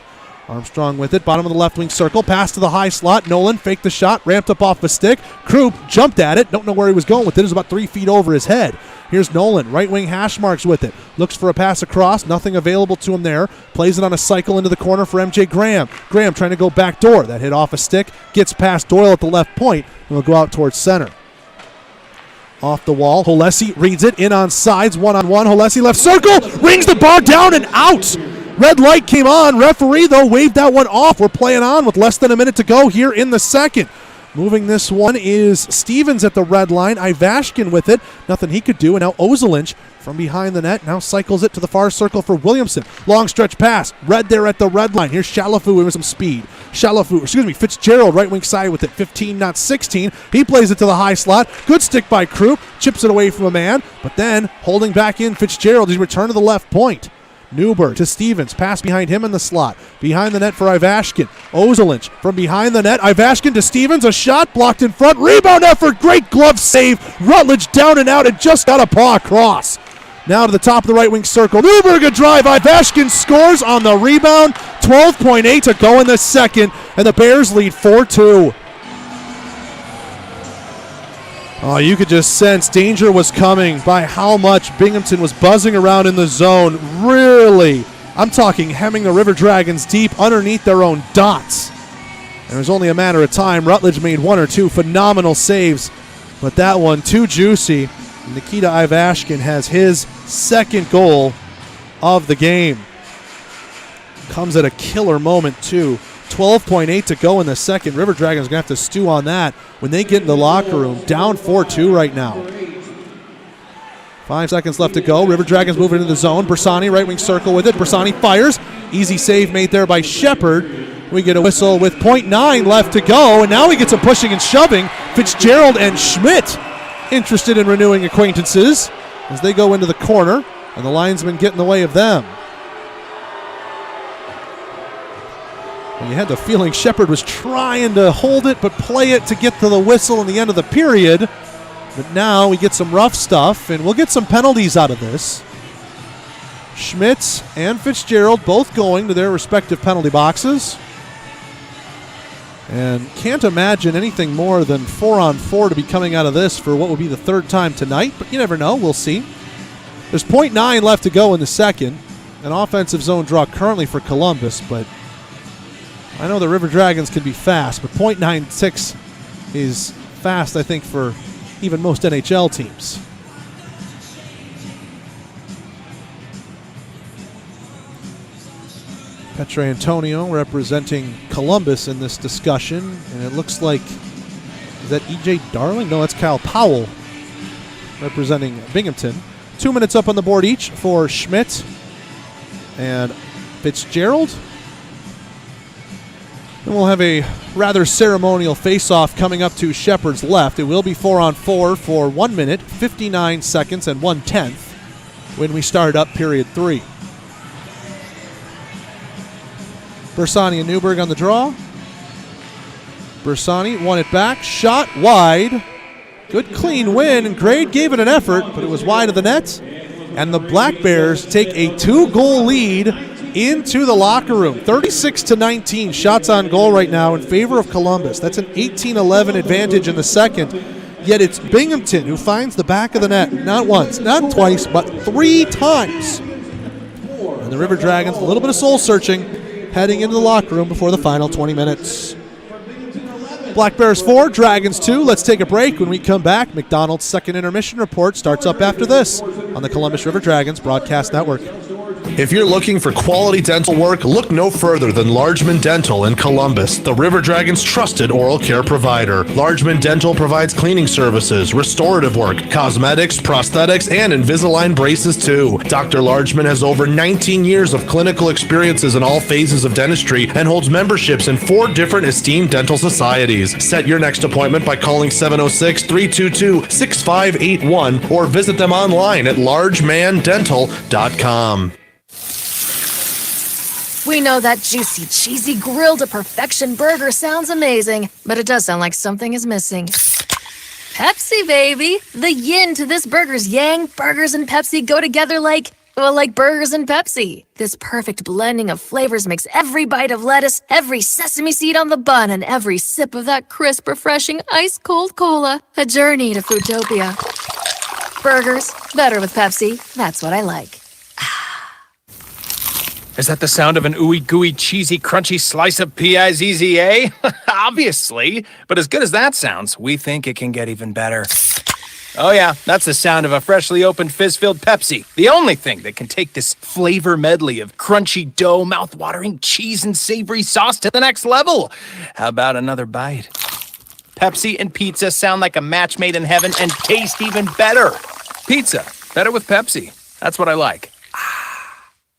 Armstrong with it. Bottom of the left wing circle. Pass to the high slot. Nolan faked the shot. Ramped up off the stick. Krupp jumped at it. Don't know where he was going with it. It was about 3 feet over his head. Here's Nolan. Right wing hash marks with it. Looks for a pass across. Nothing available to him there. Plays it on a cycle into the corner for MJ Graham. Graham trying to go back door. That hit off a stick. Gets past Doyle at the left point. And will go out towards center. Off the wall. Holesi reads it. In on sides. 1-on-1. Holesi left circle. Rings the bar down and out. Red light came on. Referee, though, waved that one off. We're playing on with less than a minute to go here in the second. Moving this one is Stevens at the red line. Ivashkin with it. Nothing he could do. And now Ozelinch from behind the net now cycles it to the far circle for Williamson. Long stretch pass. Red there at the red line. Here's Chalafu with some speed. Fitzgerald right wing side with it. 15, not 16. He plays it to the high slot. Good stick by Krupp. Chips it away from a man. But then holding back in Fitzgerald. He's returned to the left point. Newberg to Stevens. Pass behind him in the slot. Behind the net for Ivashkin. Ozelinch from behind the net. Ivashkin to Stevens. A shot blocked in front. Rebound effort. Great glove save. Rutledge down and out and just got a paw across. Now to the top of the right wing circle. Newberg a drive. Ivashkin scores on the rebound. 12.8 to go in the second. And the Bears lead 4-2. Oh, you could just sense danger was coming by how much Binghamton was buzzing around in the zone. Really, I'm talking hemming the River Dragons deep underneath their own dots. And it was only a matter of time. Rutledge made one or two phenomenal saves, but that one too juicy. Nikita Ivashkin has his second goal of the game. Comes at a killer moment, too. 12.8 to go in the second. River Dragons are going to have to stew on that when they get in the locker room. Down 4-2 right now. 5 seconds left to go. River Dragons moving into the zone. Bersani, right wing circle with it. Bersani fires. Easy save made there by Shepard. We get a whistle with 0.9 left to go, and now we get some pushing and shoving. Fitzgerald and Schmidt interested in renewing acquaintances as they go into the corner, and the linesmen get in the way of them. And you had the feeling Shepard was trying to hold it but play it to get to the whistle in the end of the period. But now we get some rough stuff, and we'll get some penalties out of this. Schmitz and Fitzgerald both going to their respective penalty boxes. And can't imagine anything more than 4-on-4 to be coming out of this for what will be the third time tonight, but you never know. We'll see. There's 0.9 left to go in the second. An offensive zone draw currently for Columbus, but I know the River Dragons can be fast, but 0.96 is fast, I think, for even most NHL teams. Petrantonio representing Columbus in this discussion, and it looks like, is that E.J. Darling? No, that's Kyle Powell representing Binghamton. 2 minutes up on the board each for Schmidt and Fitzgerald. And we'll have a rather ceremonial face-off coming up to Shepard's left. It will be 4-on-4 for 1 minute, 59 seconds, and 1/10 when we start up period 3. Bersani and Newberg on the draw. Bersani won it back, shot wide. Good clean win, and Grade gave it an effort, but it was wide of the net. And the Black Bears take a 2-goal lead into the locker room. 36-19 shots on goal right now in favor of Columbus. That's an 18-11 advantage in the second. Yet it's Binghamton who finds the back of the net, not once, not twice, but 3 times. And the River Dragons, a little bit of soul searching, heading into the locker room before the final 20 minutes. Black Bears 4, Dragons 2. Let's take a break. When we come back, McDonald's second intermission report starts up after this on the Columbus River Dragons Broadcast Network. If you're looking for quality dental work, look no further than Largeman Dental in Columbus, the River Dragons' trusted oral care provider. Largeman Dental provides cleaning services, restorative work, cosmetics, prosthetics, and Invisalign braces too. Dr. Largeman has over 19 years of clinical experiences in all phases of dentistry and holds memberships in 4 different esteemed dental societies. Set your next appointment by calling 706-322-6581 or visit them online at largemandental.com. We know that juicy, cheesy, grilled to perfection burger sounds amazing, but it does sound like something is missing. Pepsi, baby! The yin to this burger's yang. Burgers and Pepsi go together like burgers and Pepsi. This perfect blending of flavors makes every bite of lettuce, every sesame seed on the bun, and every sip of that crisp, refreshing, ice-cold cola a journey to Foodtopia. Burgers, better with Pepsi. That's what I like. Is that the sound of an ooey gooey cheesy crunchy slice of P-I-Z-Z-A? Obviously, but as good as that sounds, we think it can get even better. Oh yeah, that's the sound of a freshly opened fizz-filled Pepsi. The only thing that can take this flavor medley of crunchy dough, mouth-watering cheese, and savory sauce to the next level. How about another bite? Pepsi and pizza sound like a match made in heaven and taste even better. Pizza, better with Pepsi. That's what I like.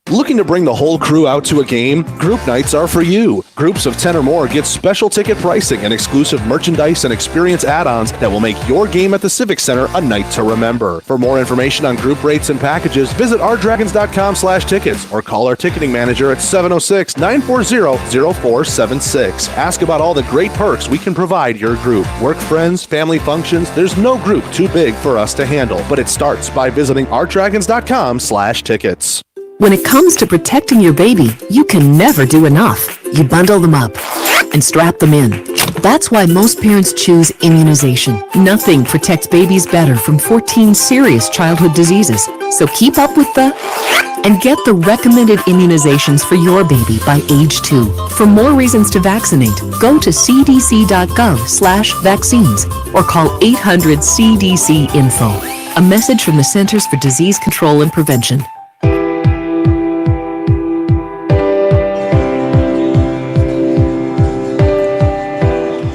Looking to bring the whole crew out to a game? Group nights are for you. Groups of 10 or more get special ticket pricing and exclusive merchandise and experience add-ons that will make your game at the Civic Center a night to remember. For more information on group rates and packages, visit ourdragons.com/tickets or call our ticketing manager at 706-940-0476. Ask about all the great perks we can provide your group. Work friends, family functions, there's no group too big for us to handle, but it starts by visiting ourdragons.com/tickets. When it comes to protecting your baby, you can never do enough. You bundle them up and strap them in. That's why most parents choose immunization. Nothing protects babies better from 14 serious childhood diseases. So keep up with and get the recommended immunizations for your baby by age 2. For more reasons to vaccinate, go to cdc.gov/vaccines or call 800-CDC-INFO. A message from the Centers for Disease Control and Prevention.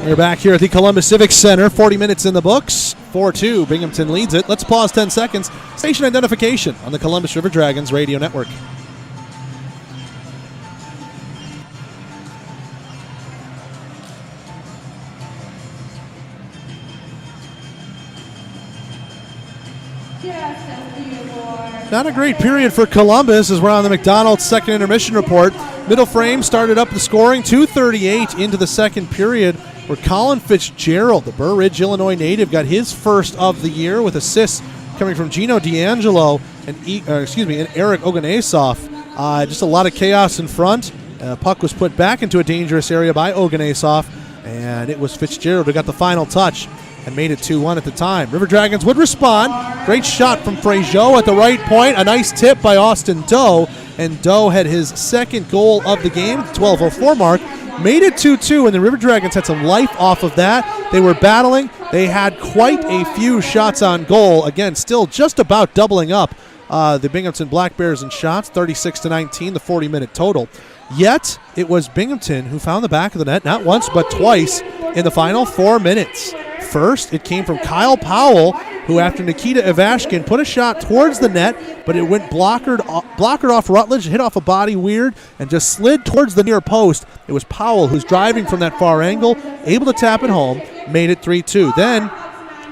We're back here at the Columbus Civic Center. 40 minutes in the books. 4-2. Binghamton leads it. Let's pause 10 seconds. Station identification on the Columbus River Dragons radio network. Not a great period for Columbus as we're on the McDonald's second intermission report. Middle frame started up the scoring, 2:38 into the second period, where Colin Fitzgerald, the Burr Ridge, Illinois native, got his first of the year with assists coming from Gino D'Angelo and Eric Oganesov. Just a lot of chaos in front. Puck was put back into a dangerous area by Oganesov, and it was Fitzgerald who got the final touch and made it 2-1 at the time. River Dragons would respond. Great shot from Fraziot at the right point. A nice tip by Austin Doe, and Doe had his second goal of the game at the 12:04 mark. Made it 2-2, and the River Dragons had some life off of that. They were battling. They had quite a few shots on goal. Again, still just about doubling up the Binghamton Black Bears in shots, 36-19, the 40-minute total. Yet, it was Binghamton who found the back of the net not once but twice in the final 4 minutes. First, it came from Kyle Powell, who after Nikita Ivashkin put a shot towards the net, but it went blockered off Rutledge, hit off a body weird, and just slid towards the near post. It was Powell who's driving from that far angle, able to tap it home, made it 3-2. Then,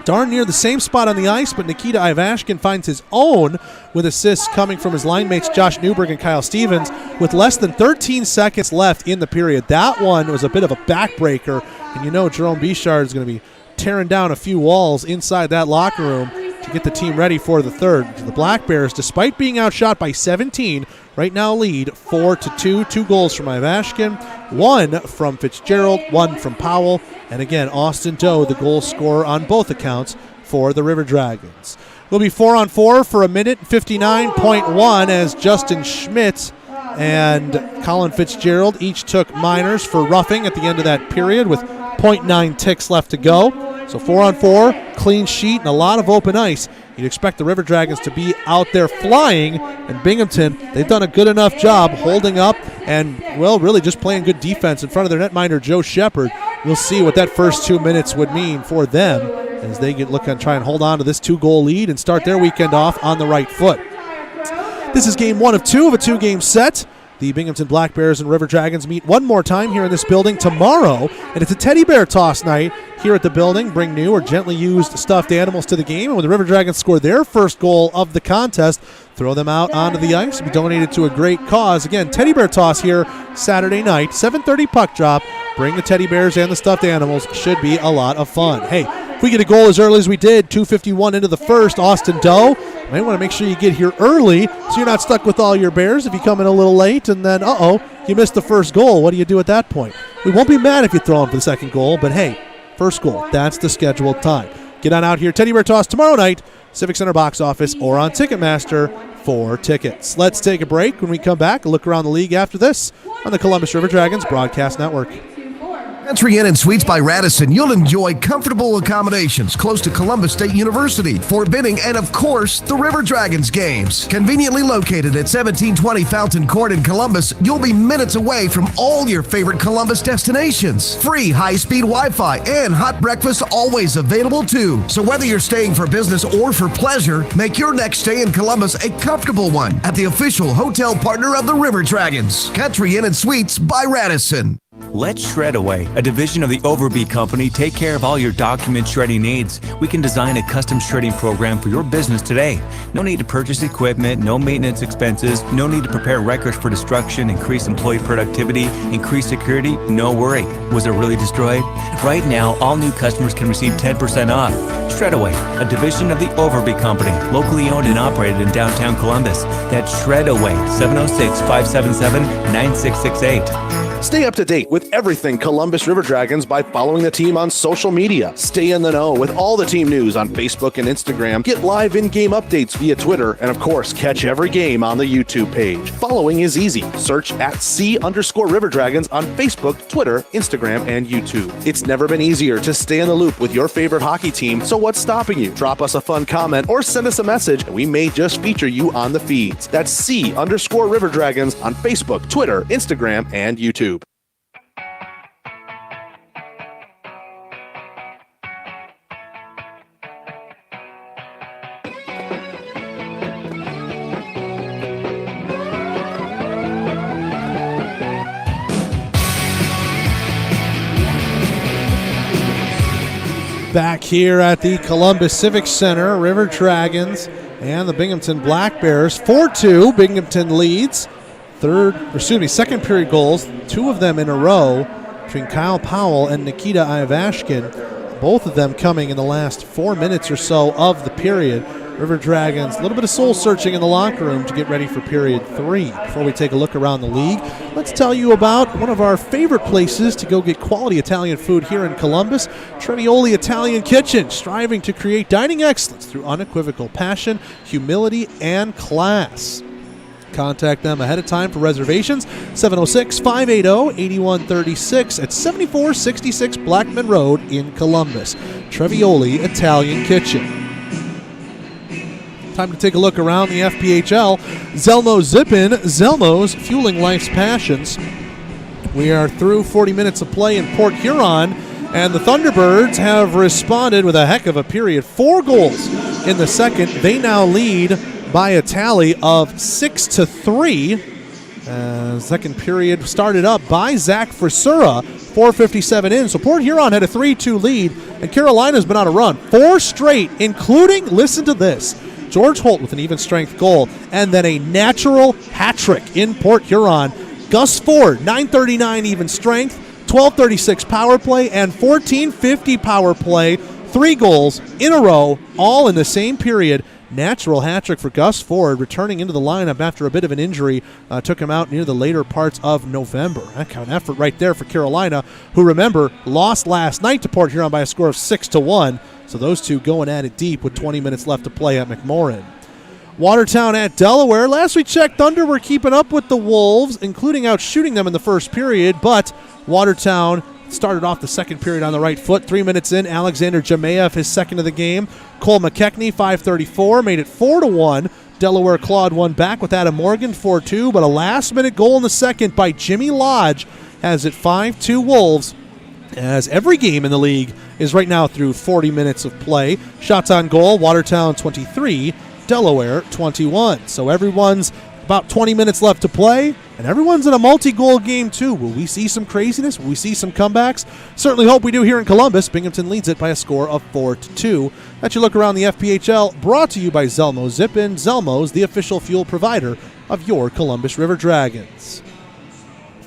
darn near the same spot on the ice, but Nikita Ivashkin finds his own with assists coming from his line mates Josh Newberg and Kyle Stevens with less than 13 seconds left in the period. That one was a bit of a backbreaker, and you know Jerome Bichard is going to be tearing down a few walls inside that locker room to get the team ready for the third. The Black Bears, despite being outshot by 17, right now lead 4-2. 2 goals from Ivashkin, 1 from Fitzgerald, 1 from Powell, and again, Austin Doe, the goal scorer on both accounts for the River Dragons. We'll be 4-on-4 for a minute, 59.1 as Justin Schmidt and Colin Fitzgerald each took minors for roughing at the end of that period with 0.9 ticks left to go. So 4-on-4, clean sheet, and a lot of open ice. You'd expect the River Dragons to be out there flying, and Binghamton, they've done a good enough job holding up and, well, really just playing good defense in front of their netminder, Joe Shepard. We'll see what that first 2 minutes would mean for them as they look and try and hold on to this 2-goal lead and start their weekend off on the right foot. This is game 1 of 2 of a 2-game set. The Binghamton Black Bears and River Dragons meet one more time here in this building tomorrow, and it's a teddy bear toss night here at the building. Bring new or gently used stuffed animals to the game, and when the River Dragons score their first goal of the contest, throw them out onto the ice to be donated to a great cause. Again, teddy bear toss here Saturday night, 7:30 puck drop. Bring the teddy bears and the stuffed animals. Should be a lot of fun. Hey, if we get a goal as early as we did, 2:51 into the first, Austin Doe, you might want to make sure you get here early so you're not stuck with all your bears if you come in a little late and then, you missed the first goal. What do you do at that point? We won't be mad if you throw in for the second goal, but hey, first goal, that's the scheduled time. Get on out here, Teddy Bear Toss tomorrow night, Civic Center box office or on Ticketmaster for tickets. Let's take a break. When we come back, a look around the league after this on the Columbus River Dragons Broadcast Network. Country Inn and Suites by Radisson. You'll enjoy comfortable accommodations close to Columbus State University, Fort Benning, and of course, the River Dragons games. Conveniently located at 1720 Fountain Court in Columbus, you'll be minutes away from all your favorite Columbus destinations. Free high-speed Wi-Fi and hot breakfast always available too. So whether you're staying for business or for pleasure, make your next stay in Columbus a comfortable one at the official hotel partner of the River Dragons. Country Inn and Suites by Radisson. Let Shredaway, a division of the Overby Company, take care of all your document shredding needs. We can design a custom shredding program for your business today. No need to purchase equipment, no maintenance expenses, no need to prepare records for destruction, increase employee productivity, increase security, no worry. Was it really destroyed? Right now, all new customers can receive 10% off. Shredaway, a division of the Overby Company, locally owned and operated in downtown Columbus. That's Shredaway, 706-577-9668. Stay up to date with everything Columbus River Dragons by following the team on social media. Stay in the know with all the team news on Facebook and Instagram. Get live in-game updates via Twitter. And of course, catch every game on the YouTube page. Following is easy. Search at @C_River Dragons on Facebook, Twitter, Instagram, and YouTube. It's never been easier to stay in the loop with your favorite hockey team. So what's stopping you? Drop us a fun comment or send us a message and we may just feature you on the feeds. That's @C_River Dragons on Facebook, Twitter, Instagram, and YouTube. Back here at the Columbus Civic Center, River Dragons and the Binghamton Black Bears. 4-2, Binghamton leads. Second period goals, 2 of them in a row between Kyle Powell and Nikita Ivashkin. Both of them coming in the last 4 minutes or so of the period. River Dragons, a little bit of soul searching in the locker room to get ready for period 3. Before we take a look around the league, let's tell you about one of our favorite places to go get quality Italian food here in Columbus, Trevioli Italian Kitchen, striving to create dining excellence through unequivocal passion, humility, and class. Contact them ahead of time for reservations, 706-580-8136 at 7466 Blackman Road in Columbus. Trevioli Italian Kitchen. Time to take a look around the FPHL. Zelmo Zippin, Zelmo's fueling life's passions. We are through 40 minutes of play in Port Huron, and the Thunderbirds have responded with a heck of a period. 4 goals in the second. They now lead by a tally of 6-3. Second period started up by Zach Frisura, 4:57 in. So Port Huron had a 3-2 lead, and Carolina's been on a run. 4 straight, including, listen to this, George Holt with an even strength goal, and then a natural hat trick in Port Huron. Gus Ford, 9:39 even strength, 12:36 power play, and 14:50 power play. 3 goals in a row, all in the same period. Natural hat trick for Gus Ford, returning into the lineup after a bit of an injury. Took him out near the later parts of November. That kind of effort right there for Carolina, who, remember, lost last night to Port Huron by a score of 6-1. So those two going at it deep with 20 minutes left to play at McMorran. Watertown at Delaware. Last we checked, Thunder were keeping up with the Wolves, including out shooting them in the first period, but Watertown started off the second period on the right foot. 3 minutes in, Alexander Jamayev, his second of the game. Cole McKechnie, 5:34, made it 4-1. Delaware clawed one back with Adam Morgan, 4-2, but a last-minute goal in the second by Jimmy Lodge has it 5-2 Wolves, as every game in the league is right now through 40 minutes of play. Shots on goal, Watertown 23, Delaware 21. So everyone's about 20 minutes left to play, and everyone's in a multi-goal game too. Will we see some craziness? Will we see some comebacks? Certainly hope we do here in Columbus. Binghamton leads it by a score of 4-2. That's your look around the FPHL, brought to you by Zelmo Zippin. Zelmo's the official fuel provider of your Columbus River Dragons.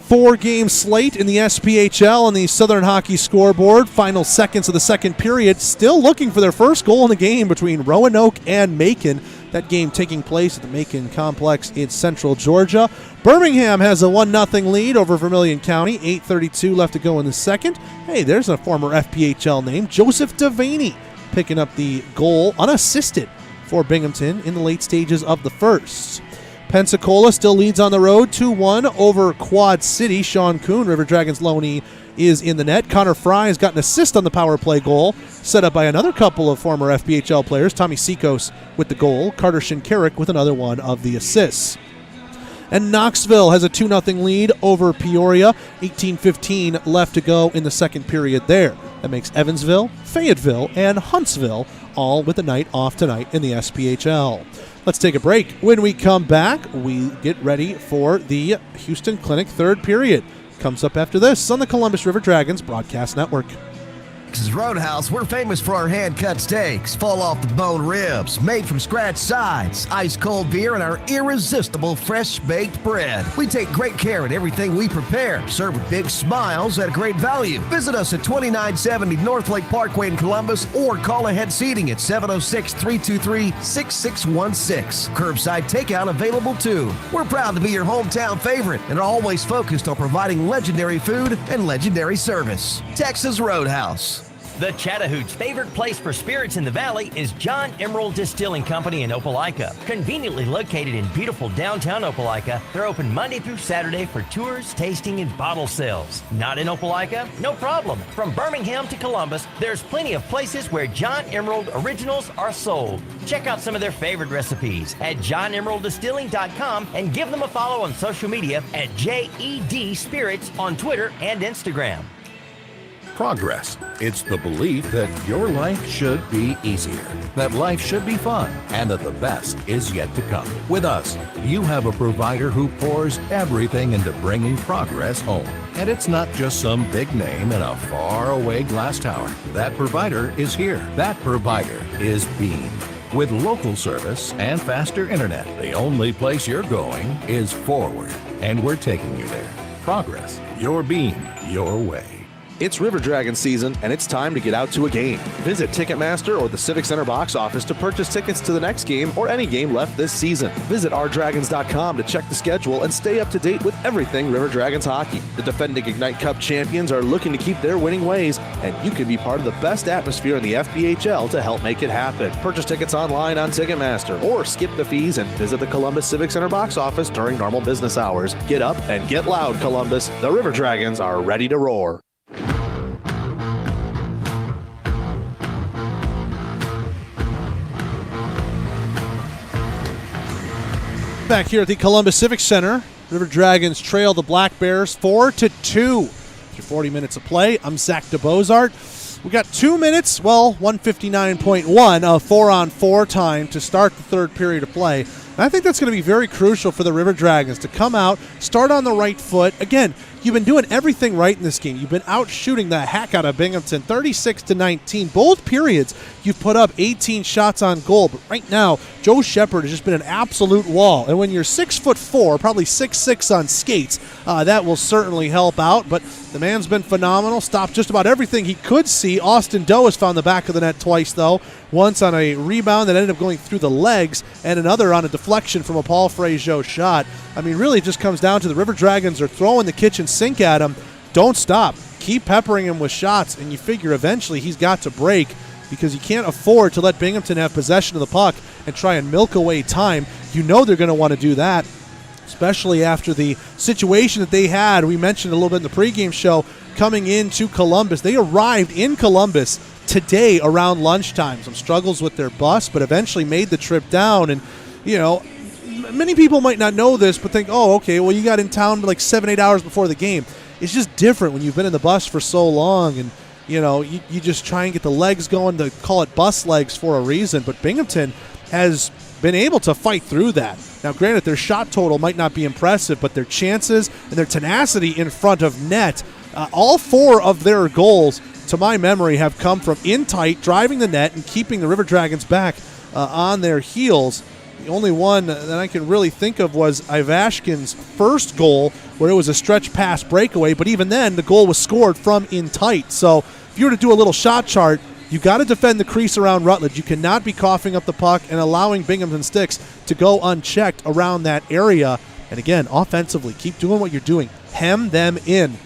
4-game slate in the SPHL on the Southern Hockey scoreboard. Final seconds of the second period. Still looking for their first goal in the game between Roanoke and Macon. That game taking place at the Macon Complex in Central Georgia. Birmingham has a 1-0 lead over Vermilion County. 8:32 left to go in the second. Hey, there's a former FPHL name, Joseph Devaney, picking up the goal unassisted for Binghamton in the late stages of the first. Pensacola still leads on the road, 2-1 over Quad City. Sean Kuhn, River Dragons loanee, is in the net. Connor Fry has got an assist on the power play goal, set up by another couple of former FPHL players. Tommy Sikos with the goal, Carter Shinkarik with another one of the assists. And Knoxville has a 2-0 lead over Peoria. 18:15 left to go in the second period there. That makes Evansville, Fayetteville, and Huntsville all with the night off tonight in the SPHL. Let's take a break. When we come back, we get ready for the Houston Clinic third period. Comes up after this on the Columbus River Dragons Broadcast Network. Texas Roadhouse, we're famous for our hand-cut steaks, fall-off-the-bone ribs, made-from-scratch sides, ice-cold beer, and our irresistible fresh-baked bread. We take great care in everything we prepare, served with big smiles at a great value. Visit us at 2970 North Lake Parkway in Columbus, or call ahead seating at 706-323-6616. Curbside takeout available, too. We're proud to be your hometown favorite and are always focused on providing legendary food and legendary service. Texas Roadhouse. The Chattahooch's favorite place for spirits in the valley is John Emerald Distilling Company in Opelika. Conveniently located in beautiful downtown Opelika, they're open Monday through Saturday for tours, tasting, and bottle sales. Not in Opelika? No problem. From Birmingham to Columbus, there's plenty of places where John Emerald originals are sold. Check out some of their favorite recipes at johnemeralddistilling.com and give them a follow on social media at JED Spirits on Twitter and Instagram. progress. It's the belief that your life should be easier, that life should be fun, and that the best is yet to come. With us, you have a provider who pours everything into bringing progress home. And it's not just some big name in a faraway glass tower. That provider is here. That provider is Beam. With local service and faster internet, the only place you're going is forward. And we're taking you there. Progress, your Beam, your way. It's River Dragon season, and it's time to get out to a game. Visit Ticketmaster or the Civic Center box office to purchase tickets to the next game or any game left this season. Visit ourdragons.com to check the schedule and stay up to date with everything River Dragons hockey. The defending Ignite Cup champions are looking to keep their winning ways, and you can be part of the best atmosphere in the FPHL to help make it happen. Purchase tickets online on Ticketmaster or skip the fees and visit the Columbus Civic Center box office during normal business hours. Get up and get loud, Columbus. The River Dragons are ready to roar. Back here at the Columbus Civic Center, River Dragons trail the Black Bears 4-2. After 40 minutes of play, I'm Zach DeBozart. We got 2 minutes, 159.1 of 4-on-4 time to start the third period of play. And I think that's going to be very crucial for the River Dragons to come out, start on the right foot. Again, you've been doing everything right in this game. You've been out shooting the heck out of Binghamton, 36-19. Both periods, you've put up 18 shots on goal. But right now, Joe Shepard has just been an absolute wall. And when you're 6'4", probably 6'6" on skates, that will certainly help out. But the man's been phenomenal. Stopped just about everything he could see. Austin Doe has found the back of the net twice, though. Once on a rebound that ended up going through the legs, and another on a deflection from a Paul Fraziot shot. I mean, really, it just comes down to the River Dragons are throwing the kitchen sink at him. Don't stop. Keep peppering him with shots, and you figure eventually he's got to break because you can't afford to let Binghamton have possession of the puck and try and milk away time. You know they're going to want to do that, especially after the situation that they had. We mentioned a little bit in the pregame show coming into Columbus. They arrived in Columbus today around lunchtime. Some struggles with their bus, but eventually made the trip down. And, you know, many people might not know this, but think, oh, okay, well, you got in town like 7-8 hours before the game. It's just different when you've been in the bus for so long, and, you know, you just try and get the legs going. To call it bus legs for a reason, but Binghamton has been able to fight through that. Now, granted, their shot total might not be impressive, but their chances and their tenacity in front of net, all 4 of their goals, to my memory, have come from in tight, driving the net, and keeping the River Dragons back on their heels. The only one that I can really think of was Ivashkin's first goal, where it was a stretch pass breakaway, but even then, the goal was scored from in tight. So if you were to do a little shot chart, you got to defend the crease around Rutledge. You cannot be coughing up the puck and allowing Binghamton Sticks to go unchecked around that area. And again, offensively, keep doing what you're doing. Hem them in.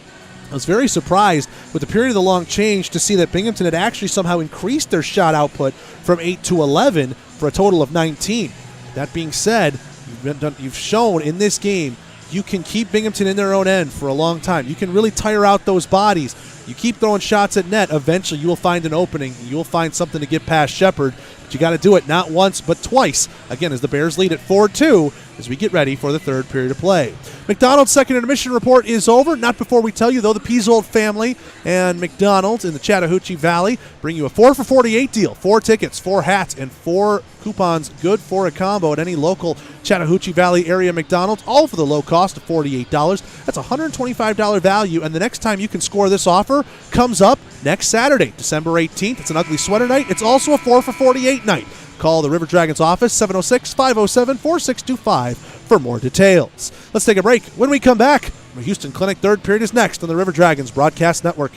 I was very surprised with the period of the long change to see that Binghamton had actually somehow increased their shot output from 8 to 11 for a total of 19. That being said, you've shown in this game you can keep Binghamton in their own end for a long time. You can really tire out those bodies. You keep throwing shots at net, eventually you will find an opening. You will find something to get past Shepard. But you got to do it not once but twice. Again, as the Bears lead at 4-2 as we get ready for the third period of play. McDonald's second intermission report is over. Not before we tell you, though, the Peasold family and McDonald's in the Chattahoochee Valley bring you a 4 for $48 deal. 4 tickets, 4 hats, and 4 coupons good for a combo at any local Chattahoochee Valley area McDonald's, all for the low cost of $48. That's a $125 value, and the next time you can score this offer comes up next Saturday, December 18th. It's an ugly sweater night. It's also a 4 for $48 night. Call the River Dragons office, 706-507-4625 for more details. Let's take a break. When we come back, the Houston Clinic third period is next on the River Dragons Broadcast Network.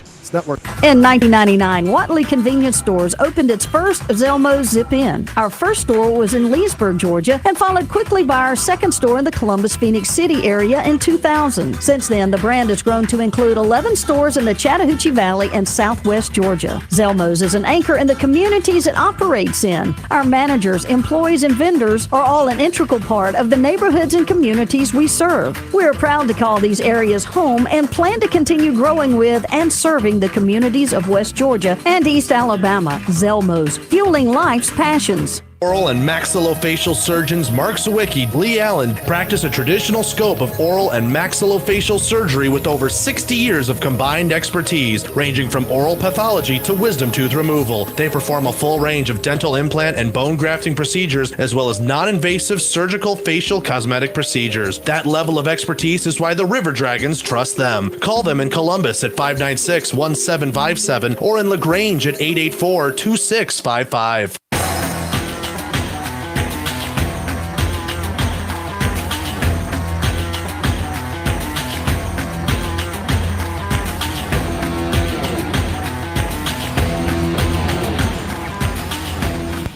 In 1999, Watley Convenience Stores opened its first Zelmo Zip-In. Our first store was in Leesburg, Georgia, and followed quickly by our second store in the Columbus, Phoenix City area in 2000. Since then, the brand has grown to include 11 stores in the Chattahoochee Valley and Southwest Georgia. Zelmo's is an anchor in the communities it operates in. Our managers, employees, and vendors are all an integral part of the neighborhoods and communities we serve. We are proud to call these areas home and plan to continue growing with and serving the communities of West Georgia and East Alabama. Zelmo's, fueling life's passions. Oral and maxillofacial surgeons Mark Sawicki, Lee Allen practice a traditional scope of oral and maxillofacial surgery with over 60 years of combined expertise, ranging from oral pathology to wisdom tooth removal. They perform a full range of dental implant and bone grafting procedures, as well as non-invasive surgical facial cosmetic procedures. That level of expertise is why the River Dragons trust them. Call them in Columbus at 596-1757 or in LaGrange at 884-2655.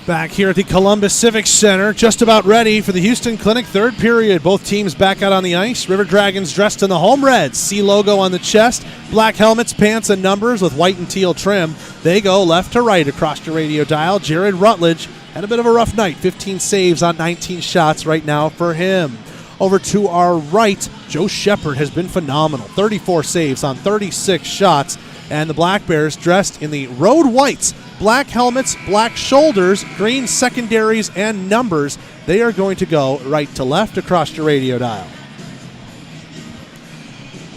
Back here at the Columbus Civic Center, just about ready for the Houston Clinic third period. Both teams back out on the ice. River Dragons dressed in the home reds, C logo on the chest, black helmets, pants, and numbers with white and teal trim. They go left to right across your radio dial. Jared Rutledge had a bit of a rough night, 15 saves on 19 shots right now for him. Over to our right, Joe Shepard has been phenomenal, 34 saves on 36 shots. And the Black Bears dressed in the road whites, black helmets, black shoulders, green secondaries, and numbers. They are going to go right to left across your radio dial.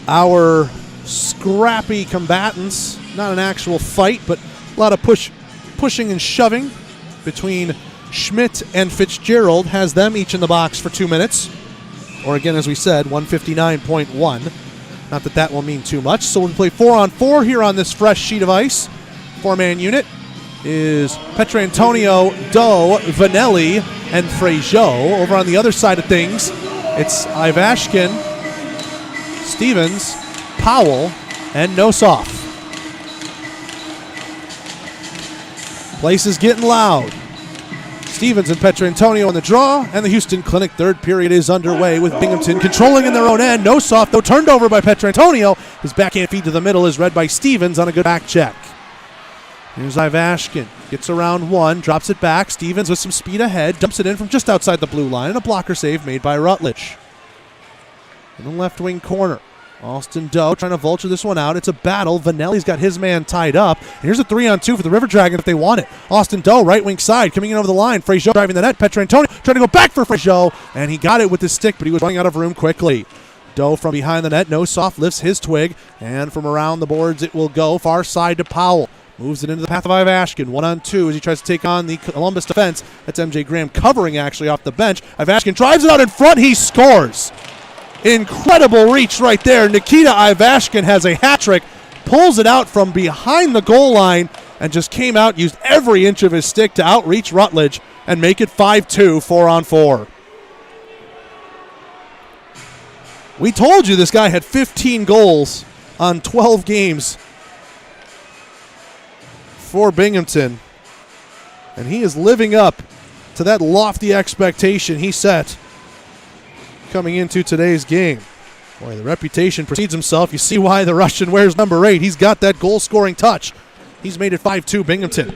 Our scrappy combatants, not an actual fight, but a lot of pushing and shoving between Schmidt and Fitzgerald, has them each in the box for 2 minutes. Or again, as we said, 159.1. Not that that will mean too much. So we'll play 4-on-4 here on this fresh sheet of ice. Four-man unit is Petrantonio, Doe, Vanelli, and Frejot. Over on the other side of things, it's Ivashkin, Stevens, Powell, and Nosov. Place is getting loud. Stevens and Petrantonio on the draw, and the Houston Clinic third period is underway with Binghamton controlling in their own end. Nosov, though, turned over by Petrantonio. His backhand feed to the middle is read by Stevens on a good back check. Here's Ivashkin. Gets around one, drops it back. Stevens with some speed ahead, dumps it in from just outside the blue line, and a blocker save made by Rutledge. In the left wing corner, Austin Doe trying to vulture this one out. It's a battle. Vanelli's got his man tied up. And here's a 3-on-2 for the River Dragons if they want it. Austin Doe, right wing side, coming in over the line. Frejot driving the net. Petrantonio trying to go back for Frejot, and he got it with his stick, but he was running out of room quickly. Doe from behind the net. Nosov lifts his twig, and from around the boards it will go. Far side to Powell. Moves it into the path of Ivashkin. 1-on-2 as he tries to take on the Columbus defense. That's MJ Graham covering actually off the bench. Ivashkin drives it out in front. He scores. Incredible reach right there. Nikita Ivashkin has a hat trick, pulls it out from behind the goal line, and just came out, used every inch of his stick to outreach Rutledge and make it 5-2, 4-on-4. We told you this guy had 15 goals on 12 games for Binghamton, and he is living up to that lofty expectation he set coming into today's game. Boy, the reputation precedes himself. You see why the Russian wears number 8. He's got that goal-scoring touch. He's made it 5-2 Binghamton.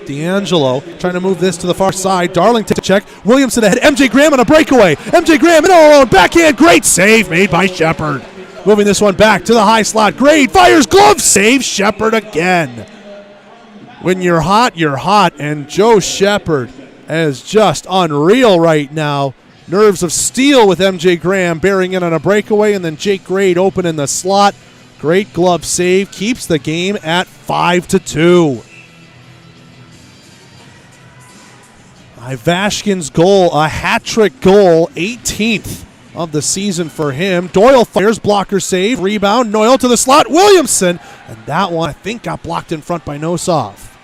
D'Angelo trying to move this to the far side. Darlington to check. Williamson ahead. MJ Graham on a breakaway. MJ Graham in all alone. Backhand. Great save made by Shepard. Moving this one back to the high slot. Grade fires. Glove save. Shepard again. When you're hot, you're hot. And Joe Shepard is just unreal right now. Nerves of steel with MJ Graham bearing in on a breakaway, and then Jake Grade open in the slot. Great glove save. Keeps the game at 5-2. Ivashkin's goal, a hat-trick goal, 18th of the season for him. Doyle fires, blocker save, rebound, Noyle to the slot, Williamson, and that one I think got blocked in front by Nosov.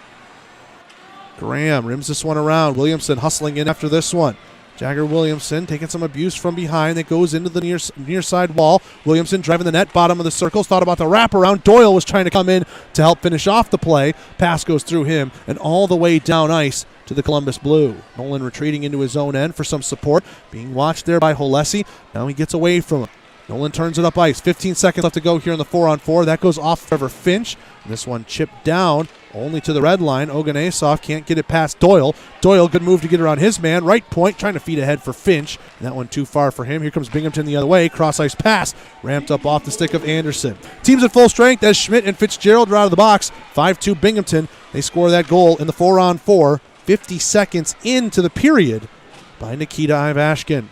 Graham rims this one around. Williamson hustling in after this one. Jagger Williamson taking some abuse from behind that goes into the near side wall. Williamson driving the net, bottom of the circles, thought about the wraparound. Doyle was trying to come in to help finish off the play. Pass goes through him and all the way down ice to the Columbus Blue. Nolan retreating into his own end for some support. Being watched there by Holesi. Now he gets away from him. Nolan turns it up ice. 15 seconds left to go here in the 4-on-4. That goes off Trevor Finch. And this one chipped down only to the red line. Oganesov can't get it past Doyle. Doyle, good move to get around his man. Right point, trying to feed ahead for Finch. And that one too far for him. Here comes Binghamton the other way. Cross-ice pass. Ramped up off the stick of Anderson. Teams at full strength as Schmidt and Fitzgerald are out of the box. 5-2 Binghamton. They score that goal in the 4-on-4 50 seconds into the period by Nikita Ivashkin.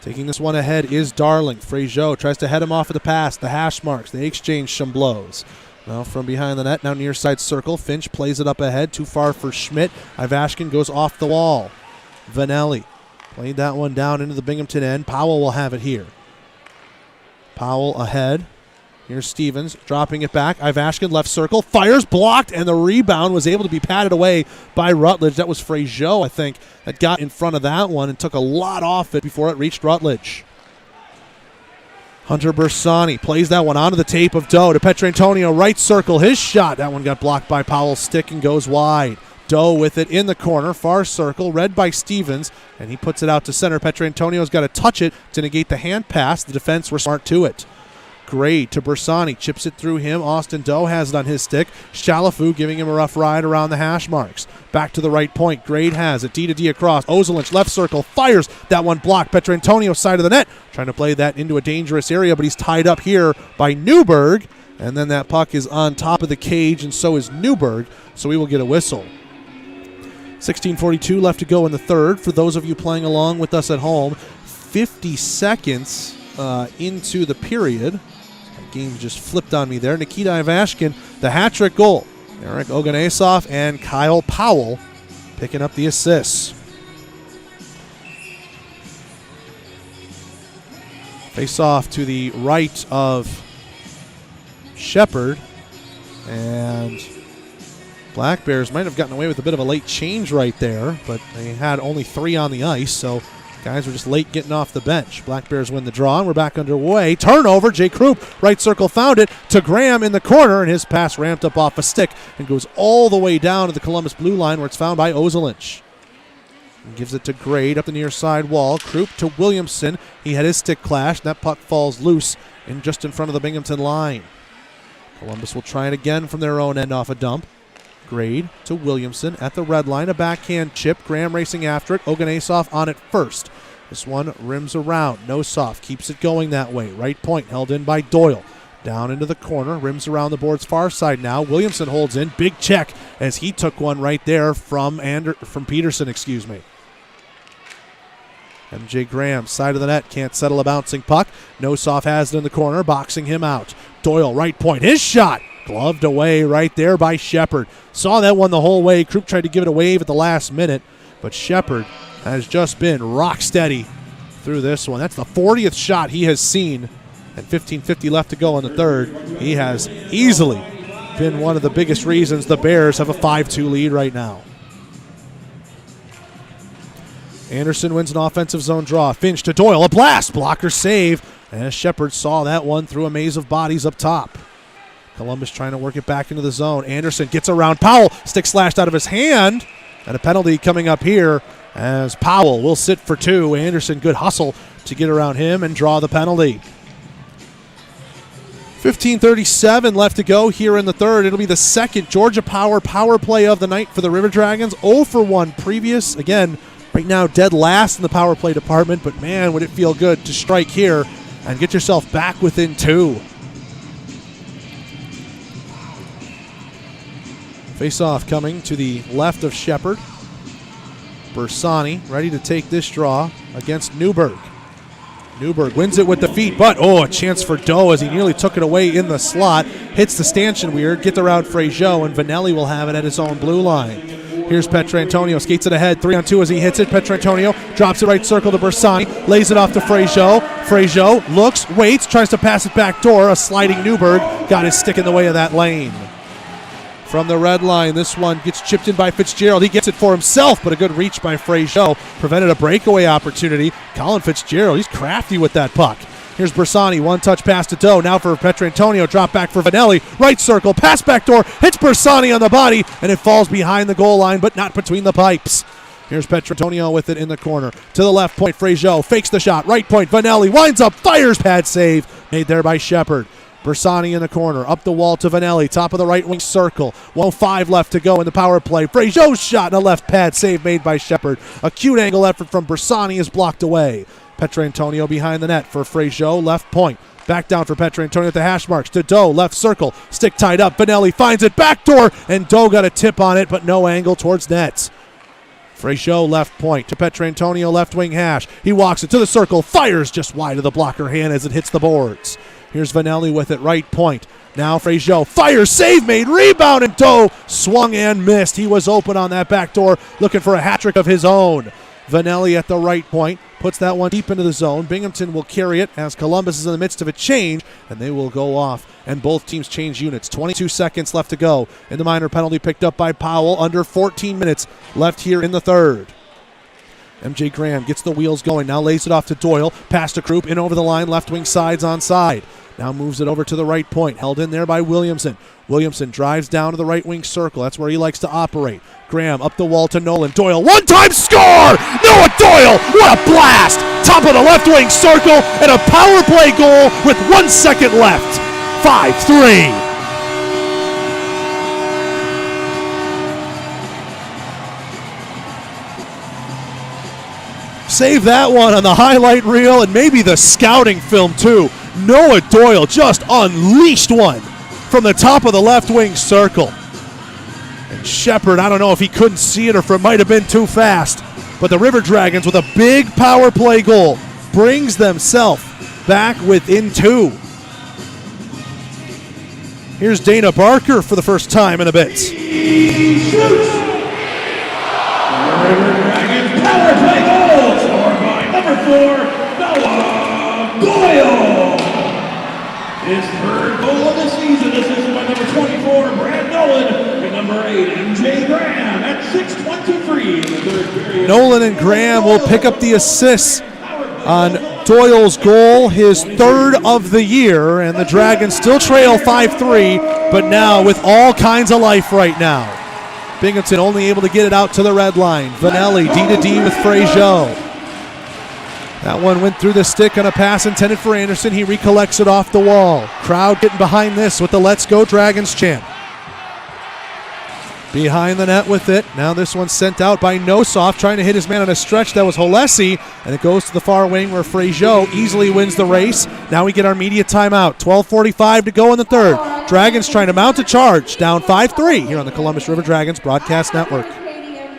Taking this one ahead is Darling. Frazier tries to head him off of the pass. The hash marks. They exchange some blows. Now from behind the net, now near side circle. Finch plays it up ahead. Too far for Schmidt. Ivashkin goes off the wall. Vanelli played that one down into the Binghamton end. Powell will have it here. Powell ahead. Here's Stevens dropping it back. Ivashkin left circle. Fires, blocked, and the rebound was able to be patted away by Rutledge. That was Frazier, I think, that got in front of that one and took a lot off it before it reached Rutledge. Hunter Bersani plays that one onto the tape of Doe to Petrantonio, right circle. His shot. That one got blocked by Powell's stick and goes wide. Doe with it in the corner, far circle, read by Stevens, and he puts it out to center. Petrantonio's got to touch it to negate the hand pass. The defense were smart to it. Gray to Bersani, chips it through him. Austin Doe has it on his stick. Shalafu giving him a rough ride around the hash marks. Back to the right point. Grade has it. D to D across. Ozelinch left circle, fires. That one blocked. Petrantonio side of the net. Trying to play that into a dangerous area, but he's tied up here by Newberg. And then that puck is on top of the cage, and so is Newberg. So we will get a whistle. 16:42 left to go in the third. For those of you playing along with us at home, 50 seconds into the period. Game just flipped on me there. Nikita Ivashkin, the hat-trick goal. Eric Oganesov and Kyle Powell picking up the assists. Face off to the right of Shepard. And Black Bears might have gotten away with a bit of a late change right there, but they had only 3 on the ice, so guys were just late getting off the bench. Black Bears win the draw, and we're back underway. Turnover, Jay Krupp, right circle, found it to Graham in the corner, and his pass ramped up off a stick and goes all the way down to the Columbus blue line where it's found by Ozelinch. And gives it to Grade up the near side wall. Krupp to Williamson. He had his stick clashed. That puck falls loose and just in front of the Binghamton line. Columbus will try it again from their own end off a dump. Grade to Williamson at the red line. A backhand chip. Graham racing after it. Oganesov on it first. This one rims around. Nosov keeps it going that way. Right point held in by Doyle. Down into the corner. Rims around the board's far side now. Williamson holds in. Big check as he took one right there from Peterson, MJ Graham, side of the net, can't settle a bouncing puck. Nosov has it in the corner, boxing him out. Doyle, right point. His shot! Gloved away right there by Shepard. Saw that one the whole way. Krupp tried to give it a wave at the last minute, but Shepard has just been rock steady through this one. That's the 40th shot he has seen, and 15:50 left to go in the third. He has easily been one of the biggest reasons the Bears have a 5-2 lead right now. Anderson wins an offensive zone draw. Finch to Doyle, a blast, blocker save, as Shepard saw that one through a maze of bodies up top. Columbus trying to work it back into the zone. Anderson gets around Powell, stick slashed out of his hand, and a penalty coming up here as Powell will sit for 2. Anderson, good hustle to get around him and draw the penalty. 15:37 left to go here in the third. It'll be the second Georgia power play of the night for the River Dragons. 0 for 1 previous. Again, right now dead last in the power play department, but man, would it feel good to strike here and get yourself back within 2. Face-off coming to the left of Shepard. Bersani ready to take this draw against Newberg. Newberg wins it with the feet, but a chance for Doe as he nearly took it away in the slot. Hits the stanchion weird, gets around Frazier, and Vanelli will have it at his own blue line. Here's Petrantonio, skates it ahead, 3-on-2 as he hits it. Petrantonio drops it right circle to Bersani, lays it off to Frazier. Frazier looks, waits, tries to pass it back door. A sliding Newberg got his stick in the way of that lane. From the red line, this one gets chipped in by Fitzgerald. He gets it for himself, but a good reach by Frazier prevented a breakaway opportunity. Colin Fitzgerald, he's crafty with that puck. Here's Bersani, one-touch pass to Doe. Now for Petrantonio, drop back for Vanelli. Right circle, pass back door, hits Bersani on the body, and it falls behind the goal line, but not between the pipes. Here's Petrantonio with it in the corner. To the left point, Frazier fakes the shot. Right point, Vanelli winds up, fires, pad save. Made there by Shepard. Bersani in the corner, up the wall to Vanelli, top of the right wing circle. 1:05 left to go in the power play. Frazier's shot and a left pad save made by Shepard. A cute angle effort from Bersani is blocked away. Petrantonio behind the net for Frazier, left point. Back down for Petrantonio at the hash marks to Doe, left circle, stick tied up. Vanelli finds it, backdoor, and Doe got a tip on it, but no angle towards net. Frejot left point to Petrantonio, left wing hash. He walks it to the circle, fires just wide of the blocker hand as it hits the boards. Here's Vanelli with it, right point. Now Frejot fires, save made, rebound, and Doe swung and missed. He was open on that backdoor, looking for a hat trick of his own. Vanelli at the right point, puts that one deep into the zone. Binghamton will carry it as Columbus is in the midst of a change, and they will go off. And both teams change units. 22 seconds left to go. In the minor penalty picked up by Powell. Under 14 minutes left here in the third. MJ Graham gets the wheels going. Now lays it off to Doyle. Pass to Krupp. In over the line. Left wing sides on side. Now moves it over to the right point. Held in there by Williamson. Williamson drives down to the right wing circle. That's where he likes to operate. Graham up the wall to Nolan. Doyle, one-time score! Noah Doyle, what a blast! Top of the left wing circle and a power play goal with 1 second left. 5-3. Save that one on the highlight reel and maybe the scouting film too. Noah Doyle just unleashed one from the top of the left wing circle. And Shepard, I don't know if he couldn't see it or if it might have been too fast, but the River Dragons with a big power play goal brings themselves back within 2. Here's Dana Barker for the first time in a bit. He shoots! The River Dragons power play goal scored by number 4, Noah Doyle. His third goal of the season, assisted by number 24, Brad Nolan, and number 8, MJ Graham at 6:23 in the third period. Nolan and Graham will pick up the assists on Doyle's goal, his third of the year, and the Dragons still trail 5-3, but now with all kinds of life right now. Binghamton only able to get it out to the red line. Vanelli D-to-D with Frejot. That one went through the stick on a pass intended for Anderson. He recollects it off the wall. Crowd getting behind this with the Let's Go Dragons chant. Behind the net with it. Now this one's sent out by Nossoff, trying to hit his man on a stretch. That was Holesi, and it goes to the far wing where Frejot easily wins the race. Now we get our media timeout. 12:45 to go in the third. Dragons trying to mount a charge. Down 5-3 here on the Columbus River Dragons Broadcast Network.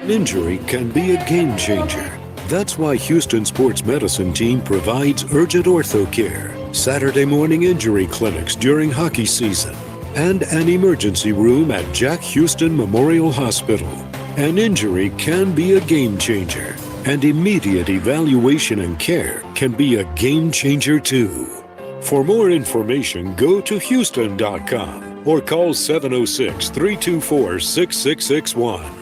Injury can be a game changer. That's why Houston Sports Medicine Team provides urgent ortho care, Saturday morning injury clinics during hockey season, and an emergency room at Jack Houston Memorial Hospital. An injury can be a game changer, and immediate evaluation and care can be a game changer too. For more information, go to Houston.com or call 706-324-6661.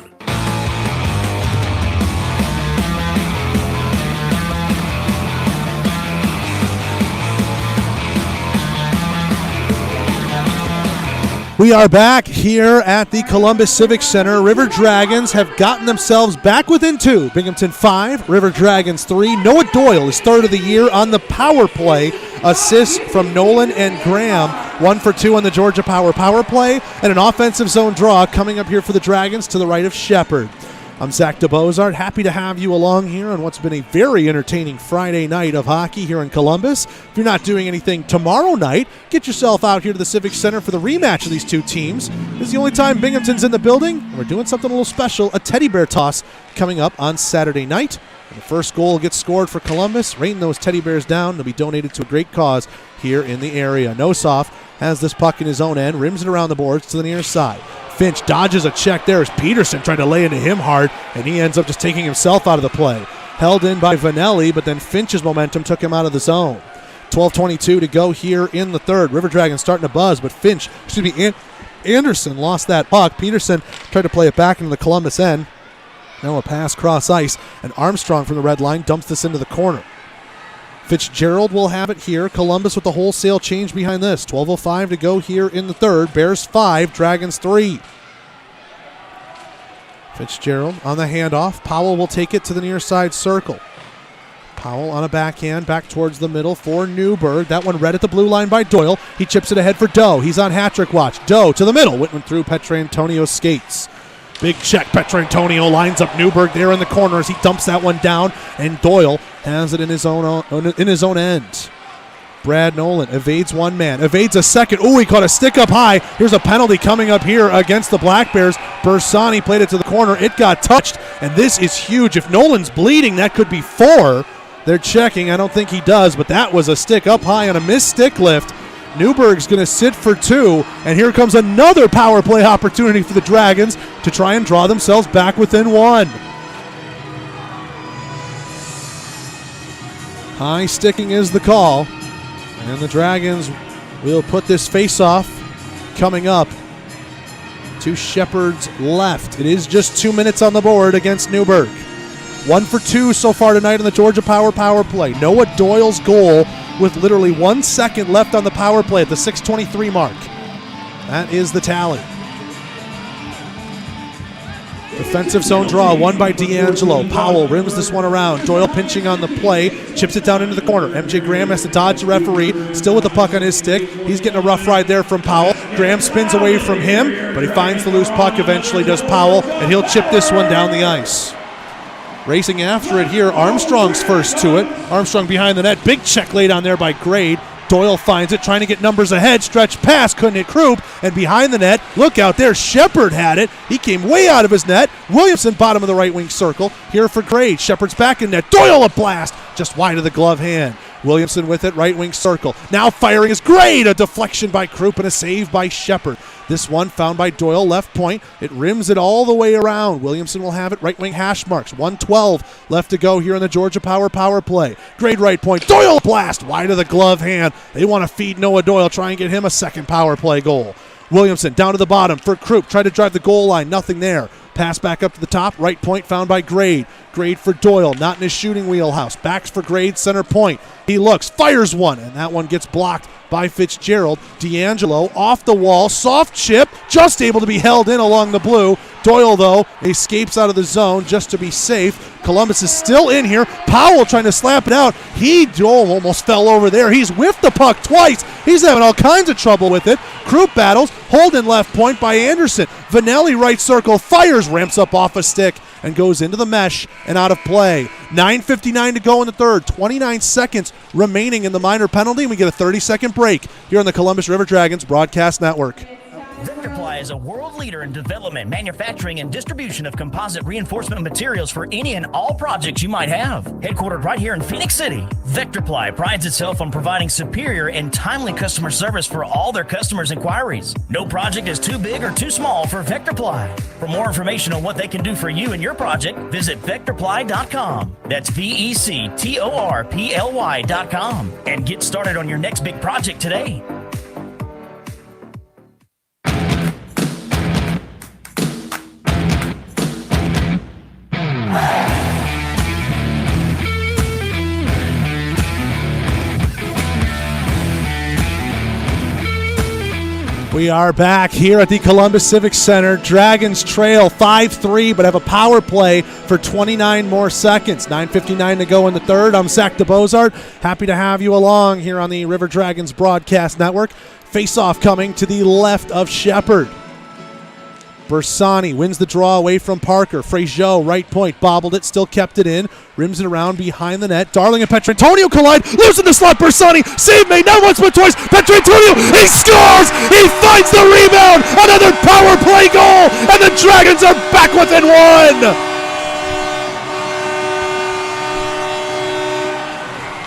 We are back here at the Columbus Civic Center. River Dragons have gotten themselves back within 2. Binghamton 5, River Dragons 3. Noah Doyle is third of the year on the power play. Assists from Nolan and Graham. 1 for 2 on the Georgia power play. And an offensive zone draw coming up here for the Dragons to the right of Shepard. I'm Zach DeBozart. Happy to have you along here on what's been a very entertaining Friday night of hockey here in Columbus. If you're not doing anything tomorrow night, get yourself out here to the Civic Center for the rematch of these two teams. This is the only time Binghamton's in the building. We're doing something a little special, a teddy bear toss coming up on Saturday night. And the first goal gets scored for Columbus. Rain those teddy bears down. They'll be donated to a great cause here in the area. Nossoff has this puck in his own end, rims it around the boards to the near side. Finch dodges a check there as Peterson tried to lay into him hard, and he ends up just taking himself out of the play. Held in by Vanelli, but then Finch's momentum took him out of the zone. 12:22 to go here in the third. River Dragons starting to buzz, but Anderson lost that puck. Peterson tried to play it back into the Columbus end. Now a pass cross ice, and Armstrong from the red line dumps this into the corner. Fitzgerald will have it here. Columbus with the wholesale change behind this. 12:05 to go here in the third. Bears 5, Dragons 3. Fitzgerald on the handoff. Powell will take it to the near side circle. Powell on a backhand, back towards the middle for Newberg. That one read at the blue line by Doyle. He chips it ahead for Doe. He's on hat-trick watch. Doe to the middle. Went through Petrantonio's skates. Big check. Petrantonio lines up Newberg there in the corner as he dumps that one down, and Doyle has it in his own end. Brad Nolan evades one man, evades a second. Ooh, he caught a stick up high. Here's a penalty coming up here against the Black Bears. Bersani played it to the corner. It got touched, and this is huge. If Nolan's bleeding, that could be 4. They're checking. I don't think he does, but that was a stick up high on a missed stick lift. Newberg's going to sit for 2, and here comes another power play opportunity for the Dragons to try and draw themselves back within 1. High sticking is the call, and the Dragons will put this face-off coming up to Shepherd's left. It is just 2 minutes on the board against Newberg. 1 for 2 so far tonight on the Georgia power play. Noah Doyle's goal with literally 1 second left on the power play at the 6:23 mark. That is the tally. Defensive zone draw, won by D'Angelo. Powell rims this one around. Doyle pinching on the play, chips it down into the corner. MJ Graham has to dodge the referee, still with the puck on his stick. He's getting a rough ride there from Powell. Graham spins away from him, but he finds the loose puck eventually, does Powell, and he'll chip this one down the ice. Racing after it here, Armstrong's first to it. Armstrong behind the net, big check laid on there by Grade. Doyle finds it, trying to get numbers ahead. Stretch pass, couldn't hit Krupp. And behind the net, look out there, Shepard had it. He came way out of his net. Williamson, bottom of the right wing circle. Here for Grade. Shepard's back in net. Doyle a blast, just wide of the glove hand. Williamson with it, right wing circle. Now firing is Grade. A deflection by Krupp and a save by Shepard. This one found by Doyle, left point. It rims it all the way around. Williamson will have it, right wing hash marks. 1:12 left to go here in the Georgia power play. Grade right point. Doyle blast, wide of the glove hand. They want to feed Noah Doyle, try and get him a second power play goal. Williamson down to the bottom for Krupp. Tried to drive the goal line, nothing there. Pass back up to the top, right point found by Grade. Grade for Doyle, not in his shooting wheelhouse. Backs for Grade, center point. He looks, fires one, and that one gets blocked by Fitzgerald. D'Angelo off the wall, soft chip, just able to be held in along the blue. Doyle, though, escapes out of the zone just to be safe. Columbus is still in here. Powell trying to slap it out. Almost fell over there. He's whiffed the puck twice. He's having all kinds of trouble with it. Krupp battles. Holden left point by Anderson. Vanelli right circle, fires, ramps up off a stick, and goes into the mesh and out of play. 9:59 to go in the third. 29 seconds remaining in the minor penalty, and we get a 30-second break here on the Columbus River Dragons Broadcast Network. Vectorply is a world leader in development, manufacturing, and distribution of composite reinforcement materials for any and all projects you might have. Headquartered right here in Phoenix City, Vectorply prides itself on providing superior and timely customer service for all their customers' inquiries. No project is too big or too small for Vectorply. For more information on what they can do for you and your project, visit Vectorply.com. That's VECTORPLY.com. And get started on your next big project today. We are back here at the Columbus Civic Center. Dragons trail 5-3, but have a power play for 29 more seconds. 9:59 to go in the third. I'm Zach DeBozart. Happy to have you along here on the River Dragons Broadcast Network. Face-off coming to the left of Shepard. Bersani wins the draw away from Parker. Frazier, right point, bobbled it, still kept it in. Rims it around behind the net. Darling and Petrantonio collide. Losing the slot. Bersani, save made, not once but twice. Petrantonio, he scores! He finds the rebound! Another power play goal! And the Dragons are back within 1!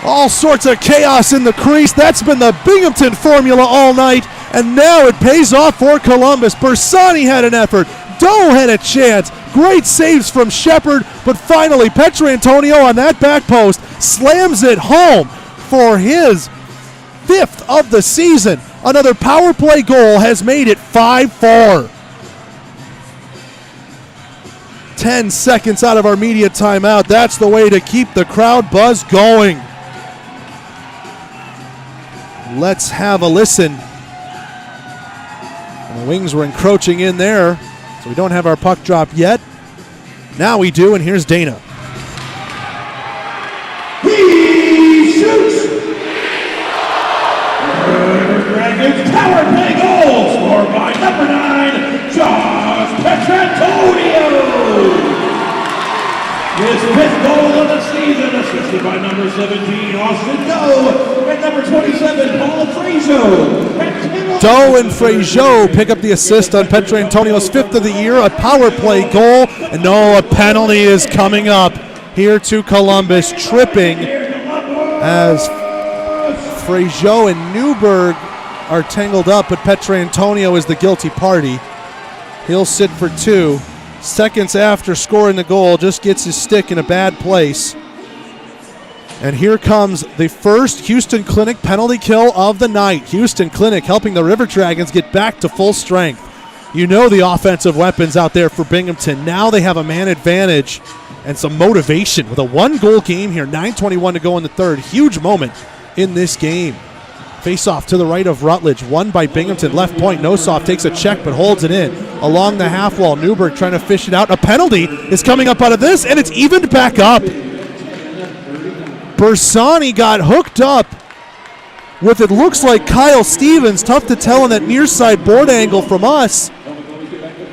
All sorts of chaos in the crease. That's been the Binghamton formula all night. And now it pays off for Columbus. Bersani had an effort. Doe had a chance. Great saves from Shepard. But finally, Petrantonio on that back post slams it home for his 5th of the season. Another power play goal has made it 5-4. 10 seconds out of our media timeout. That's the way to keep the crowd buzz going. Let's have a listen. And the Wings were encroaching in there, so we don't have our puck drop yet. Now we do, and here's Dana. He shoots! Dragons power play goal scored by number 9, Josh Petrantonio! His 5th goal of the season, assisted by number 17, Austin Doe, and And number 27, Paul Frazier. Doe and Frazier pick up the assist on Petrantonio's 5th of the year, a power play goal. And no, a penalty is coming up here to Columbus, tripping as Frazier and Newberg are tangled up, but Petrantonio is the guilty party. He'll sit for 2. Seconds after scoring the goal, just gets his stick in a bad place. And here comes the first Houston Clinic penalty kill of the night. Houston Clinic helping the River Dragons get back to full strength. You know the offensive weapons out there for Binghamton. Now they have a man advantage and some motivation with a 1-goal game here. 9:21 to go in the third. Huge moment in this game. Face-off to the right of Rutledge. Won by Binghamton. Left point. Nossoff takes a check but holds it in. Along the half wall. Newberg trying to fish it out. A penalty is coming up out of this, and it's evened back up. Bersani got hooked up with, it looks like, Kyle Stevens. Tough to tell on that near side board angle from us.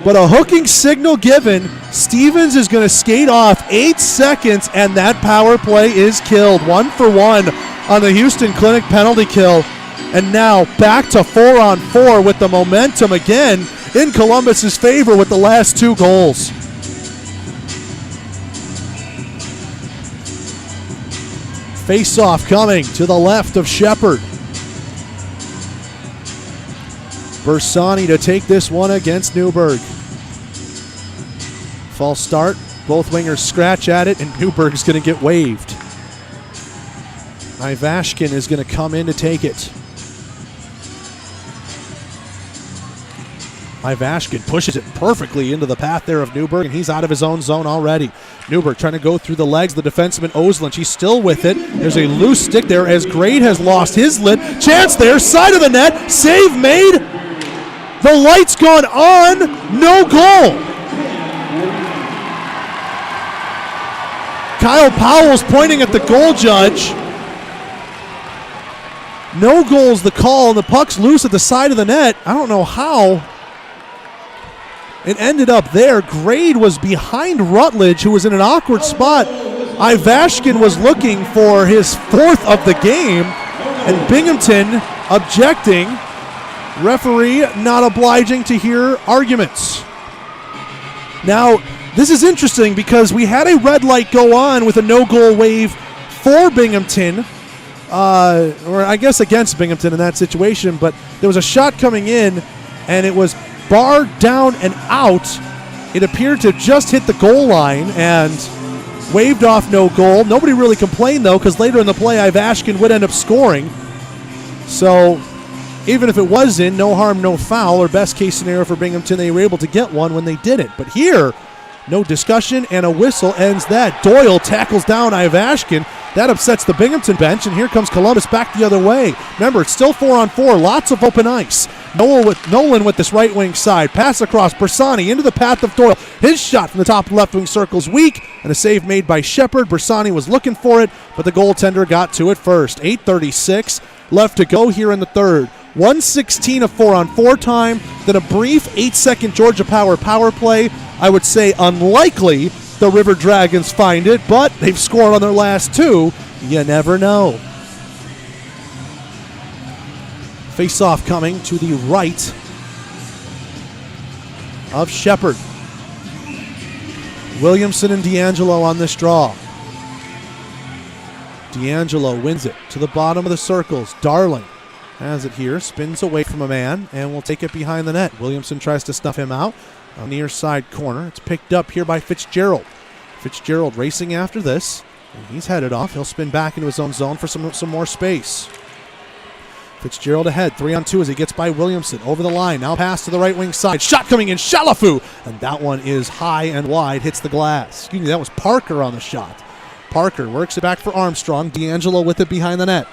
But a hooking signal given. Stevens is going to skate off 8 seconds, and that power play is killed. 1 for 1 on the Houston Clinic penalty kill. And now back to 4-on-4 with the momentum again in Columbus's favor with the last 2 goals. Face-off coming to the left of Shepard. Bersani to take this one against Newberg. False start. Both wingers scratch at it, and Newberg's going to get waved. Ivashkin is going to come in to take it. Ivashkin pushes it perfectly into the path there of Newberg, and he's out of his own zone already. Newberg trying to go through the legs of the defenseman Osland. He's still with it. There's a loose stick there as Grade has lost his lid. Chance there, side of the net, save made. The light's gone on, no goal. Kyle Powell's pointing at the goal judge. No goal's the call, and the puck's loose at the side of the net. I don't know how it ended up there. Grade was behind Rutledge, who was in an awkward spot. Ivashkin was looking for his 4th of the game, and Binghamton objecting. Referee not obliging to hear arguments. Now, this is interesting because we had a red light go on with a no-goal wave for Binghamton, or I guess against Binghamton in that situation, but there was a shot coming in, and it was barred down and out. It appeared to just hit the goal line and waved off no goal. Nobody really complained, though, because later in the play, Ivashkin would end up scoring. So even if it was in, no harm, no foul, or best case scenario for Binghamton, they were able to get one when they didn't. But here, no discussion, and a whistle ends that. Doyle tackles down Ivashkin. That upsets the Binghamton bench, and here comes Columbus back the other way. Remember, it's still 4-on-4, lots of open ice. Nolan with this right wing side. Pass across, Bersani into the path of Doyle. His shot from the top left wing circle's weak, and a save made by Shepard. Bersani was looking for it, but the goaltender got to it first. 8:36 left to go here in the third. 1:16 of 4-on-4 time, then a brief 8-second Georgia power play. I would say unlikely the River Dragons find it, but they've scored on their last 2. You never know. Face-off coming to the right of Shepard. Williamson and D'Angelo on this draw. D'Angelo wins it to the bottom of the circles. Darling has it here, spins away from a man, and will take it behind the net. Williamson tries to stuff him out on the near side corner. It's picked up here by Fitzgerald. Fitzgerald racing after this, and he's headed off. He'll spin back into his own zone for some more space. Fitzgerald ahead, 3-on-2 as he gets by Williamson. Over the line, now pass to the right wing side. Shot coming in, Shalafu! And that one is high and wide, hits the glass. Excuse me, that was Parker on the shot. Parker works it back for Armstrong. D'Angelo with it behind the net.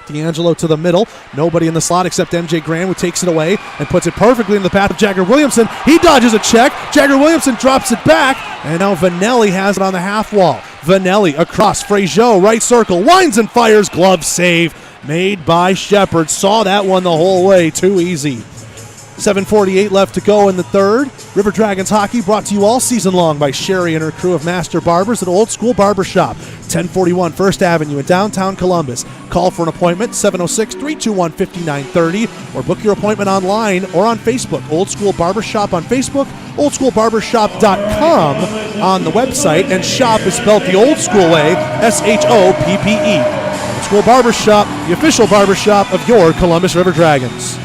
D'Angelo to the middle. Nobody in the slot except MJ Graham, who takes it away and puts it perfectly in the path of Jagger Williamson. He dodges a check. Jagger Williamson drops it back, and now Vanelli has it on the half wall. Vanelli across Frazier, right circle, winds and fires, glove save made by Shepard. Saw that one the whole way, too easy. 7:48 left to go in the third. River Dragons hockey brought to you all season long by Sherry and her crew of master barbers at Old School Barbershop. 1041 First Avenue in downtown Columbus. Call for an appointment, 706-321-5930, or book your appointment online or on Facebook. Old School Barbershop on Facebook, oldschoolbarbershop.com on the website, and shop is spelled the old school way, S-H-O-P-P-E. Old School Barbershop, the official barbershop of your Columbus River Dragons.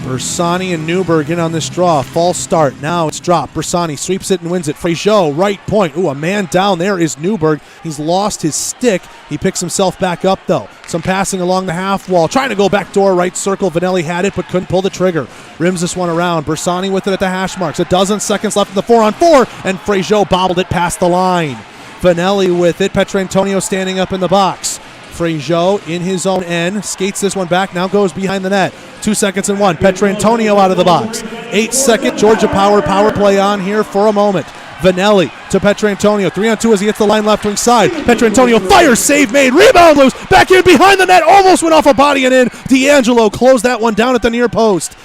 Bersani and Newberg in on this draw. False start. Now it's dropped. Bersani sweeps it and wins it. Fraziot, right point. Ooh, a man down there is Newberg. He's lost his stick. He picks himself back up, though. Some passing along the half wall. Trying to go back door, right circle. Vanelli had it, but couldn't pull the trigger. Rims this one around. Bersani with it at the hash marks. 12 seconds left in the 4-on-4, and Fraziot bobbled it past the line. Vanelli with it. Petrantonio standing up in the box. Fraziot in his own end, skates this one back, now goes behind the net. 2 seconds and 1. Petrantonio out of the box. 8-second Georgia power play on here for a moment. Vanelli to Petrantonio. 3-on-2 as he hits the line left wing side. Petrantonio fires, save made, rebound loose, back in behind the net, almost went off a body and in. D'Angelo closed that one down at the near post.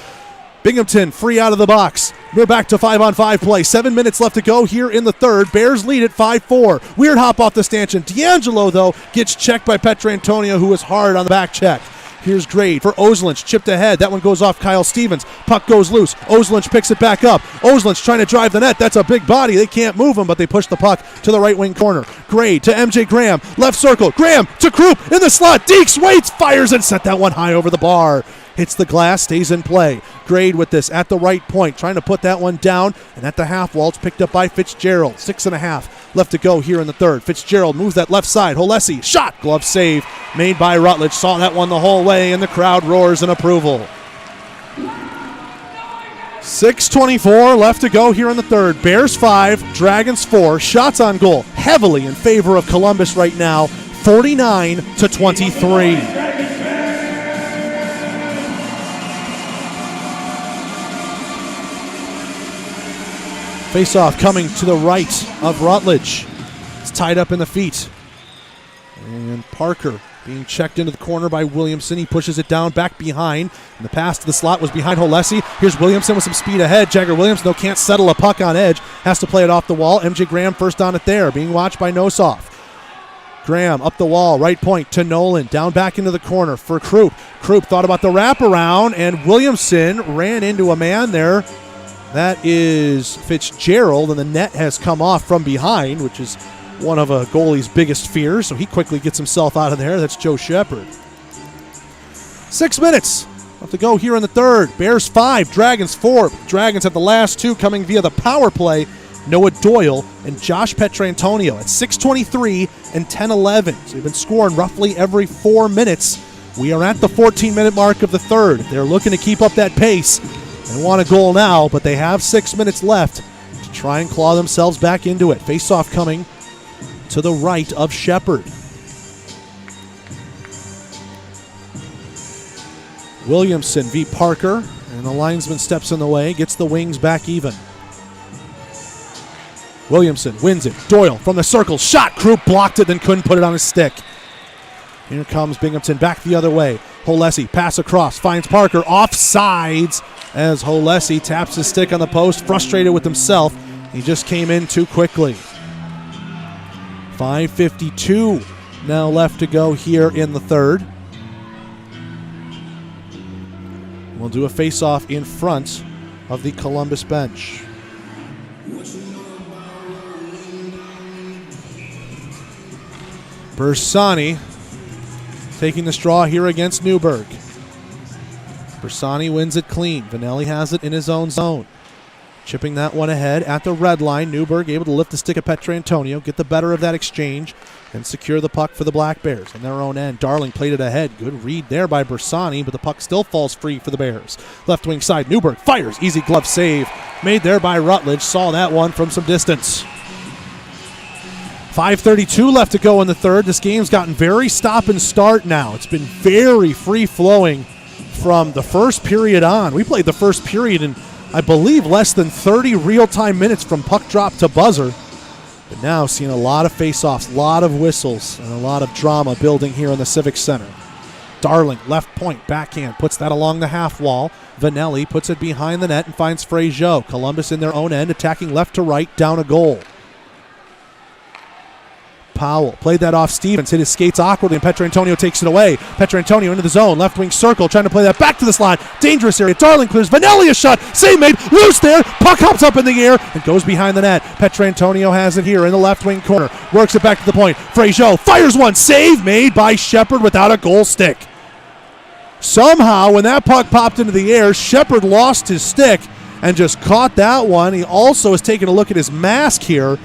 Binghamton free out of the box. We're back to 5-on-5 play. 7 minutes left to go here in the third. Bears lead at 5-4. Weird hop off the stanchion. D'Angelo, though, gets checked by Petrantonio, who was hard on the back check. Here's Grade for Oslunch, chipped ahead. That one goes off Kyle Stevens. Puck goes loose. Oslunch picks it back up. Oslunch trying to drive the net. That's a big body. They can't move him, but they push the puck to the right wing corner. Grade to MJ Graham. Left circle. Graham to Krupp in the slot. Deeks waits, fires, and set that one high over the bar. Hits the glass, stays in play. Grade with this at the right point, trying to put that one down. And at the half wall, it's picked up by Fitzgerald. 6.5 left to go here in the third. Fitzgerald moves that left side. Holesi, shot, glove save made by Rutledge. Saw that one the whole way, and the crowd roars in approval. 6:24 left to go here in the third. Bears 5, Dragons 4. Shots on goal heavily in favor of Columbus right now, 49-23. Face-off coming to the right of Rutledge. It's tied up in the feet. And Parker being checked into the corner by Williamson. He pushes it down back behind. And the pass to the slot was behind Holesi. Here's Williamson with some speed ahead. Jagger Williams, though, can't settle a puck on edge. Has to play it off the wall. MJ Graham first on it there, being watched by Nossoff. Graham up the wall, right point to Nolan. Down back into the corner for Krupp. Krupp thought about the wraparound, and Williamson ran into a man there. That is Fitzgerald, and the net has come off from behind, which is one of a goalie's biggest fears, so he quickly gets himself out of there. That's Joe Shepard. 6 minutes left to go here in the third. Bears 5, Dragons 4. Dragons have the last two coming via the power play. Noah Doyle and Josh Petrantonio at 6:23 and 10:11. So they've been scoring roughly every 4 minutes. We are at the 14-minute mark of the third. They're looking to keep up that pace. They want a goal now, but they have 6 minutes left to try and claw themselves back into it. Face-off coming to the right of Shepard. Williamson v. Parker, and the linesman steps in the way, gets the wings back even. Williamson wins it. Doyle from the circle. Shot. Krupp blocked it, then couldn't put it on his stick. Here comes Binghamton back the other way. Holesi, pass across, finds Parker. Offsides as Holesi taps his stick on the post, frustrated with himself. He just came in too quickly. 5:52 now left to go here in the third. We'll do a face-off in front of the Columbus bench. Bersani taking the straw here against Newberg. Bersani wins it clean. Vanelli has it in his own zone. Chipping that one ahead at the red line. Newberg able to lift the stick of Petrantonio, get the better of that exchange, and secure the puck for the Black Bears on their own end. Darling played it ahead. Good read there by Bersani, but the puck still falls free for the Bears. Left wing side, Newberg fires. Easy glove save made there by Rutledge. Saw that one from some distance. 5:32 left to go in the third. This game's gotten very stop and start now. It's been very free-flowing from the first period on. We played the first period in, I believe, less than 30 real-time minutes from puck drop to buzzer. But now seeing a lot of face-offs, a lot of whistles, and a lot of drama building here in the Civic Center. Darling, left point, backhand, puts that along the half wall. Vanelli puts it behind the net and finds Frazier. Columbus in their own end, attacking left to right, down a goal. Powell played that off Stevens, hit his skates awkwardly, and Petrantonio takes it away. Petrantonio into the zone, left wing circle, trying to play that back to the slot. Dangerous area. Darling clears. Vanelli a shot. Save made. Loose there. Puck hops up in the air and goes behind the net. Petrantonio has it here in the left wing corner. Works it back to the point. Frazier fires one. Save made by Shepard without a goal stick. Somehow, when that puck popped into the air, Shepard lost his stick and just caught that one. He also is taking a look at his mask here.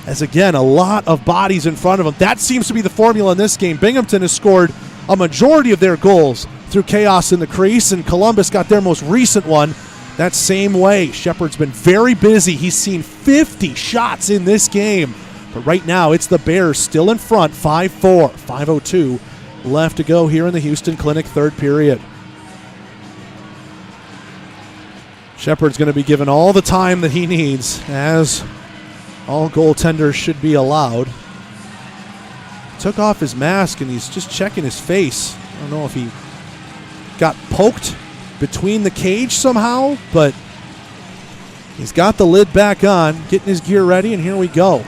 As again, a lot of bodies in front of him. That seems to be the formula in this game. Binghamton has scored a majority of their goals through chaos in the crease, and Columbus got their most recent one that same way. Shepard's been very busy. He's seen 50 shots in this game. But right now, it's the Bears still in front, 5-4, 5:02 left to go here in the Houston Clinic third period. Shepard's going to be given all the time that he needs, as all goaltenders should be allowed. Took off his mask and he's just checking his face. I don't know if he got poked between the cage somehow, but he's got the lid back on, getting his gear ready, and here we go.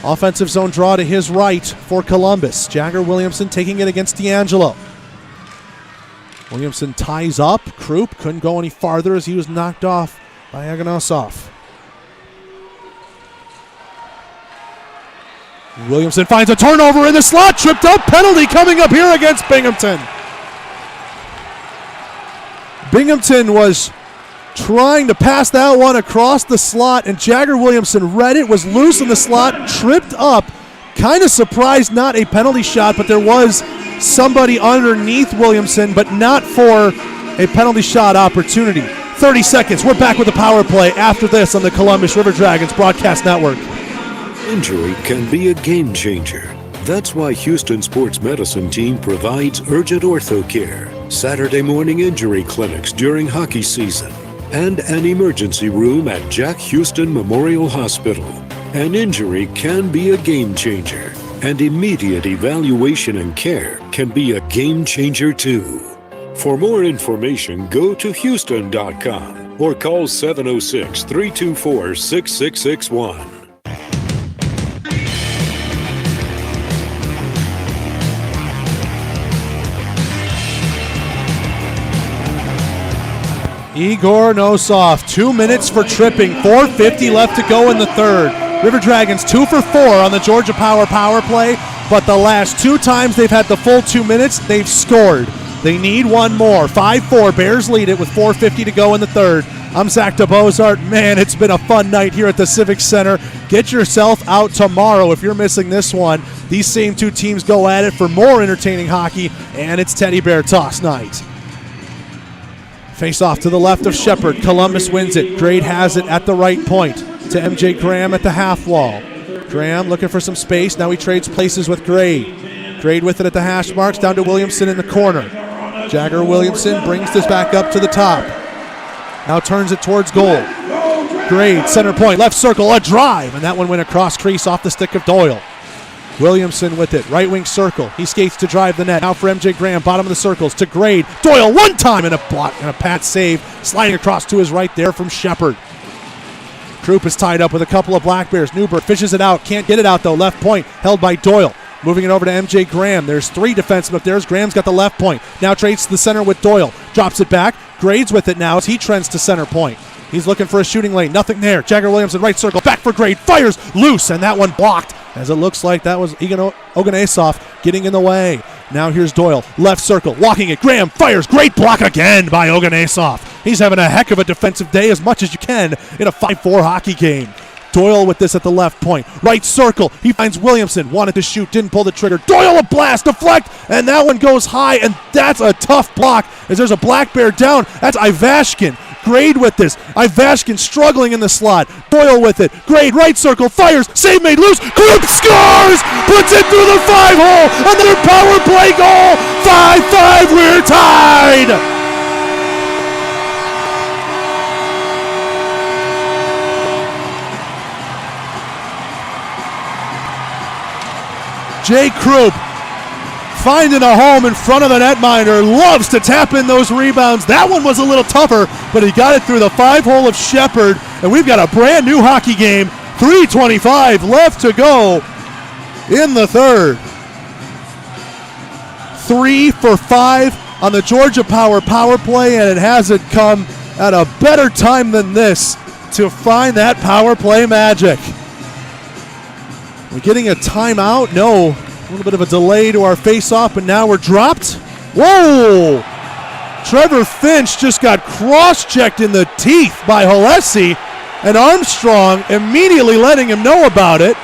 Offensive zone draw to his right for Columbus. Jagger Williamson taking it against D'Angelo. Williamson ties up. Krupp couldn't go any farther as he was knocked off by Aganosov. Williamson finds a turnover in the slot, tripped up, penalty coming up here against Binghamton. Binghamton was trying to pass that one across the slot, and Jagger Williamson read it, was loose in the slot, tripped up. Kind of surprised not a penalty shot, but there was somebody underneath Williamson, but not for a penalty shot opportunity. 30 seconds, we're back with the power play after this on the Columbus River Dragons Broadcast Network. Injury can be a game changer. That's why Houston Sports Medicine Team provides urgent ortho care, Saturday morning injury clinics during hockey season, and an emergency room at Jack Houston Memorial Hospital. An injury can be a game changer, and immediate evaluation and care can be a game changer too. For more information, go to Houston.com or call 706-324-6661. Igor Nosov, 2 minutes for tripping, 4:50 left to go in the third. River Dragons 2 for 4 on the Georgia power play, but the last 2 times they've had the full 2 minutes, they've scored. They need one more. 5-4, Bears lead it with 4:50 to go in the third. I'm Zach DeBozart. Man, it's been a fun night here at the Civic Center. Get yourself out tomorrow if you're missing this one. These same 2 teams go at it for more entertaining hockey, and it's Teddy Bear Toss night. Face off to the left of Shepard. Columbus wins it. Grade has it at the right point to MJ Graham at the half wall. Graham looking for some space. Now he trades places with Grade. Grade with it at the hash marks, down to Williamson in the corner. Jagger Williamson brings this back up to the top. Now turns it towards goal. Grade, center point, left circle, a drive, and that one went across crease off the stick of Doyle. Williamson with it, right wing circle. He skates to drive the net. Now for MJ Graham, bottom of the circles to Grade. Doyle one time and a block and a pat save, sliding across to his right there from Shepard. Krupp is tied up with a couple of Black Bears. Newberg fishes it out, can't get it out though. Left point held by Doyle. Moving it over to MJ Graham. There's 3 defensemen up there. Graham's got the left point. Now trades to the center with Doyle. Drops it back. Grade's with it now as he trends to center point. He's looking for a shooting lane. Nothing there. Jagger Williamson, right circle. Back for Grade. Fires loose, and that one blocked, as it looks like that was Igor Oganesov getting in the way. Now here's Doyle. Left circle. Walking it. Graham fires. Great block again by Oganesov. He's having a heck of a defensive day, as much as you can in a 5-4 hockey game. Doyle with this at the left point. Right circle. He finds Williamson. Wanted to shoot. Didn't pull the trigger. Doyle a blast. Deflect. And that one goes high. And that's a tough block, as there's a Black Bear down. That's Ivashkin. Grade with this. Ivashkin struggling in the slot. Doyle with it. Grade right circle. Fires. Save made loose. Krupp scores. Puts it through the 5-hole. Another power play goal. 5-5. We're tied. Jay Krupp finding a home in front of the netminder. Loves to tap in those rebounds. That one was a little tougher, but he got it through the 5-hole of Shepard, and we've got a brand new hockey game. 3:25 left to go in the third. 3 for 5 on the Georgia power play, and it hasn't come at a better time than this to find that power play magic. We're getting a timeout. No, a little bit of a delay to our face-off, but now we're dropped. Whoa! Trevor Finch just got cross-checked in the teeth by Holesi, and Armstrong immediately letting him know about it.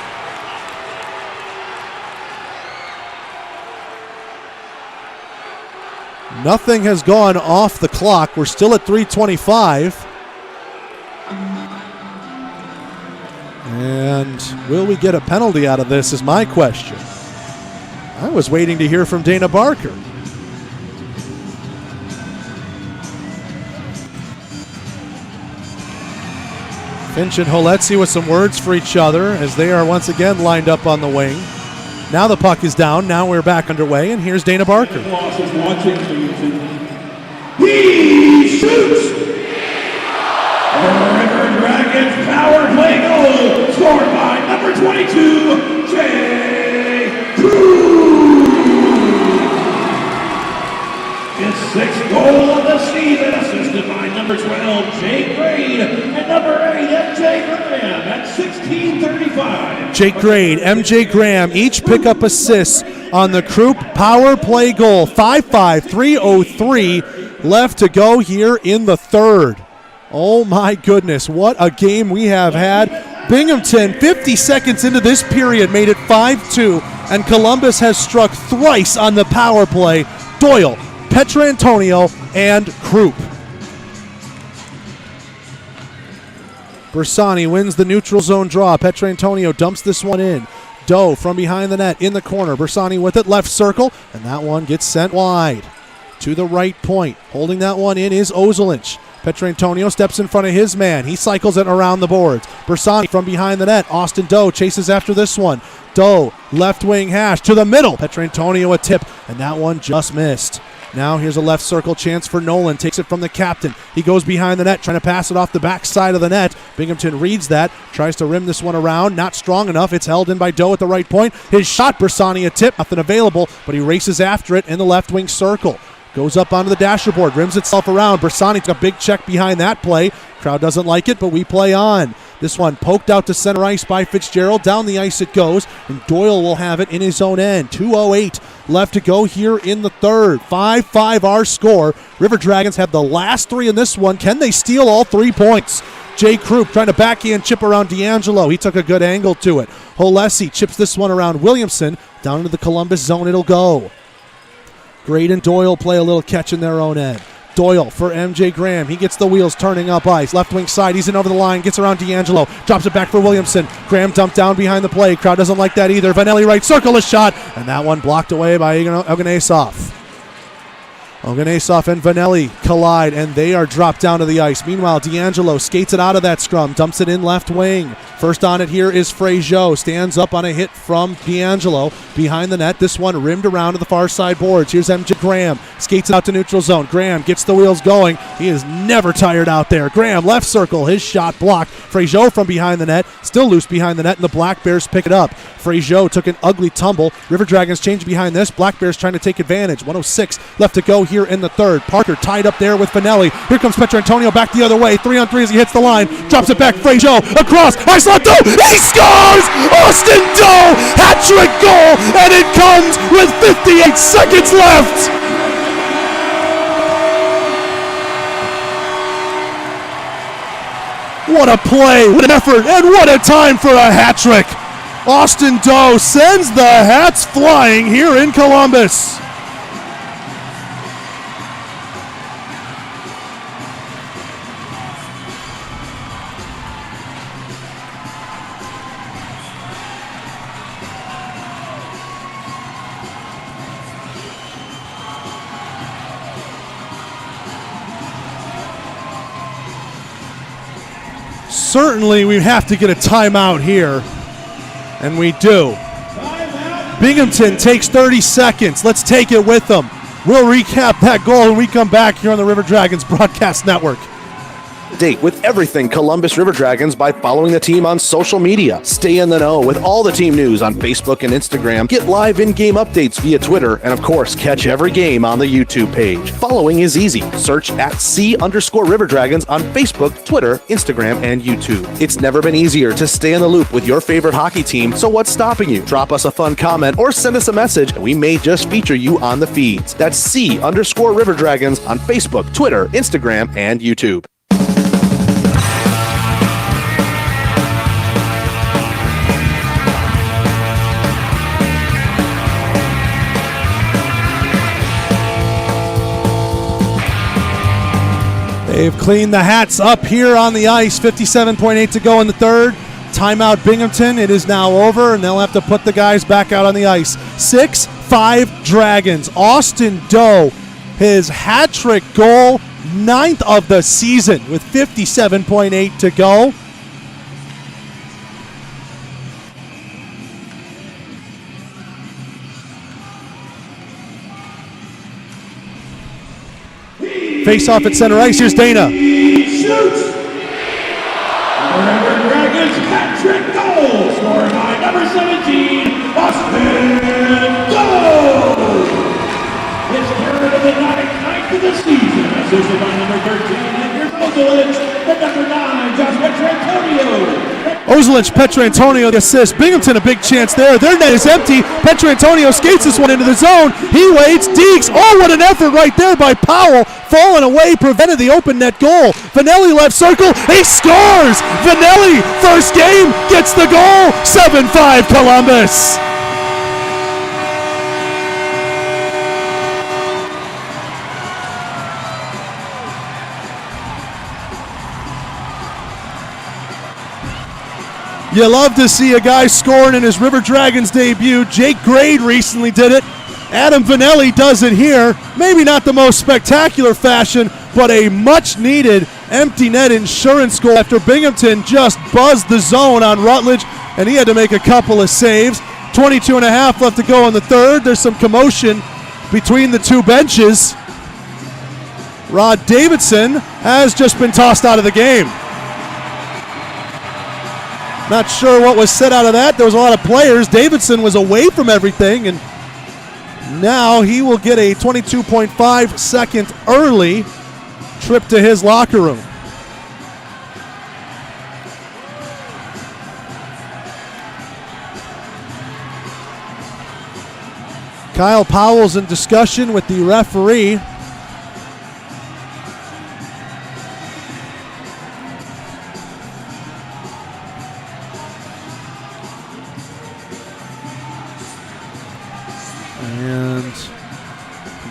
Nothing has gone off the clock. We're still at 3:25. And will we get a penalty out of this is my question. I was waiting to hear from Dana Barker. Finch and Holesi with some words for each other as they are once again lined up on the wing. Now the puck is down. Now we're back underway, and here's Dana Barker. He shoots! River Dragons power play goal scored by number 22, Jay Cruz. His 6th goal of the season, assisted by number 12, Jake Grade, and number 8, MJ Graham at 16:35. Jake Grade, MJ Graham, each pick up assists on the Croup power play goal. 5-5, 3:03 left to go here in the third. Oh my goodness, what a game we have had. Binghamton, 50 seconds into this period, made it 5-2, and Columbus has struck thrice on the power play. Doyle, Petrantonio, and Croup. Bersani wins the neutral zone draw. Petrantonio dumps this one in. Doe from behind the net in the corner. Bersani with it, left circle, and that one gets sent wide. To the right point. Holding that one in is Ozelinch. Petrantonio steps in front of his man. He cycles it around the boards. Bersani from behind the net. Austin Doe chases after this one. Doe, left wing hash to the middle. Petrantonio a tip, and that one just missed. Now here's a left circle chance for Nolan. Takes it from the captain. He goes behind the net, trying to pass it off the backside of the net. Binghamton reads that, tries to rim this one around. Not strong enough. It's held in by Doe at the right point. His shot, Bersani a tip. Nothing available, but he races after it in the left wing circle. Goes up onto the dasher board, rims itself around. Bersani took a big check behind that play. Crowd doesn't like it, but we play on. This one poked out to center ice by Fitzgerald. Down the ice it goes, and Doyle will have it in his own end. 2:08 left to go here in the third. 5-5 our score. River Dragons have the last 3 in this one. Can they steal all 3 points? Jay Croup trying to backhand chip around D'Angelo. He took a good angle to it. Holesi chips this one around Williamson. Down into the Columbus zone it'll go. Grade and Doyle play a little catch in their own end. Doyle for MJ Graham. He gets the wheels turning up ice. Left wing side. He's in over the line. Gets around D'Angelo. Drops it back for Williamson. Graham dumped down behind the play. Crowd doesn't like that either. Vanelli right circle a shot. And that one blocked away by Oganesov. Oganesov and Vanelli collide, and they are dropped down to the ice. Meanwhile, D'Angelo skates it out of that scrum. Dumps it in left wing. First on it here is Fraziot. Stands up on a hit from D'Angelo. Behind the net, this one rimmed around to the far side boards. Here's MJ Graham. Skates it out to neutral zone. Graham gets the wheels going. He is never tired out there. Graham, left circle. His shot blocked. Fraziot from behind the net. Still loose behind the net, and the Black Bears pick it up. Fraziot took an ugly tumble. River Dragons change behind this. Black Bears trying to take advantage. 1:06 left to go here in the third. Parker tied up there with Vanelli. Here comes Petrantonio back the other way. 3-on-3 as he hits the line. Drops it back. Fraziot across. Ice slot Doe. He scores! Austin Doe! Hat-trick goal! And it comes with 58 seconds left! What a play, what an effort, and what a time for a hat-trick! Austin Doe sends the Hats flying here in Columbus. Certainly we have to get a timeout here, and we do. Timeout Binghamton takes 30 seconds. Let's take it with them. We'll recap that goal when we come back here on the River Dragons Broadcast Network. Date with everything Columbus River Dragons by following the team on social media. Stay in the know with all the team news on Facebook and Instagram. Get live in-game updates via Twitter. And of course, catch every game on the YouTube page. Following is easy. Search at @C_River Dragons on Facebook, Twitter, Instagram, and YouTube. It's never been easier to stay in the loop with your favorite hockey team, so what's stopping you? Drop us a fun comment or send us a message, and we may just feature you on the feeds. That's C_River Dragons on Facebook, Twitter, Instagram, and YouTube. They've cleaned the hats up here on the ice. 57.8 to go in the third. Timeout Binghamton. It is now over, and they'll have to put the guys back out on the ice. 6-5 Dragons. Austin Doe, his hat-trick goal, 9th of the season with 57.8 to go. Face off at center ice. Here's Dana. He shoots! River Dragons hat-trick goal, scored by number 17, Austin Doe! His third of the night, 9th of the season, assisted by number 13, Edgar Ozelich, and number 9, Josh Petrantonio. Ozelich, Petrantonio the assist. Binghamton a big chance there. Their net is empty. Petrantonio skates this one into the zone. He waits. Deeks. Oh, what an effort right there by Powell. Falling away, prevented the open net goal. Vanelli left circle. He scores! Vanelli, first game, gets the goal. 7-5 Columbus. You love to see a guy scoring in his River Dragons debut. Jake Grade recently did it. Adam Vanelli does it here. Maybe not the most spectacular fashion, but a much-needed empty net insurance goal after Binghamton just buzzed the zone on Rutledge, and he had to make a couple of saves. 22 and a half left to go in the third. There's some commotion between the two benches. Rod Davidson has just been tossed out of the game. Not sure what was said out of that. There was a lot of players. Davidson was away from everything, and now he will get a 22.5 second early trip to his locker room. Kyle Powell's in discussion with the referee. And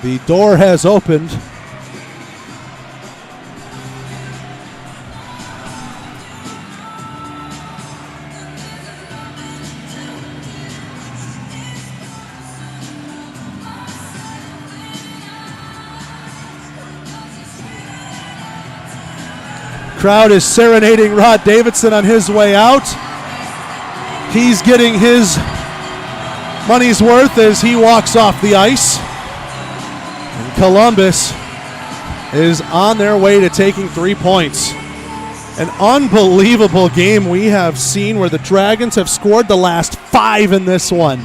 the door has opened. Crowd is serenading Rod Davidson on his way out. He's getting his money's worth as he walks off the ice. And Columbus is on their way to taking 3 points. An unbelievable game we have seen where the Dragons have scored the last 5 in this one.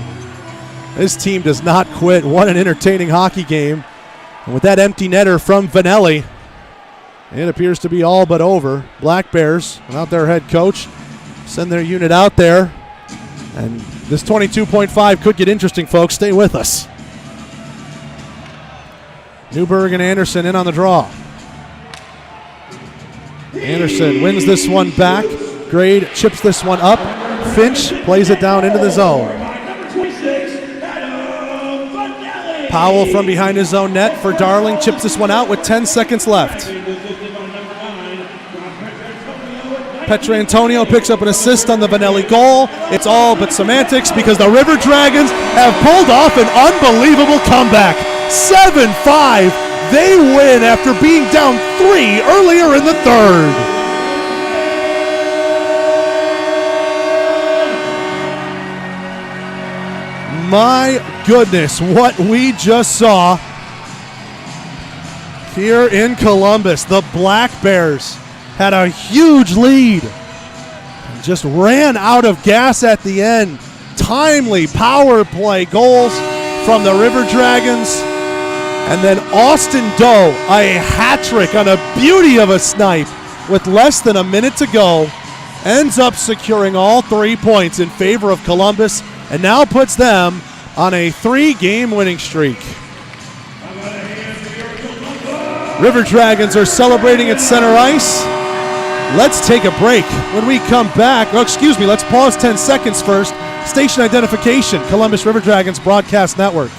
This team does not quit. What an entertaining hockey game. And with that empty netter from Vanelli, it appears to be all but over. Black Bears, without their head coach, send their unit out there. And this 22.5 could get interesting, folks. Stay with us. Newberg and Anderson in on the draw. Anderson wins this one back. Grade chips this one up. Finch plays it down into the zone. Powell from behind his own net for Darling. Chips this one out with 10 seconds left. Petrantonio picks up an assist on the Vanelli goal. It's all but semantics because the River Dragons have pulled off an unbelievable comeback. 7-5. They win after being down 3 earlier in the third. my goodness, what we just saw here in Columbus. The Black Bears had a huge lead. Just ran out of gas at the end. Timely power play goals from the River Dragons. And then Austin Doe, a hat trick on a beauty of a snipe with less than a minute to go, ends up securing all 3 points in favor of Columbus and now puts them on a 3-game winning streak. River Dragons are celebrating at center ice. Let's take a break. When we come back, let's pause 10 seconds first. Station identification, Columbus River Dragons Broadcast Network.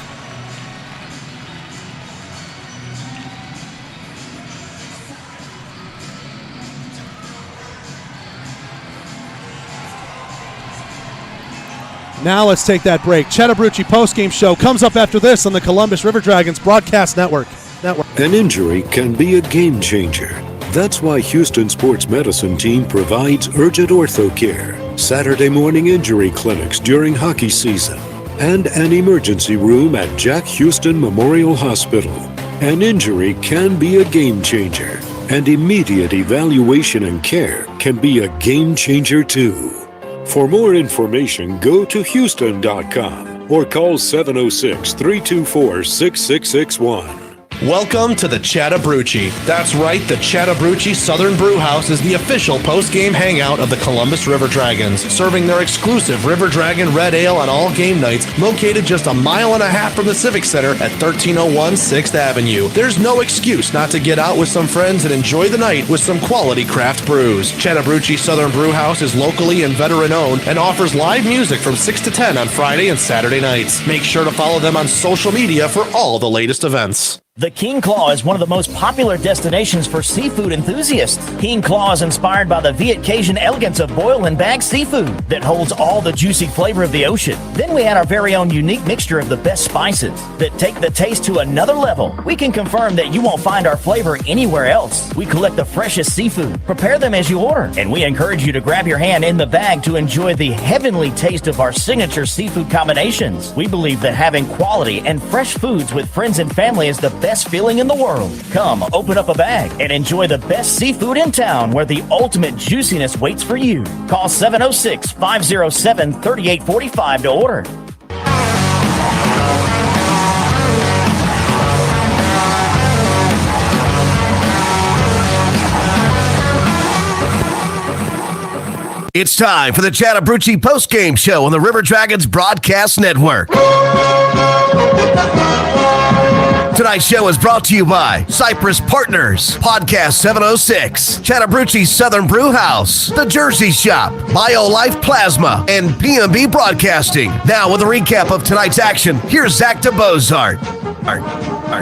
Now let's take that break. Chattahoochee Postgame Show comes up after this on the Columbus River Dragons Broadcast Network. An injury can be a game changer. That's why Houston Sports Medicine Team provides urgent ortho care, Saturday morning injury clinics during hockey season, and an emergency room at Jack Houston Memorial Hospital. An injury can be a game changer, and immediate evaluation and care can be a game changer too. For more information, go to Houston.com or call 706-324-6661. Welcome to the Chattahoochee. That's right, the Chattahoochee Southern Brew House is the official post-game hangout of the Columbus River Dragons, serving their exclusive River Dragon Red Ale on all game nights, located just a mile and a half from the Civic Center at 1301 6th Avenue. There's no excuse not to get out with some friends and enjoy the night with some quality craft brews. Chattahoochee Southern Brew House is locally and veteran-owned and offers live music from 6 to 10 on Friday and Saturday nights. Make sure to follow them on social media for all the latest events. The King Claw is one of the most popular destinations for seafood enthusiasts. King Claw is inspired by the Viet Cajun elegance of boiled and bagged seafood that holds all the juicy flavor of the ocean. Then we add our very own unique mixture of the best spices that take the taste to another level. We can confirm that you won't find our flavor anywhere else. We collect the freshest seafood, prepare them as you order, and we encourage you to grab your hand in the bag to enjoy the heavenly taste of our signature seafood combinations. We believe that having quality and fresh foods with friends and family is the best feeling in the world. Come, open up a bag and enjoy the best seafood in town where the ultimate juiciness waits for you. Call 706-507-3845 to order. It's time for the Chattahoochee Postgame Show on the River Dragons Broadcast Network. Tonight's show is brought to you by Cypress Partners, Podcast 706, Chattahoochee Southern Brew House, The Jersey Shop, BioLife Plasma, and P&B Broadcasting. Now with a recap of tonight's action, here's Zach DeBozart.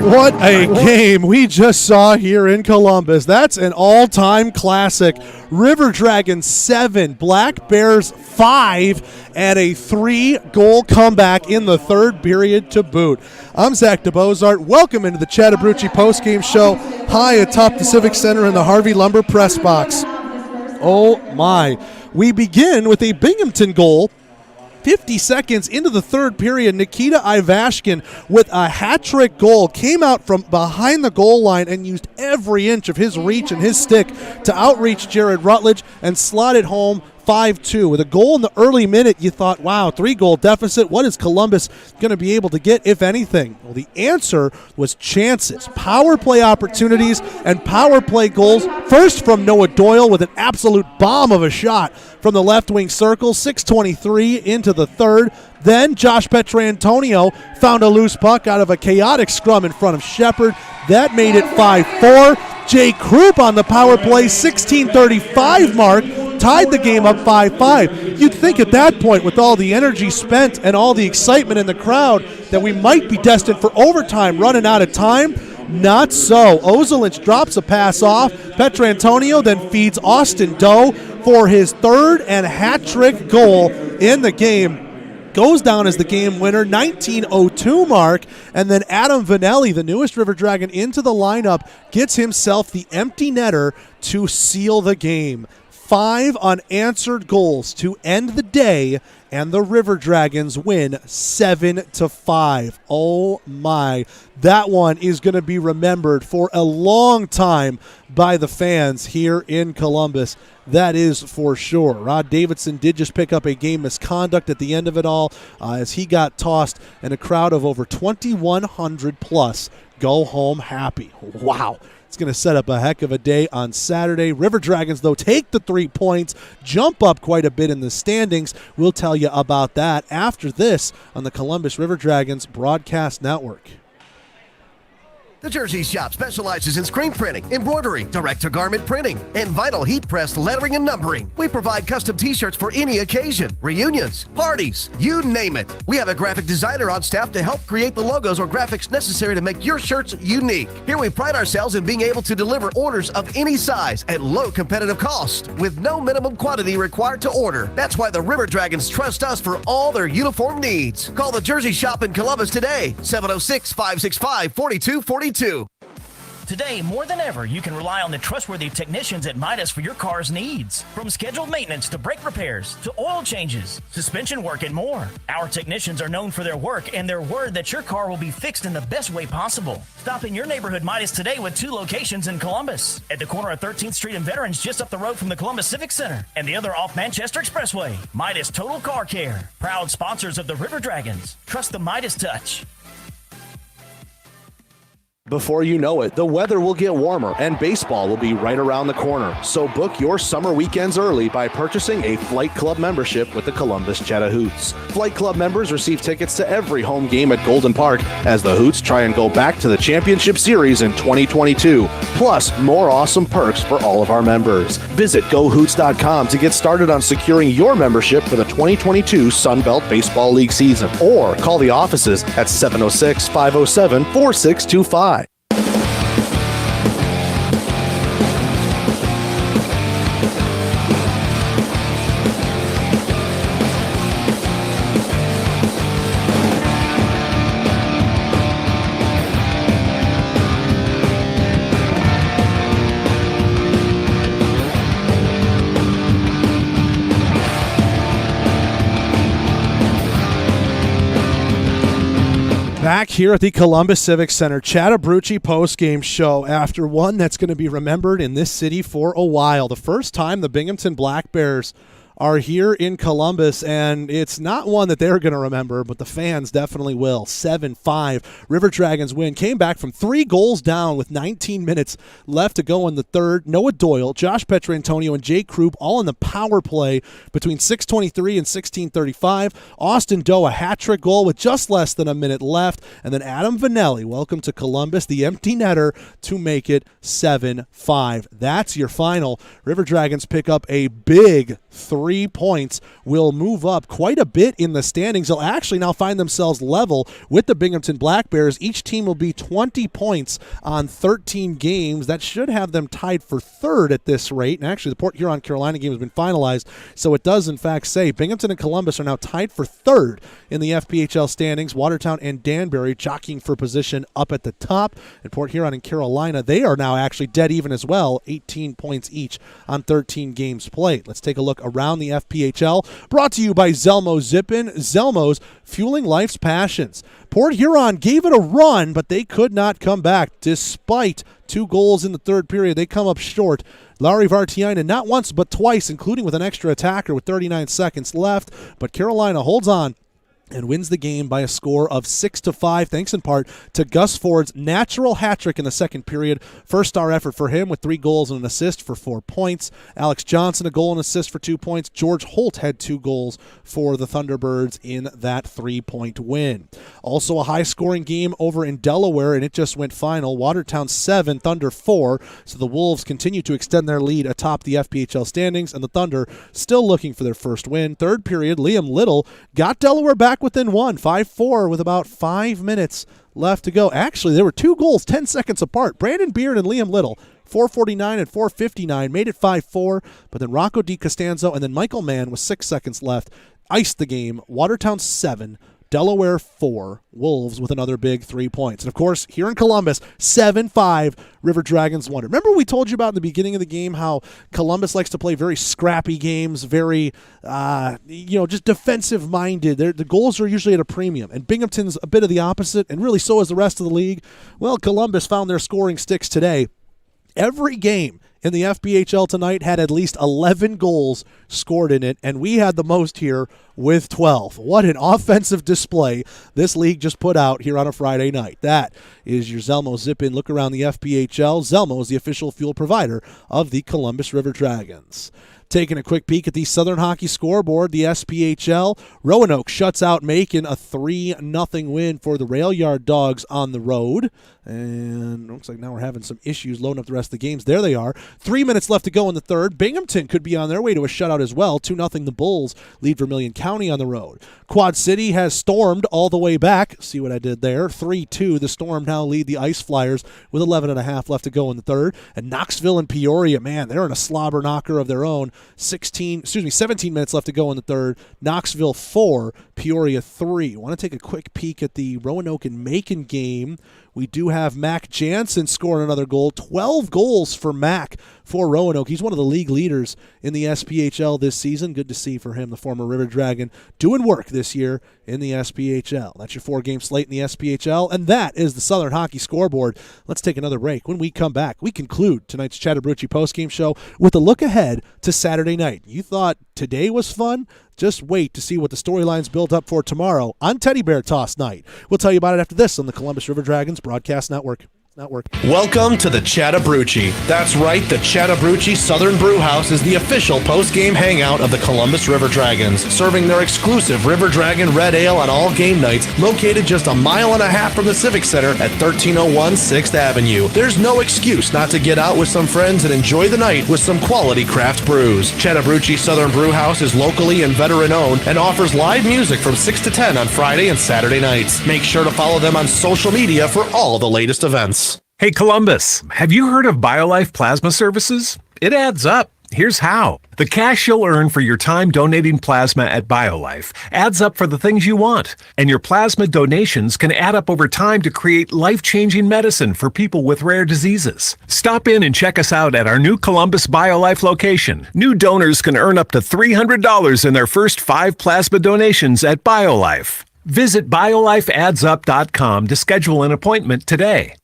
What a game we just saw here in Columbus. That's an all-time classic. River Dragons 7, Black Bears 5, and a 3-goal comeback in the third period to boot. I'm Zach DeBozart. Welcome into the Chattahoochee Postgame Show high atop the Civic Center in the Harvey Lumber press box. Oh my. We begin with a Binghamton goal. 50 seconds into the third period, Nikita Ivashkin with a hat-trick goal came out from behind the goal line and used every inch of his reach and his stick to outreach Jared Rutledge and slot it home 5-2. With a goal in the early minute, you thought, wow, 3-goal deficit. What is Columbus going to be able to get, if anything? Well, the answer was chances, power play opportunities, and power play goals. First from Noah Doyle with an absolute bomb of a shot from the left wing circle, 6:23 into the third. Then Josh Petrantonio found a loose puck out of a chaotic scrum in front of Shepard. That made it 5-4. Jay Krupp on the power play, 16:35 mark, tied the game up 5-5. You'd think at that point, with all the energy spent and all the excitement in the crowd, that we might be destined for overtime, running out of time. Not so. Ozelinch drops a pass off. Petrantonio then feeds Austin Doe for his third and hat-trick goal in the game. Goes down as the game winner, 19:02 mark, and then Adam Vanelli, the newest River Dragon into the lineup, gets himself the empty netter to seal the game. 5 unanswered goals to end the day and the River Dragons win 7-5. Oh my, that one is going to be remembered for a long time by the fans here in Columbus. That is for sure. Rod Davidson did just pick up a game misconduct at the end of it all as he got tossed, and a crowd of over 2,100 plus go home happy. Wow. It's going to set up a heck of a day on Saturday. River Dragons, though, take the 3 points, jump up quite a bit in the standings. We'll tell you about that after this on the Columbus River Dragons Broadcast Network. The Jersey Shop specializes in screen printing, embroidery, direct-to-garment printing, and vinyl heat-pressed lettering and numbering. We provide custom t-shirts for any occasion, reunions, parties, you name it. We have a graphic designer on staff to help create the logos or graphics necessary to make your shirts unique. Here we pride ourselves in being able to deliver orders of any size at low competitive cost with no minimum quantity required to order. That's why the River Dragons trust us for all their uniform needs. Call the Jersey Shop in Columbus today, 706-565-4242. Today, more than ever, you can rely on the trustworthy technicians at Midas for your car's needs. From scheduled maintenance to brake repairs to oil changes, suspension work, and more. Our technicians are known for their work and their word that your car will be fixed in the best way possible. Stop in your neighborhood Midas today with 2 locations in Columbus. At the corner of 13th Street and Veterans, just up the road from the Columbus Civic Center, and the other off Manchester Expressway. Midas Total Car Care. Proud sponsors of the River Dragons. Trust the Midas touch. Before you know it, the weather will get warmer and baseball will be right around the corner. So book your summer weekends early by purchasing a Flight Club membership with the Columbus Chattahoots. Flight Club members receive tickets to every home game at Golden Park as the Hoots try and go back to the championship series in 2022. Plus, more awesome perks for all of our members. Visit GoHoots.com to get started on securing your membership for the 2022 Sun Belt Baseball League season. Or call the offices at 706-507-4625. Back here at the Columbus Civic Center, Chattahoochee postgame show after one that's going to be remembered in this city for a while. The first time the Binghamton Black Bears are here in Columbus, and it's not one that they're going to remember, but the fans definitely will. 7-5. River Dragons win. Came back from 3 goals down with 19 minutes left to go in the third. Noah Doyle, Josh Petrantonio, and Jake Krupp all in the power play between 6:23 and 16:35. Austin Doe, a hat-trick goal with just less than a minute left. And then Adam Vanelli, welcome to Columbus, the empty netter, to make it 7-5. That's your final. River Dragons pick up a big 3 points, will move up quite a bit in the standings. They'll actually now find themselves level with the Binghamton Black Bears. Each team will be 20 points on 13 games. That should have them tied for third at this rate. And actually, the Port Huron Carolina game has been finalized, so it does in fact say Binghamton and Columbus are now tied for third in the FPHL standings. Watertown and Danbury jockeying for position up at the top. And Port Huron and Carolina, they are now actually dead even as well, 18 points each on 13 games played. Let's take a look around the FPHL, brought to you by Zelmo Zippin. Zelmo's fueling life's passions. Port Huron gave it a run, but they could not come back despite 2 goals in the third period. They come up short. Larry Vartiainen not once but twice, including with an extra attacker with 39 seconds left, but Carolina holds on and wins the game by a score of 6-5, thanks in part to Gus Ford's natural hat-trick in the second period. First-star effort for him with 3 goals and an assist for 4 points. Alex Johnson, a goal and assist for 2 points. George Holt had 2 goals for the Thunderbirds in that 3-point win. Also a high-scoring game over in Delaware, and it just went final. Watertown 7, Thunder 4, so the Wolves continue to extend their lead atop the FPHL standings, and the Thunder still looking for their first win. Third period, Liam Little got Delaware back within 1, 5-4 with about 5 minutes left to go. Actually, there were 2 goals 10 seconds apart. Brandon Beard and Liam Little, 4:49 and 4:59, made it 5-4, but then Rocco Di Costanzo and then Michael Mann with 6 seconds left iced the game. Watertown 7, Delaware 4, Wolves with another big 3 points. And, of course, here in Columbus, 7-5, River Dragons won. Remember we told you about in the beginning of the game how Columbus likes to play very scrappy games, very, just defensive-minded. The goals are usually at a premium. And Binghamton's a bit of the opposite, and really so is the rest of the league. Well, Columbus found their scoring sticks today. Every game in the FBHL tonight had at least 11 goals scored in it, and we had the most here with 12. What an offensive display this league just put out here on a Friday night. That is your Zelmo Zip-In look around the FBHL. Zelmo is the official fuel provider of the Columbus River Dragons. Taking a quick peek at the Southern Hockey scoreboard, the SPHL, Roanoke shuts out Macon, a 3-0 win for the Rail Yard Dogs on the road. And looks like now we're having some issues loading up the rest of the games. There they are. 3 minutes left to go in the third. Binghamton could be on their way to a shutout as well. 2-0 the Bulls lead Vermilion County on the road. Quad City has stormed all the way back. See what I did there? 3-2. The Storm now lead the Ice Flyers with 11.5 left to go in the third. And Knoxville and Peoria, man, they're in a slobber knocker of their own. 17 minutes left to go in the third. Knoxville 4, Peoria 3. Want to take a quick peek at the Roanoke and Macon game. We do have Mac Jansen scoring another goal. 12 goals for Mac for Roanoke. He's one of the league leaders in the SPHL this season. Good to see for him, the former River Dragon, doing work this year in the SPHL. That's your 4-game slate in the SPHL, and that is the Southern Hockey scoreboard. Let's take another break. When we come back, we conclude tonight's Chattahoochee postgame show with a look ahead to Saturday night. You thought today was fun? Just wait to see what the storylines build up for tomorrow on Teddy Bear Toss Night. We'll tell you about it after this on the Columbus River Dragons Broadcast Network. Welcome to the Chattahoochee. That's right, the Chattahoochee Southern Brew House is the official post-game hangout of the Columbus River Dragons, serving their exclusive River Dragon Red Ale on all game nights, located just a mile and a half from the Civic Center at 1301 6th Avenue. There's no excuse not to get out with some friends and enjoy the night with some quality craft brews. Chattahoochee Southern Brew House is locally and veteran-owned and offers live music from 6 to 10 on Friday and Saturday nights. Make sure to follow them on social media for all the latest events. Hey Columbus, have you heard of BioLife Plasma Services? It adds up. Here's how. The cash you'll earn for your time donating plasma at BioLife adds up for the things you want, and your plasma donations can add up over time to create life-changing medicine for people with rare diseases. Stop in and check us out at our new Columbus BioLife location. New donors can earn up to $300 in their first 5 plasma donations at BioLife. Visit biolifeaddsup.com to schedule an appointment today.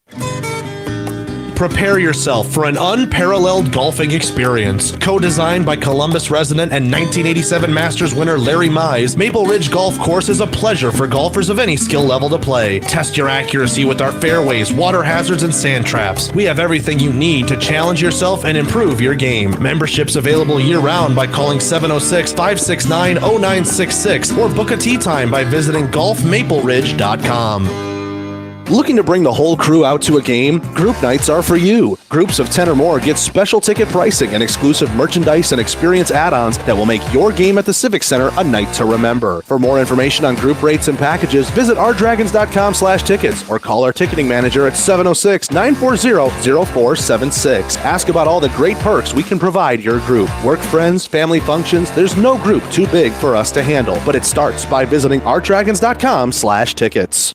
Prepare yourself for an unparalleled golfing experience. Co-designed by Columbus resident and 1987 Masters winner Larry Mize, Maple Ridge Golf Course is a pleasure for golfers of any skill level to play. Test your accuracy with our fairways, water hazards, and sand traps. We have everything you need to challenge yourself and improve your game. Memberships available year-round by calling 706-569-0966 or book a tee time by visiting golfmapleridge.com. Looking to bring the whole crew out to a game? Group nights are for you. Groups of 10 or more get special ticket pricing and exclusive merchandise and experience add-ons that will make your game at the Civic Center a night to remember. For more information on group rates and packages, visit ourdragons.com/tickets or call our ticketing manager at 706-940-0476. Ask about all the great perks we can provide your group. Work friends, family functions, there's no group too big for us to handle, but it starts by visiting ourdragons.com/tickets.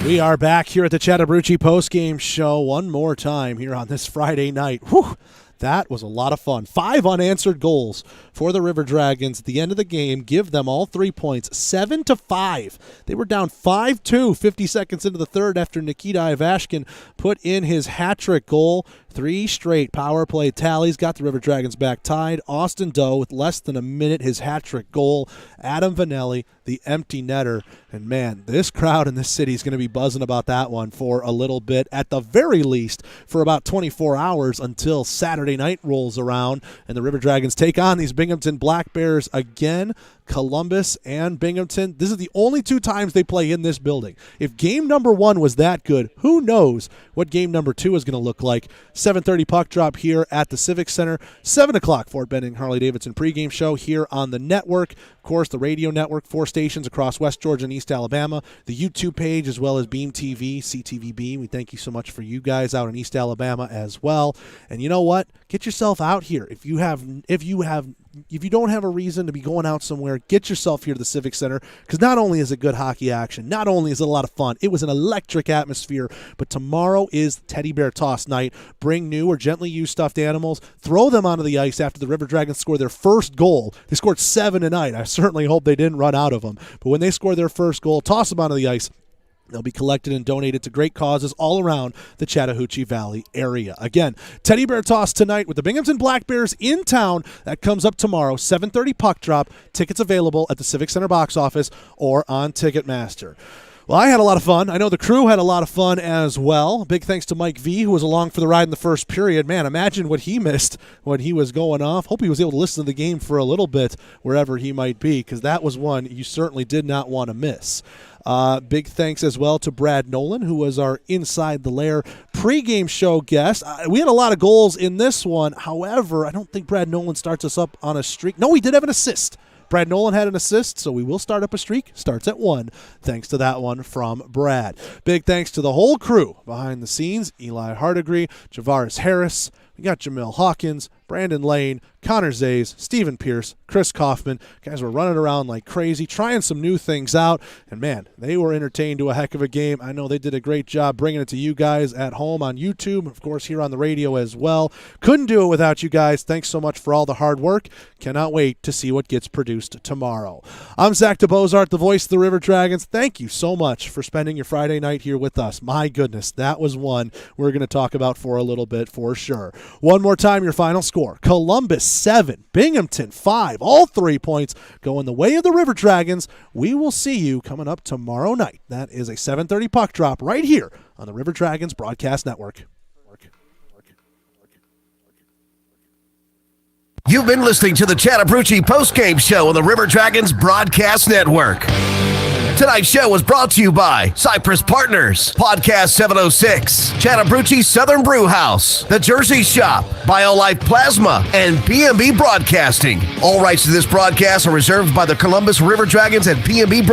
We are back here at the Chattahoochee postgame show one more time here on this Friday night. Whew, that was a lot of fun. 5 unanswered goals for the River Dragons at the end of the game. Give them all 3 points, 7-5. They were down 5-2, 50 seconds into the third after Nikita Ivashkin put in his hat-trick goal. 3 straight power play tallies got the River Dragons back tied. Austin Doe with less than a minute, his hat-trick goal. Adam Vanelli, the empty netter. And man, this crowd in this city is going to be buzzing about that one for a little bit, at the very least for about 24 hours until Saturday night rolls around and the River Dragons take on these Binghamton Black Bears again. Columbus and Binghamton, this is the only 2 times they play in this building. If game number 1 was that good, who knows what game number 2 is going to look like. 7:30 puck drop here at the Civic Center. 7 o'clock Fort Benning Harley-Davidson pregame show here on the network. Of course, the radio network, 4 stations across West Georgia and East Alabama, the YouTube page, as well as Beam TV, CTV Beam. We thank you so much for you guys out in East Alabama as well. And you know what? Get yourself out here. If you don't have a reason to be going out somewhere, get yourself here to the Civic Center, because not only is it good hockey action, not only is it a lot of fun, it was an electric atmosphere, but tomorrow is Teddy Bear Toss night. Bring new or gently used stuffed animals, throw them onto the ice after the River Dragons score their first goal. They scored 7 tonight. I certainly hope they didn't run out of them. But when they score their first goal, toss them onto the ice. They'll be collected and donated to great causes all around the Chattahoochee Valley area. Again, Teddy Bear Toss tonight with the Binghamton Black Bears in town. That comes up tomorrow, 7:30 puck drop. Tickets available at the Civic Center box office or on Ticketmaster. Well, I had a lot of fun. I know the crew had a lot of fun as well. Big thanks to Mike V, who was along for the ride in the first period. Man, imagine what he missed when he was going off. Hope he was able to listen to the game for a little bit wherever he might be, because that was one you certainly did not want to miss. Big thanks as well to Brad Nolan, who was our Inside the Lair pregame show guest. We had a lot of goals in this one. However, I don't think Brad Nolan starts us up on a streak. No, he did have an assist. Brad Nolan had an assist, so we will start up a streak. Starts at 1, thanks to that one from Brad. Big thanks to the whole crew behind the scenes, Eli Hardigree, Javaris Harris. We got Jamil Hawkins, Brandon Lane, Connor Zays, Stephen Pierce, Chris Kaufman. Guys were running around like crazy, trying some new things out. And, man, they were entertained to a heck of a game. I know they did a great job bringing it to you guys at home on YouTube, of course, here on the radio as well. Couldn't do it without you guys. Thanks so much for all the hard work. Cannot wait to see what gets produced tomorrow. I'm Zach DeBozart, the voice of the River Dragons. Thank you so much for spending your Friday night here with us. My goodness, that was one we're going to talk about for a little bit for sure. One more time, your final score. Columbus 7, Binghamton 5. All 3 points going the way of the River Dragons. We will see you coming up tomorrow night. That is a 7:30 puck drop right here on the River Dragons Broadcast Network. You've been listening to the Chattahoochee Postgame Show on the River Dragons Broadcast Network. Tonight's show was brought to you by Cypress Partners, Podcast 706, Chattahoochee Southern Brew House, The Jersey Shop, BioLife Plasma, and B&B Broadcasting. All rights to this broadcast are reserved by the Columbus River Dragons and B&B